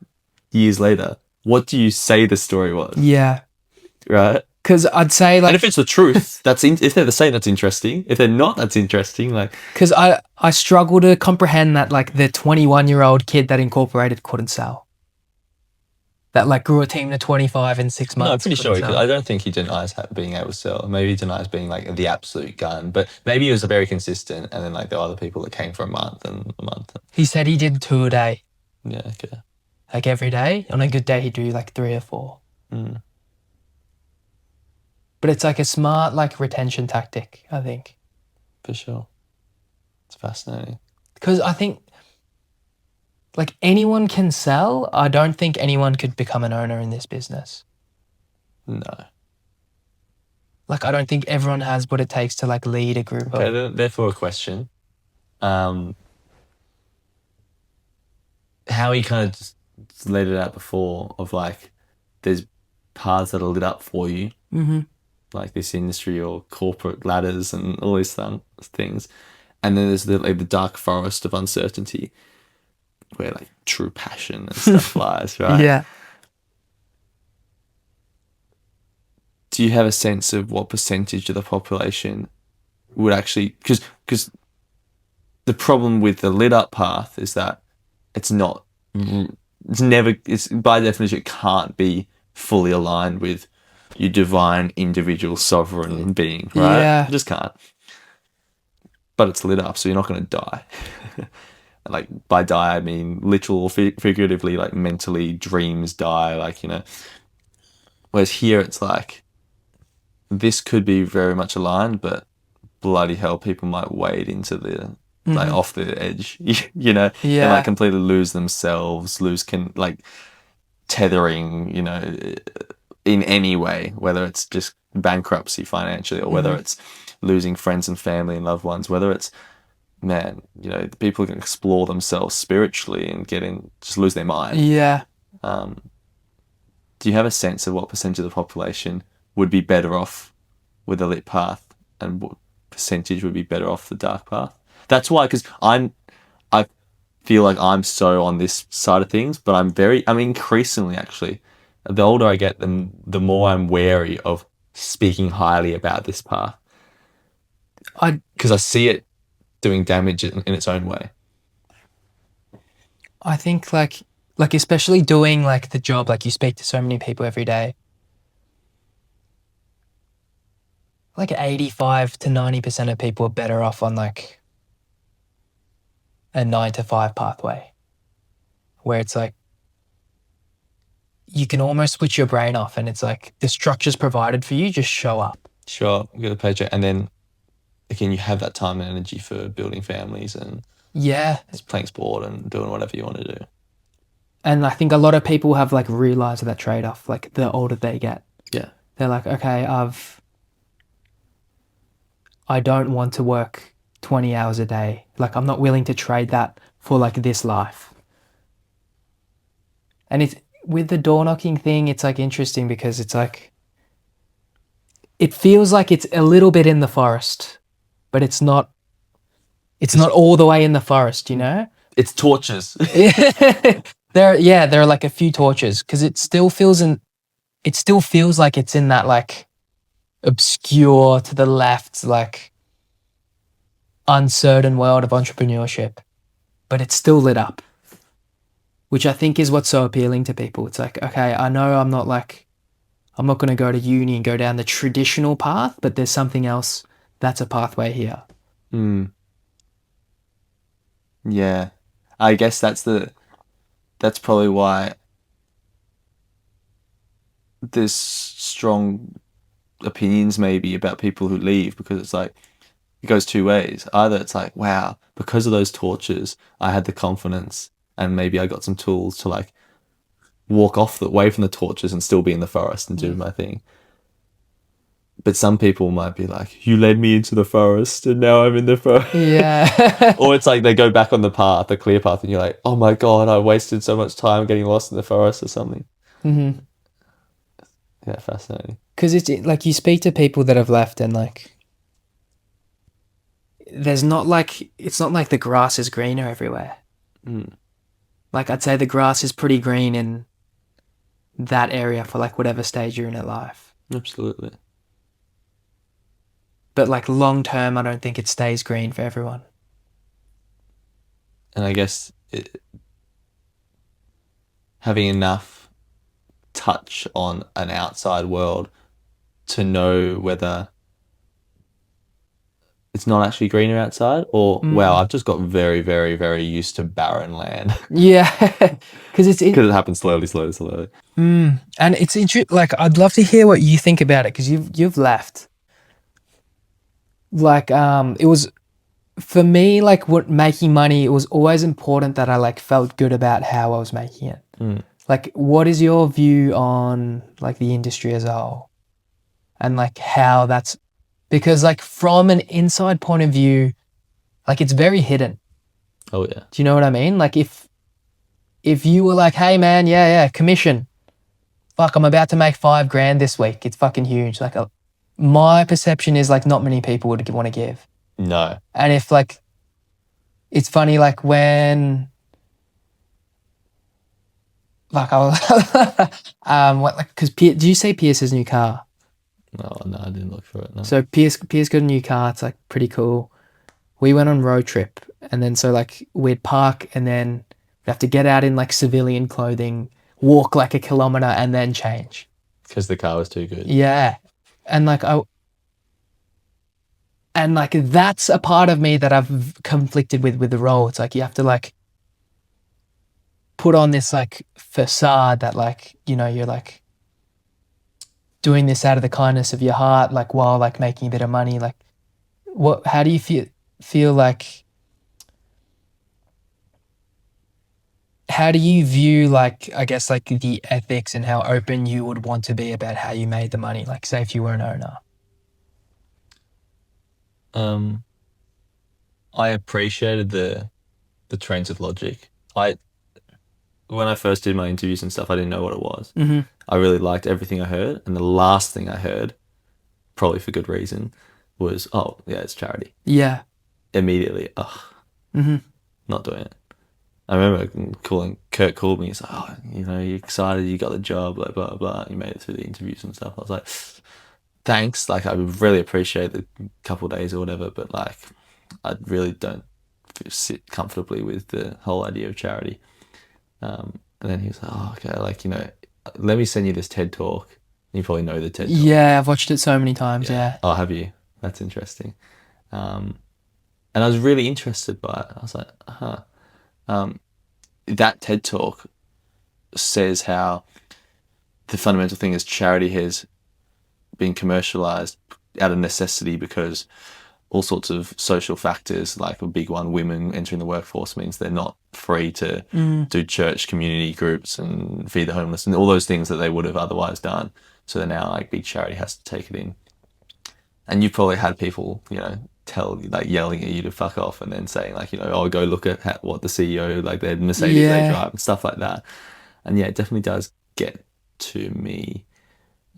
years later, what do you say the story was? Yeah. Right? Because I'd say like... And if it's the truth, if they're the same, that's interesting. If they're not, that's interesting. Like, because I struggle to comprehend that like the 21-year-old kid that incorporated couldn't sell. That like grew a team to 25 in 6 months. No, I'm pretty sure he could. I don't think he denies being able to sell. Maybe he denies being like the absolute gun, but maybe he was very consistent. And then like there were other people that came for a month and a month. He said he did 2 a day. Yeah, okay. Like every day. On a good day, he'd do like 3 or 4. But it's like a smart like retention tactic, I think. For sure. It's fascinating. Because I think like anyone can sell. I don't think anyone could become an owner in this business. No. Like I don't think everyone has what it takes to like lead a group. Okay, therefore a question. How he kind of just laid it out before of like there's paths that are lit up for you. Like this industry or corporate ladders and all these things. And then there's the dark forest of uncertainty where like true passion and stuff lies, right? Yeah. Do you have a sense of what percentage of the population would actually... Because the problem with the lit up path is that it's by definition, it can't be fully aligned with your divine individual sovereign being, right? Yeah. It just can't. But it's lit up, so you're not going to die. Like by die, I mean literal or figuratively, like mentally dreams die, like, you know. Whereas here it's like, this could be very much aligned, but bloody hell, people might wade into the, like off the edge, you know? Yeah. They might completely lose themselves, like tethering, you know, in any way, whether it's just bankruptcy financially or whether it's losing friends and family and loved ones, whether it's, man, you know, people can explore themselves spiritually and just lose their mind. Yeah. Do you have a sense of what percentage of the population would be better off with the lit path and what percentage would be better off the dark path? That's why, because I feel like I'm so on this side of things, but I'm increasingly actually, the older I get, the more I'm wary of speaking highly about this path. Because I see it doing damage in its own way. I think like especially doing like the job, like you speak to so many people every day. Like 85 to 90% of people are better off on like a 9 to 5 pathway, where it's like you can almost switch your brain off, and it's like the structure's provided for you, just show up. Sure, get a paycheck, and then again, you have that time and energy for building families and playing sport and doing whatever you want to do. And I think a lot of people have like realized that trade-off, like the older they get. Yeah. They're like, okay, I don't want to work 20 hours a day. Like, I'm not willing to trade that for like this life. And it's with the door knocking thing, it's like interesting because it's like, it feels like it's a little bit in the forest, but it's not all the way in the forest, you know? It's torches. There are like a few torches because it still feels like it's in that like obscure to the left, like uncertain world of entrepreneurship, but it's still lit up, which I think is what's so appealing to people. It's like, okay, I know I'm not going to go to uni and go down the traditional path, but there's something else that's a pathway here. Yeah. I guess that's probably why there's strong opinions maybe about people who leave, because it's like, it goes two ways. Either it's like, wow, because of those torches, I had the confidence and maybe I got some tools to like walk away from the torches and still be in the forest and do my thing. But some people might be like, you led me into the forest and now I'm in the forest. Yeah. Or it's like they go back on the path, the clear path, and you're like, oh my God, I wasted so much time getting lost in the forest or something. Mm-hmm. Yeah, fascinating. Because it's like you speak to people that have left and like, it's not like the grass is greener everywhere. Like I'd say the grass is pretty green in that area for like whatever stage you're in life. Absolutely. But like long term, I don't think it stays green for everyone. And I guess having enough touch on an outside world to know whether it's not actually greener outside or, wow, I've just got very, very, very used to barren land. Yeah. Because it happens slowly. And it's interesting. Like, I'd love to hear what you think about it because you've left. Like, it was, for me, like making money, it was always important that I like felt good about how I was making it. Like, what is your view on like the industry as a whole? And like how that's, because like from an inside point of view, like it's very hidden. Oh yeah. Do you know what I mean? Like if you were like, hey man, yeah, commission. Fuck, I'm about to make $5,000 this week. It's fucking huge. Like my perception is like not many people would want to give. No. And if like, it's funny, like when, like I was, because do you see Pierce's new car? No, I didn't look for it. No. So Pierce got a new car. It's like pretty cool. We went on road trip, and then so like we'd park, and then we'd have to get out in like civilian clothing, walk like a kilometer, and then change because the car was too good. Yeah, and like that's a part of me that I've conflicted with the role. It's like you have to like put on this like facade that like, you know, you're like doing this out of the kindness of your heart, like while like making a bit of money. Like how do you feel like, how do you view like, I guess like the ethics and how open you would want to be about how you made the money? Like say if you were an owner. I appreciated the trains of logic. When I first did my interviews and stuff, I didn't know what it was. Mm-hmm. I really liked everything I heard, and the last thing I heard, probably for good reason, was, oh yeah, it's charity. Yeah. Immediately, not doing it. I remember Kurt called me. He's like, oh, you know, you're excited, you got the job, blah blah blah. You made it through the interviews and stuff. I was like, thanks. Like, I really appreciate the couple of days or whatever, but like, I really don't sit comfortably with the whole idea of charity. And then he was like, oh, okay, like, you know, let me send you this TED Talk. You probably know the TED Talk. Yeah, I've watched it so many times, yeah. Oh, have you? That's interesting. And I was really interested by it. I was like, that TED Talk says how the fundamental thing is charity has been commercialized out of necessity because all sorts of social factors, like a big one, women entering the workforce, means they're not free to do church community groups and feed the homeless and all those things that they would have otherwise done. So now like big charity has to take it in. And you've probably had people, yelling at you to fuck off and then saying like, oh, go look at what the CEO, like their Mercedes they drive and stuff like that. And yeah, it definitely does get to me.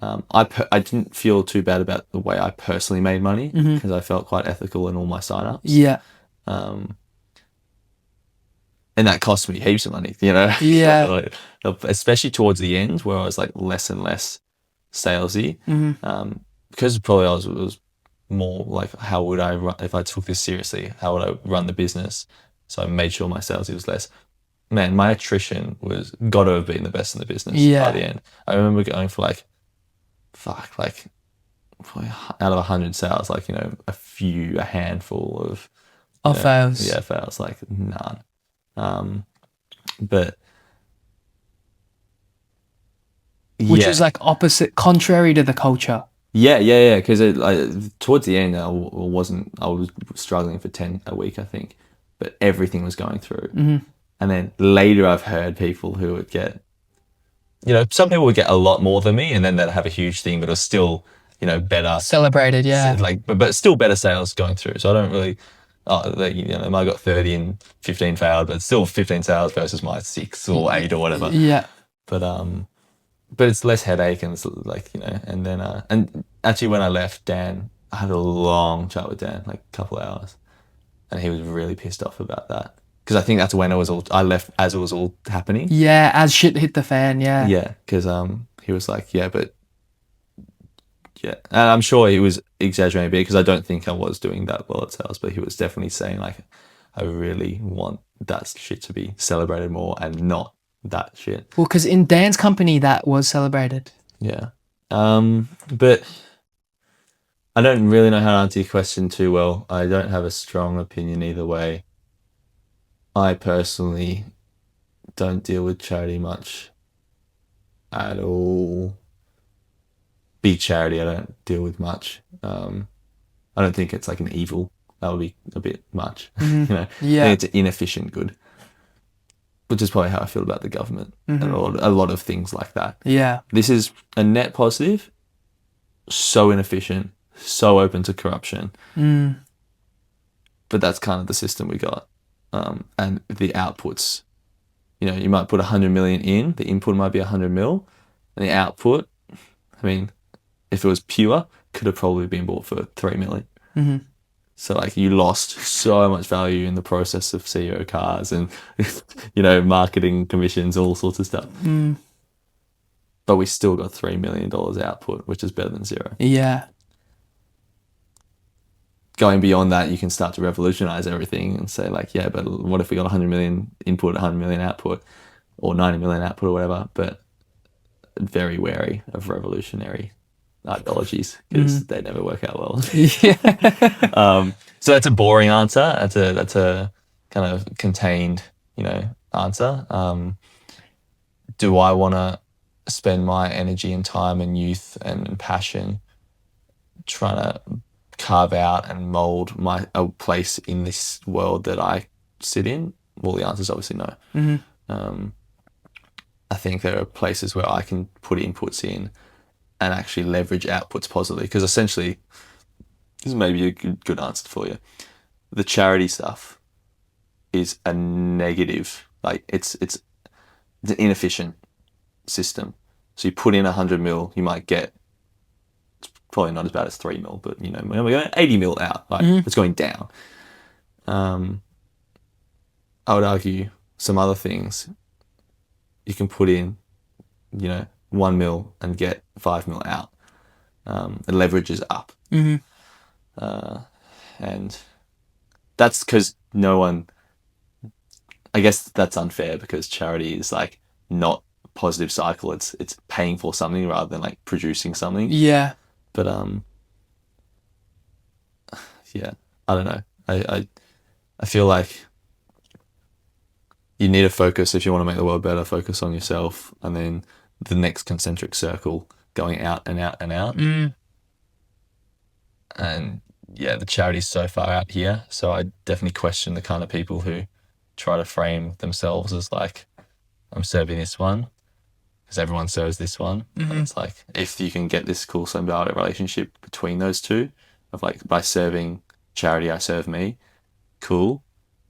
I didn't feel too bad about the way I personally made money because I felt quite ethical in all my signups. Yeah. And that cost me heaps of money, Yeah. Especially towards the end where I was like less and less salesy. Because probably I was more like, how would I run, if I took this seriously, how would I run the business? So I made sure my salesy was less. Man, my attrition was got to have been the best in the business by the end. I remember going for out of 100 sales, a handful of fails. Yeah, fails, like none. But which is like opposite, contrary to the culture. Yeah. Because towards the end, I was struggling for 10 a week, I think, but everything was going through. And then later, I've heard people who would get, some people would get a lot more than me, and then they'd have a huge thing, but it was still, better celebrated, yeah. But still better sales going through. So I don't really, I got 30 and 15 failed, but still 15 sales versus my 6 or 8 or whatever. Yeah. But it's less headache and it's and then and actually when I left Dan, I had a long chat with Dan, like a couple of hours, and he was really pissed off about that because I think that's when I left as it was all happening. Yeah, as shit hit the fan. Yeah. Yeah, because he was like, and I'm sure he was exaggerating a bit because I don't think I was doing that well at sales, but he was definitely saying like, I really want that shit to be celebrated more and not that shit. Well, because in Dan's company that was celebrated. Yeah. But I don't really know how to answer your question too well. I don't have a strong opinion either way. I personally don't deal with charity much at all. Big charity I don't deal with much. I don't think it's like an evil. That would be a bit much. Yeah. I think it's an inefficient good. Which is probably how I feel about the government and a lot of things like that. Yeah. This is a net positive, so inefficient, so open to corruption. But that's kind of the system we got. And the outputs, you might put 100 million in, the input might be 100 mil, and the output, I mean, if it was pure, could have probably been bought for 3 million. So you lost so much value in the process of CEO cars and, marketing commissions, all sorts of stuff. But we still got $3 million output, which is better than zero. Yeah. Going beyond that, you can start to revolutionize everything and say but what if we got 100 million input, 100 million output, or 90 million output or whatever, but very wary of revolutionary ideologies because they never work out well. So that's a boring answer. That's a kind of contained, answer. Do I want to spend my energy and time and youth and passion trying to carve out and mold a place in this world that I sit in? Well, the answer is obviously no. I think there are places where I can put inputs in and actually leverage outputs positively. Because essentially, this is maybe a good answer for you. The charity stuff is a negative. It's an inefficient system. So you put in 100 mil, you might get, it's probably not as bad as 3 mil, but we're going 80 mil out. It's going down. I would argue some other things you can put in, 1 mil and get 5 mil out. The leverage is up. And that's because no one, I guess that's unfair because charity is not a positive cycle. It's paying for something rather than producing something. Yeah. But yeah, I don't know. I feel like you need to focus if you want to make the world better. Focus on yourself, and then the next concentric circle going out and out and out. And yeah, the charity's so far out here. So I definitely question the kind of people who try to frame themselves as like, I'm serving this one because everyone serves this one. It's like, if you can get this cool symbiotic relationship between those two of like, by serving charity, I serve me, cool.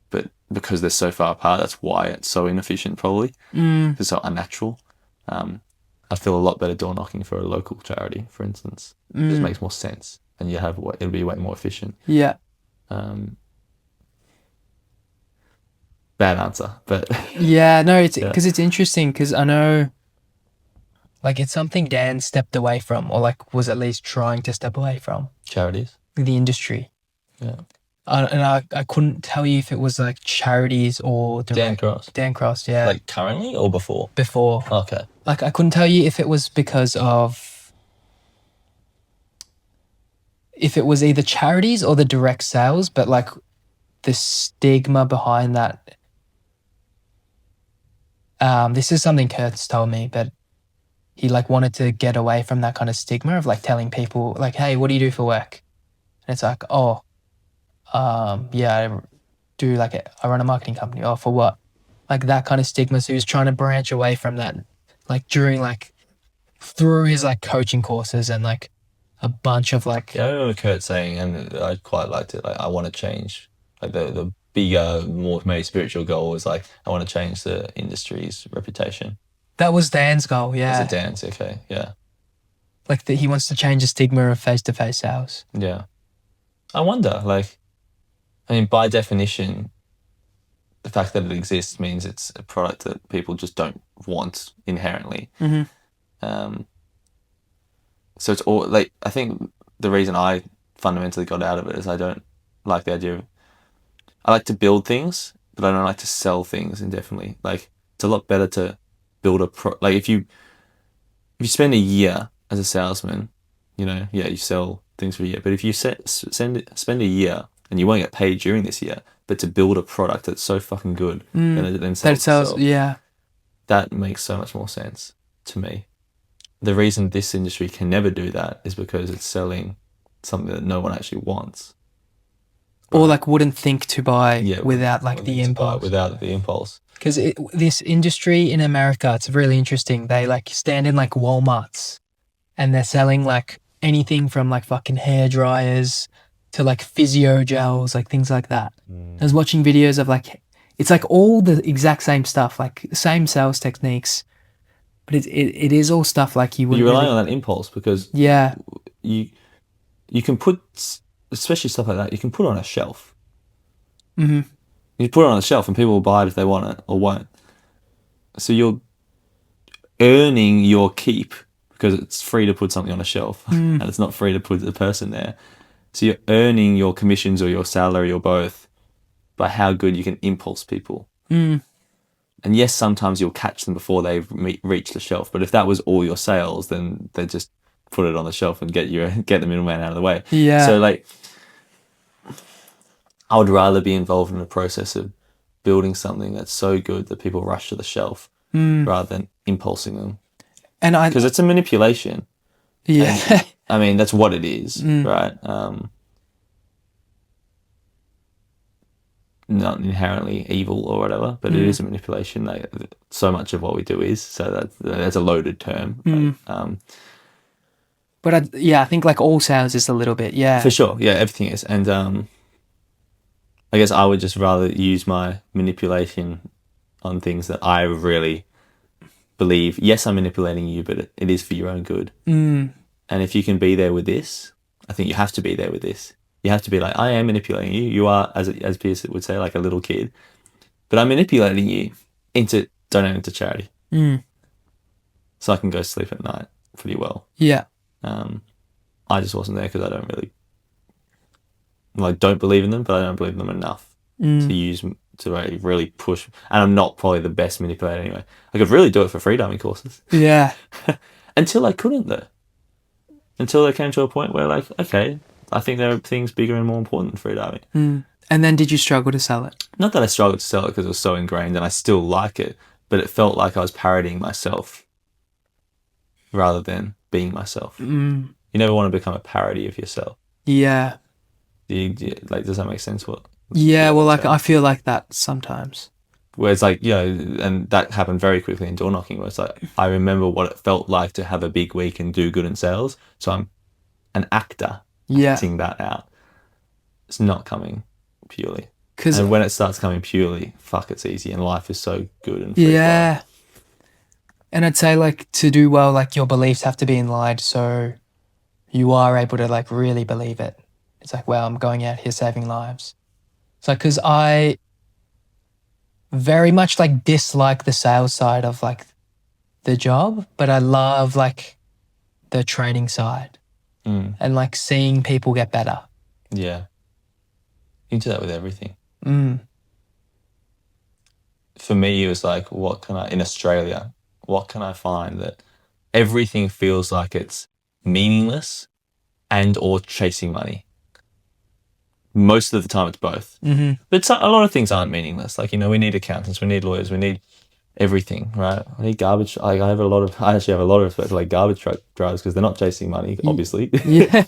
But because they're so far apart, that's why it's so inefficient probably. It's so unnatural. I feel a lot better door knocking for a local charity, for instance. It just makes more sense. And it'll be way more efficient. Yeah. Bad answer, but yeah, no, it's because it's interesting because I know, like, it's something Dan stepped away from, or like was at least trying to step away from. Charities, the industry. Yeah. And I couldn't tell you if it was like charities or Dan Cross. Dan Cross, yeah. Like currently or before? Before. Okay. Like I couldn't tell you if it was because of, if it was either charities or the direct sales, but like the stigma behind that. This is something Kurt's told me, but he like wanted to get away from that kind of stigma of like telling people like, hey, what do you do for work? And it's like, oh, yeah, I run a marketing company. Oh, for what? Like that kind of stigma. So he was trying to branch away from that, like through his like coaching courses and like a bunch of like. Yeah, I remember Kurt saying, and I quite liked it, like, I want to change. Like the bigger, more maybe spiritual goal was like, I want to change the industry's reputation. That was Dan's goal, yeah. Was it Dan's? Okay, yeah. Like he wants to change the stigma of face-to-face sales. Yeah. I wonder, like, I mean, by definition, the fact that it exists means it's a product that people just don't want inherently. So it's all like, I think the reason I fundamentally got out of it is I don't like the idea of, I like to build things, but I don't like to sell things indefinitely. Like, it's a lot better to build like if you spend a year as a salesman, you sell things for a year. But if you spend a year and you won't get paid during this year, but to build a product that's so fucking good and it then sells itself, yeah, that makes so much more sense to me. The reason this industry can never do that is because it's selling something that no one actually wants. Or like wouldn't think to buy without like the impulse. Without the impulse. Because this industry in America, it's really interesting. They like stand in like Walmarts and they're selling like anything from like fucking hair dryers to like physio gels, like things like that. I was watching videos of like, it's like all the exact same stuff, like the same sales techniques, but it is all stuff like you wouldn't. You're relying on that impulse because you can put, especially stuff like that, you can put on a shelf. You put it on a shelf and people will buy it if they want it or won't. So you're earning your keep because it's free to put something on a shelf and it's not free to put the person there. So you're earning your commissions or your salary or both by how good you can impulse people. And yes, sometimes you'll catch them before they've reached the shelf. But if that was all your sales, then they just put it on the shelf and get the middleman out of the way. Yeah. So like, I would rather be involved in the process of building something that's so good that people rush to the shelf rather than impulsing them. And because it's a manipulation. Yeah. And, I mean, that's what it is, right? Not inherently evil or whatever, but it is a manipulation. Like, so much of what we do is. So that's a loaded term. But I think like all sales is a little bit, for sure. Yeah, everything is, and I guess I would just rather use my manipulation on things that I really believe. Yes, I'm manipulating you, but it is for your own good. And if you can be there with this, I think you have to be there with this. You have to be like, I am manipulating you. You are, as Pierce would say, like a little kid. But I'm manipulating you into donating to charity. So I can go sleep at night pretty well. Yeah. I just wasn't there because I don't believe in them, but I don't believe in them enough to use to really push. And I'm not probably the best manipulator anyway. I could really do it for freediving courses. Yeah. Until I couldn't though. Until they came to a point where like, okay, I think there are things bigger and more important than freediving. And then did you struggle to sell it? Not that I struggled to sell it because it was so ingrained and I still like it, but it felt like I was parodying myself. rather than being myself. Mm. You never want to become a parody of yourself. Yeah. Like, does that make sense? Yeah, well, like, saying? I feel like that sometimes. Where it's like, and that happened very quickly in door knocking, where it's like, I remember what it felt like to have a big week and do good in sales. So I'm an actor acting that out. It's not coming purely. And when it starts coming purely, fuck, it's easy. And life is so good and free flowing. And I'd say, like, to do well, like, your beliefs have to be in line so you are able to, like, really believe it. It's like, wow, I'm going out here saving lives. It's like, because I very much, like, dislike the sales side of, like, the job, but I love, like, the training side and, like, seeing people get better. Yeah. You do that with everything. For me, it was like, in Australia, what can I find that everything feels like it's meaningless and or chasing money? Most of the time it's both. But a lot of things aren't meaningless. Like, we need accountants, we need lawyers, we need everything, right? I need garbage. I actually have a lot of respect for like garbage truck drivers because they're not chasing money, obviously. Yeah.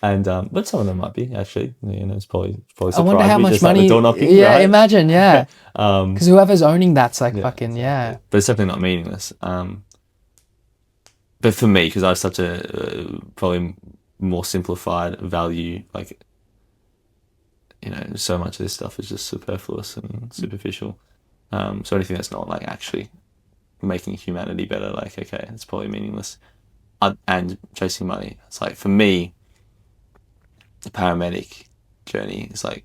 And but some of them might be actually. It's probably I wonder how much money. Like door knocking, yeah, right? imagine, yeah. Because whoever's owning that's like fucking But it's definitely not meaningless. But for me, because I have such a probably more simplified value, like so much of this stuff is just superfluous and superficial. So anything that's not like actually making humanity better, like, okay, it's probably meaningless. And chasing money, it's like, for me, the paramedic journey is like,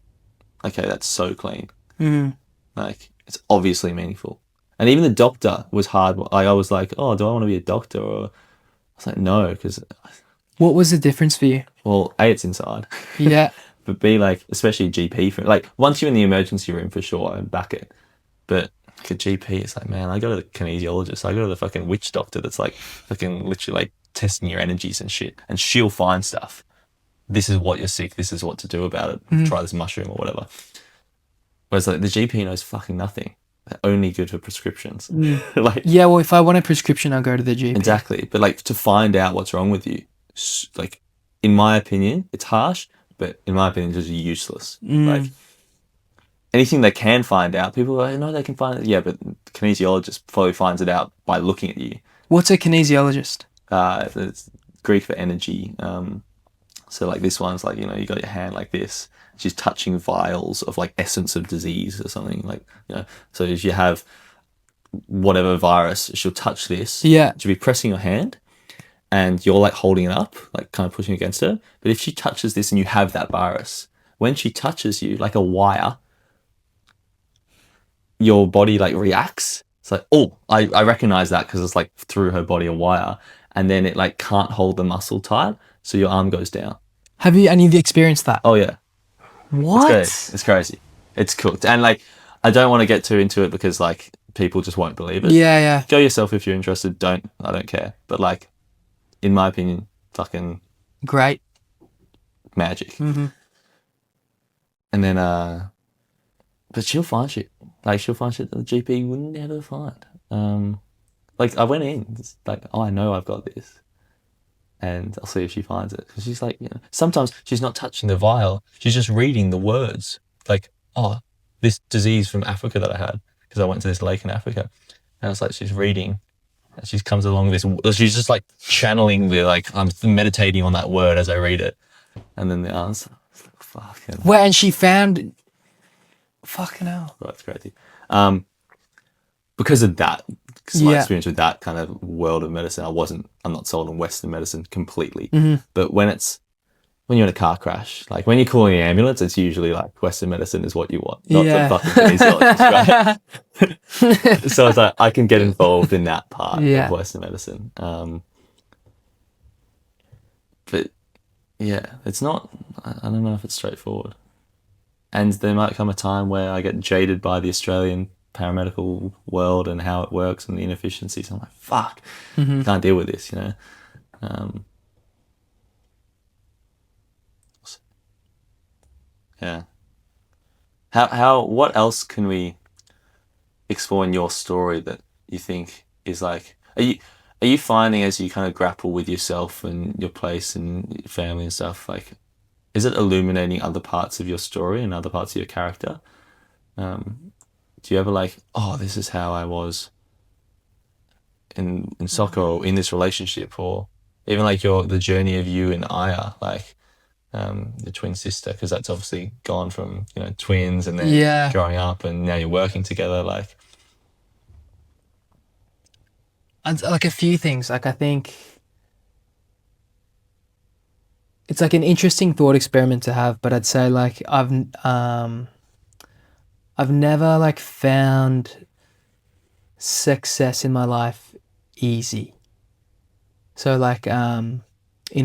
okay, that's so clean. Like, it's obviously meaningful. And even the doctor was hard. Like, I was like, oh, do I want to be a doctor? Or I was like, no, because... What was the difference for you? Well, A, it's inside. Yeah. But B, like, especially GP, like, once you're in the emergency room, for sure, I back it. But like a GP, it's like, man, I go to the kinesiologist, I go to the fucking witch doctor that's like fucking literally like testing your energies and shit, and she'll find stuff. This is what you're sick, this is what to do about it, try this mushroom or whatever. Whereas like the GP knows fucking nothing. They're only good for prescriptions. Like, yeah, well, if I want a prescription, I'll go to the GP. Exactly. But like, to find out what's wrong with you, like, in my opinion, it's harsh, but in my opinion, it's just useless. Like, anything they can find out, people are like, no, they can find it. Yeah, but the kinesiologist probably finds it out by looking at you. What's a kinesiologist? It's Greek for energy. So like, this one's like, you got your hand like this. She's touching vials of like essence of disease or something, like, so if you have whatever virus, she'll touch this. Yeah. She'll be pressing your hand and you're like holding it up, like kind of pushing against her. But if she touches this and you have that virus, when she touches you like a wire, your body like reacts. It's like, oh, I recognize that because it's like through her body a wire, and then it like can't hold the muscle tight, so your arm goes down. Have you any of you experienced that? Oh yeah. What? It's crazy. It's cooked. And like, I don't want to get too into it because like people just won't believe it. Yeah. Go yourself if you're interested. I don't care. But like, in my opinion, fucking great magic. And then but she'll find shit. Like, she'll find shit that the GP wouldn't ever find. Like, I went in, it's like, oh, I know I've got this. And I'll see if she finds it. Because she's like, sometimes she's not touching the vial. She's just reading the words. Like, oh, this disease from Africa that I had. Because I went to this lake in Africa. And it's like, she's reading. And she comes along this. She's just like channeling I'm meditating on that word as I read it. And then the answer. It's like, fucking. Well, and she found. Fucking hell. That's crazy. Because of that, because my experience with that kind of world of medicine, I'm not sold on Western medicine completely. But when you're in a car crash, like when you're calling an ambulance, it's usually like Western medicine is what you want, not the fucking kinesiologist, right? So it's like, I can get involved in that part of Western medicine. But yeah, it's not, I don't know if it's straightforward. And there might come a time where I get jaded by the Australian paramedical world and how it works and the inefficiencies. I'm like, fuck, I can't deal with this, Yeah. What else can we explore in your story that you think is like, Are you finding as you kind of grapple with yourself and your place and your family and stuff, like, is it illuminating other parts of your story and other parts of your character? Do you ever like, oh, this is how I was in soccer or in this relationship, or even like the journey of you and Aya, like the twin sister, because that's obviously gone from, you know, twins and then growing up and now you're working together, like. Like a few things. Like I think it's like an interesting thought experiment to have, but I'd say like I've never like found success in my life easy. So like in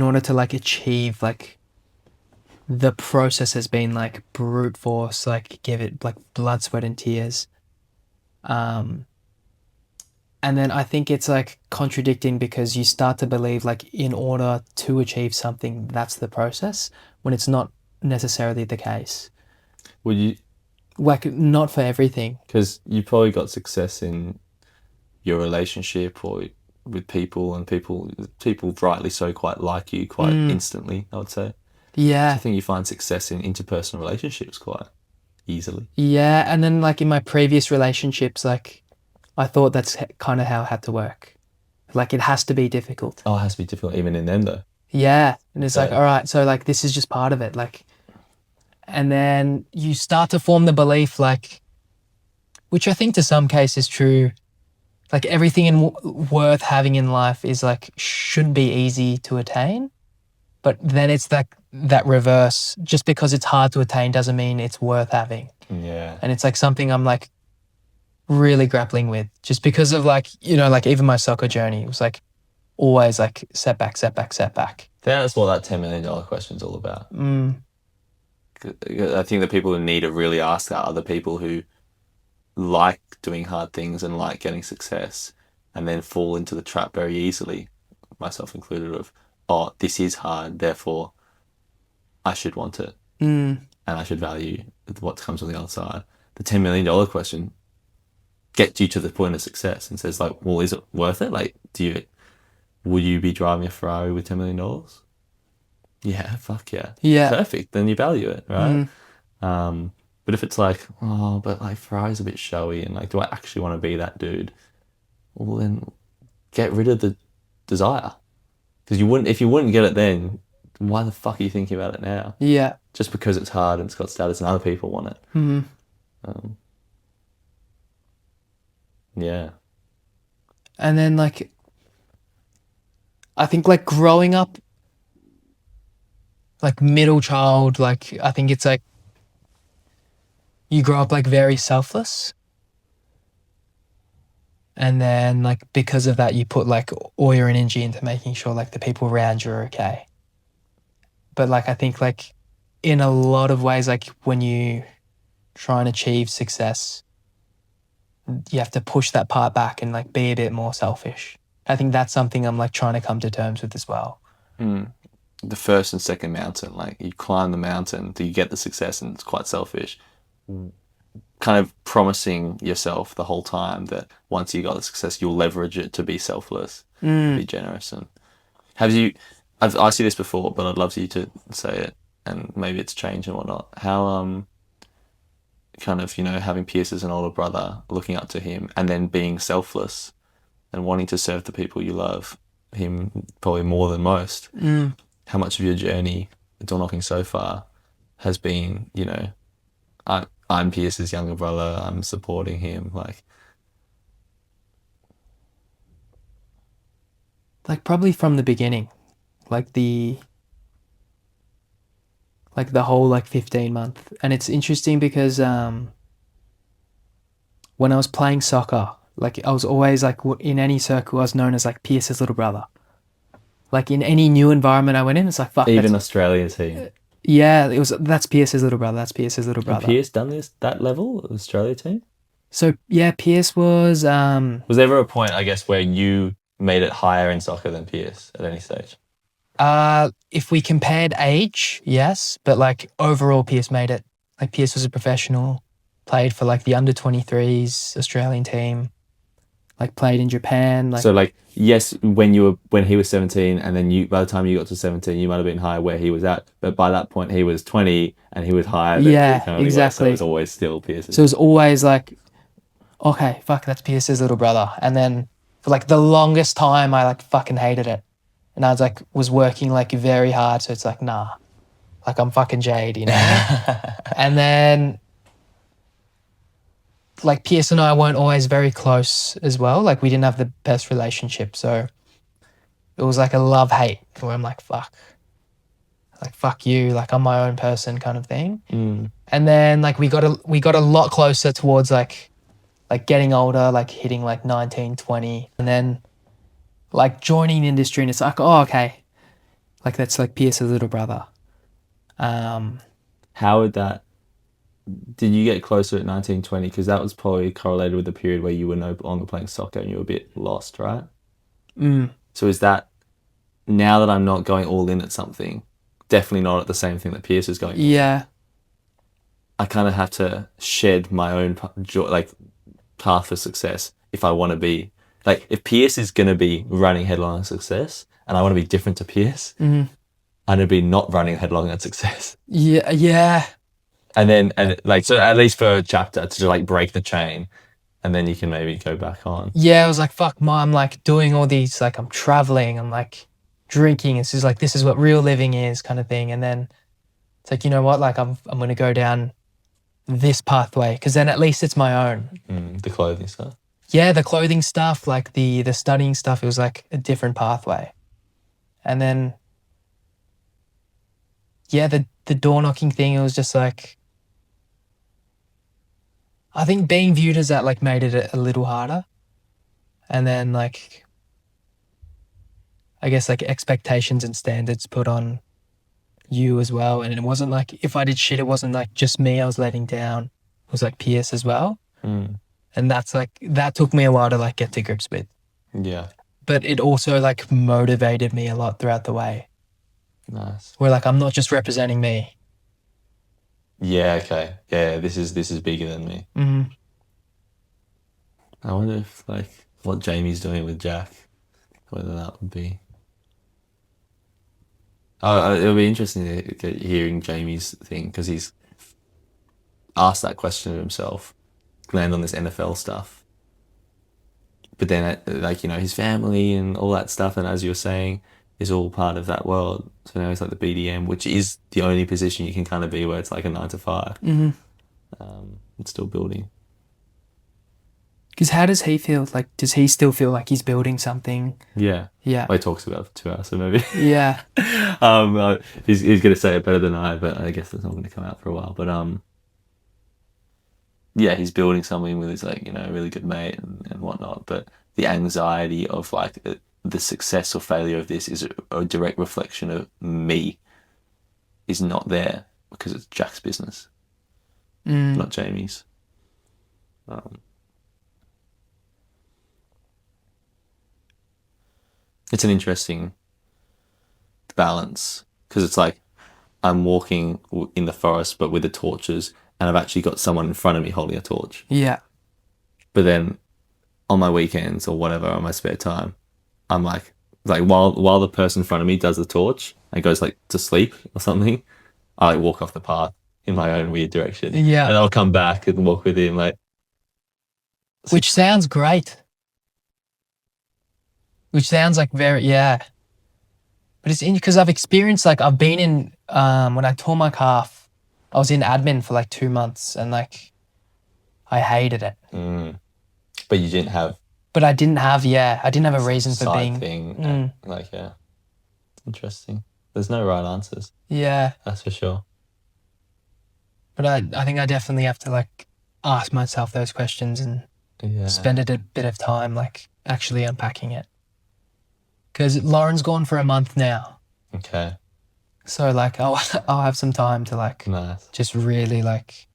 order to like achieve, like the process has been like brute force, like give it like blood, sweat and tears. And then I think it's like contradicting because you start to believe like in order to achieve something, that's the process, when it's not necessarily the case. Would you? Like not for everything. Because you probably got success in your relationship or with people, and people rightly so quite like you quite instantly, I would say. Yeah. So I think you find success in interpersonal relationships quite easily. Yeah, and then like in my previous relationships, like I thought that's kind of how it had to work. Like it has to be difficult. Oh, it has to be difficult even in them though. Yeah, and it's like, all right, so like this is just part of it. Like, and then you start to form the belief, like, which I think to some cases is true, like everything worth having in life is like, shouldn't be easy to attain. But then it's like that reverse, just because it's hard to attain doesn't mean it's worth having. Yeah. And it's like something I'm like really grappling with, just because of like, you know, like even my soccer journey was like always like setback. I think that's what that $10 million question is all about. I think the people who need to really ask that are the people who like doing hard things and like getting success, and then fall into the trap very easily, myself included, of, oh, this is hard, therefore I should want it. And I should value what comes on the other side. The $10 million question gets you to the point of success and says like, well, is it worth it? Like, would you be driving a Ferrari with $10 million? Yeah, fuck yeah. Yeah. Perfect. Then you value it, right? But if it's like, oh, but like Ferrari's a bit showy and like, do I actually want to be that dude? Well, then get rid of the desire. Because if you wouldn't get it then, why the fuck are you thinking about it now? Yeah. Just because it's hard and it's got status and other people want it. Yeah. And then like, I think like growing up, like middle child, like I think it's like you grow up like very selfless. And then like because of that, you put like all your energy into making sure like the people around you are okay. But like I think like in a lot of ways, like when you try and achieve success, you have to push that part back and like be a bit more selfish. I think that's something I'm like trying to come to terms with as well. The first and second mountain, like you climb the mountain, you get the success, and it's quite selfish. Kind of promising yourself the whole time that once you got the success, you'll leverage it to be selfless, be generous. And I see this before, but I'd love you to say it, and maybe it's changed and whatnot. How kind of, you know, having Pierce as an older brother, looking up to him, and then being selfless and wanting to serve the people you love, him probably more than most. How much of your journey, door knocking so far, has been, you know, I'm Pierce's younger brother, I'm supporting him, like probably from the beginning, like the whole like 15-month. And it's interesting because when I was playing soccer, like I was always like in any circle I was known as like Pierce's little brother. Like in any new environment I went in, it's like, fuck. Even Australia team. Yeah, that's Pierce's little brother. That's Pierce's little brother. Had Pierce done that level, Australia team? So yeah, Pierce was. Was there ever a point, I guess, where you made it higher in soccer than Pierce at any stage? If we compared age, yes, but like overall, Pierce made it. Like Pierce was a professional, played for like the under 23s Australian team. like played in Japan. Like, So like, yes, when he was 17, and then by the time you got to 17, you might have been higher where he was at, but by that point he was 20 and he was higher than you currently were, so exactly. it was always still Pierce's. So it was always like, okay, fuck, that's Pierce's little brother. And then for like the longest time, I like fucking hated it. And I was like, was working like very hard. So it's like, nah, like I'm fucking Jade, you know? And then like Pierce and I weren't always very close as well. Like we didn't have the best relationship. So it was like a love-hate where I'm like, fuck you. Like I'm my own person kind of thing. And then like we got a lot closer towards like getting older, like hitting like 19, 20, and then like joining the industry, and it's like, oh, okay, like that's like Pierce's little brother. How would that, did you get closer at 19, 20? Because that was probably correlated with the period where you were no longer playing soccer and you were a bit lost, right? So is that, now that I'm not going all in at something, definitely not at the same thing that Pierce is going. Yeah. I kind of have to shed my own like path for success if I want to be, like, if Pierce is going to be running headlong at success and I want to be different to Pierce, I'm going to be not running headlong at success. Yeah. And like, so at least for a chapter to like break the chain, and then you can maybe go back on. Yeah, I was like, fuck, I'm like doing all these, like I'm traveling, I'm like drinking. It's just like, this is what real living is kind of thing. And then it's like, you know what, like I'm going to go down this pathway because then at least it's my own. The clothing stuff. Yeah, the clothing stuff, like the studying stuff, it was like a different pathway. And then, yeah, the door knocking thing, it was just like, I think being viewed as that like made it a little harder. And then like, I guess like expectations and standards put on you as well. And it wasn't like, if I did shit, it wasn't like just me I was letting down. It was like Pierce as well. And that's like, that took me a while to like get to grips with. Yeah. But it also like motivated me a lot throughout the way. Nice. Where like, I'm not just representing me. Yeah, okay. Yeah, this is bigger than me. I wonder if like what Jamie's doing with Jack, whether that would be. Oh, it'll be interesting to get hearing Jamie's thing, because he's asked that question of himself, land on this NFL stuff. But then, like, you know, his family and all that stuff, and as you were saying, is all part of that world. So now he's like the BDM, which is the only position you can kind of be where it's like a 9 to 5. It's still building. Because how does he feel? Like, does he still feel like he's building something? Yeah. Yeah. Well, he talks about it for 2 hours, so maybe. Yeah. He's going to say it better than I, but I guess that's not going to come out for a while. But yeah, he's building something with his, like, you know, really good mate and whatnot. But the anxiety of like the success or failure of this is a direct reflection of me, is not there because it's Jack's business, not Jamie's. It's an interesting balance, because it's like I'm walking in the forest but with the torches, and I've actually got someone in front of me holding a torch. Yeah. But then on my weekends or whatever, on my spare time, I'm like while the person in front of me does the torch and goes like to sleep or something, I like walk off the path in my own weird direction. Yeah. And I'll come back and walk with him, like. Which sounds great. Which sounds like yeah. But it's because I've experienced, like, I've been in, when I tore my calf, I was in admin for like 2 months, and like, I hated it. But you didn't have. But I didn't have a reason for being. Thing, like, yeah. Interesting. There's no right answers. Yeah. That's for sure. But I think I definitely have to like ask myself those questions and spend a bit of time like actually unpacking it. Because Lauren's gone for a month now. Okay. So like I'll have some time to like just really like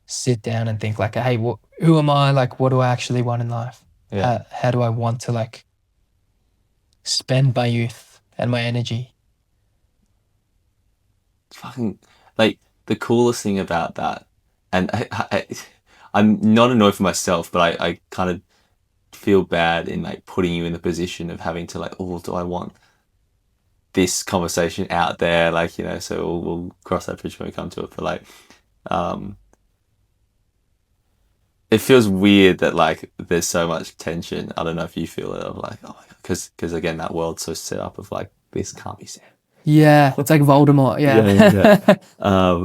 sit down and think like, hey, who am I? Like, what do I actually want in life? Yeah. How do I want to like spend my youth and my energy? Fucking, like, the coolest thing about that, and I'm not annoyed for myself, but I kind of feel bad in like putting you in the position of having to like, oh, do I want this conversation out there? Like, you know, so we'll cross that bridge when we come to it. But like, it feels weird that like there's so much tension. I don't know if you feel it, of like, oh my God, because again, that world's so set up of like, this can't be said. Yeah, it's like Voldemort. Yeah.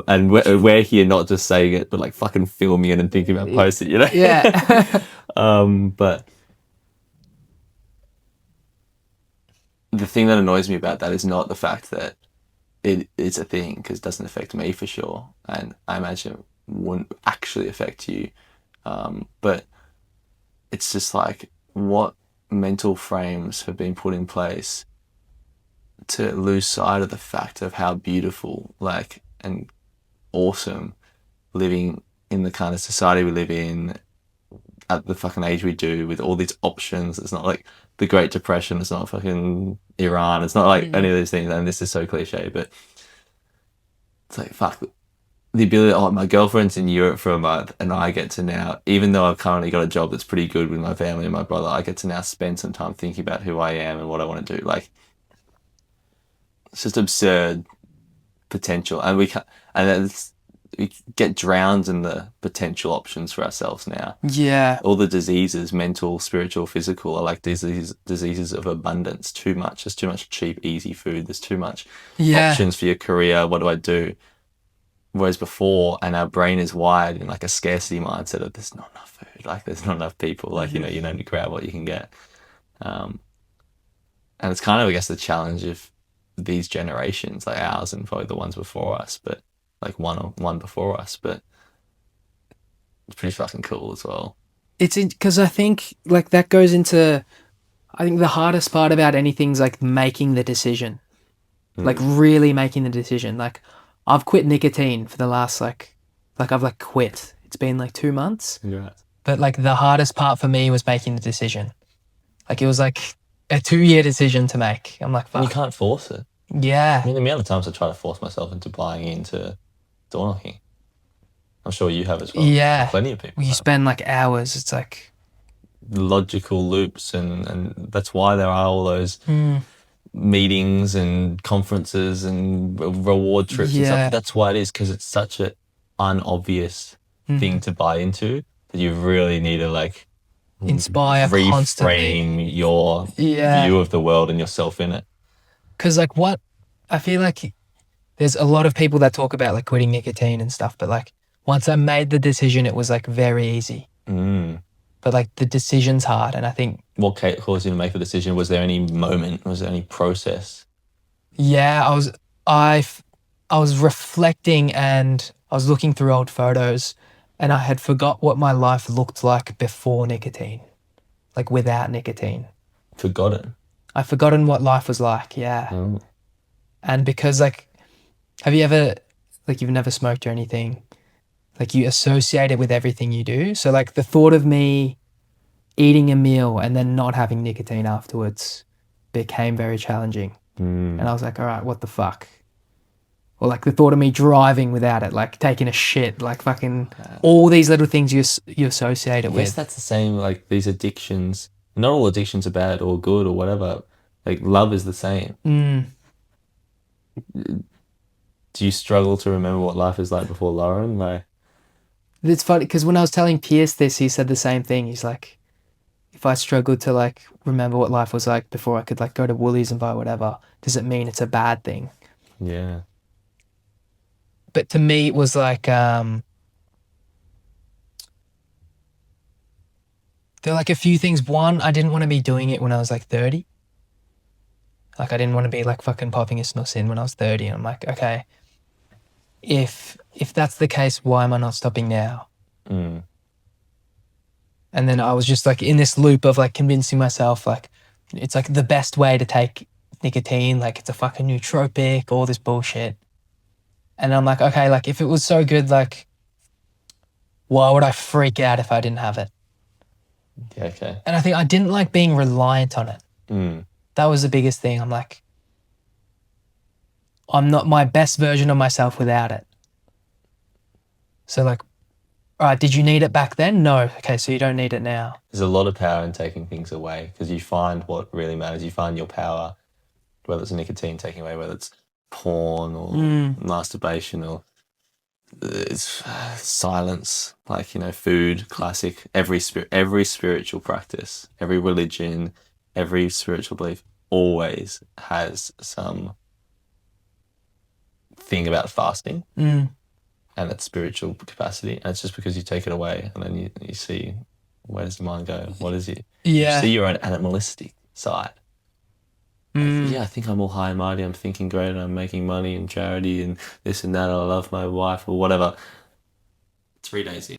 And we're here not just saying it, but like fucking filming it and thinking about posting it, you know? Yeah. But the thing that annoys me about that is not the fact that it's a thing, because it doesn't affect me for sure. And I imagine it wouldn't actually affect you. But it's just like, what mental frames have been put in place to lose sight of the fact of how beautiful, like, and awesome living in the kind of society we live in at the fucking age we do, with all these options. It's not like the Great Depression, it's not fucking Iran, it's not like any of these things, and this is so cliche, but it's like, fuck, the ability, oh, my girlfriend's in Europe for a month, and I get to now, even though I've currently got a job that's pretty good with my family and my brother, I get to now spend some time thinking about who I am and what I want to do. Like, it's just absurd potential, and we get drowned in the potential options for ourselves now. Yeah. All the diseases, mental, spiritual, physical, are like diseases of abundance. Too much. There's too much cheap, easy food. There's too much options for your career. What do I do? Whereas before, and our brain is wired in like a scarcity mindset of, there's not enough food, like there's not enough people, like, you know, you only grab what you can get. And it's kind of, I guess, the challenge of these generations, like ours and probably the ones before us, but like one before us, but it's pretty fucking cool as well. It's because I think like that goes into, I think the hardest part about anything's like making the decision, like really making the decision. Like, I've quit nicotine for the last like I've like quit. It's been like 2 months. Yeah. But like the hardest part for me was making the decision. Like, it was like a 2-year decision to make. I'm like, fuck. And you can't force it. Yeah. I mean, the amount of times I try to force myself into buying into door knocking, I'm sure you have as well. Yeah. Plenty of people. You spend like hours. It's like logical loops, and that's why there are all those meetings and conferences and reward trips and stuff. That's why it is, because it's such an unobvious thing to buy into that you really need to like inspire reframe constantly your view of the world and yourself in it. Because like, what I feel like there's a lot of people that talk about like quitting nicotine and stuff, but like once I made the decision, it was like very easy. But like the decision's hard, and I think what caused you to make the decision? Was there any moment? Was there any process? Yeah, I was reflecting, and I was looking through old photos, and I had forgot what my life looked like before nicotine, like without nicotine. Forgotten? I've forgotten what life was like, yeah. And because like, have you ever, like, you've never smoked or anything, like you associate it with everything you do. So like the thought of me eating a meal and then not having nicotine afterwards became very challenging. And I was like, all right, what the fuck? Or like the thought of me driving without it, like taking a shit, like fucking all these little things you associate it with. Yes, that's the same, like these addictions. Not all addictions are bad or good or whatever. Like love is the same. Do you struggle to remember what life is like before Lauren? Like, it's funny because when I was telling Pierce this, he said the same thing. He's like, if I struggled to like remember what life was like before I could like go to Woolies and buy whatever, does it mean it's a bad thing? Yeah. But to me, it was like, there were like a few things. One, I didn't want to be doing it when I was like 30. Like I didn't want to be like fucking popping a snus in when I was 30. And I'm like, okay, if that's the case, why am I not stopping now? And then I was just like in this loop of like convincing myself like it's like the best way to take nicotine, like it's a fucking nootropic, all this bullshit. And I'm like, okay, like if it was so good, like why would I freak out if I didn't have it? Yeah, okay. And I think I didn't like being reliant on it. That was the biggest thing. I'm like, I'm not my best version of myself without it. So like All right, did you need it back then? No. Okay, so you don't need it now. There's a lot of power in taking things away because you find what really matters. You find your power, whether it's nicotine taking away, whether it's porn or masturbation or it's silence, like, you know, food, classic. Every spiritual practice, every religion, every spiritual belief always has some thing about fasting and its spiritual capacity. And it's just because you take it away and then you see, where does the mind go? What is it? Yeah. You see your own animalistic side. Like, yeah, I think I'm all high and mighty. I'm thinking great. I'm making money and charity and this and that. I love my wife or whatever. 3 days in,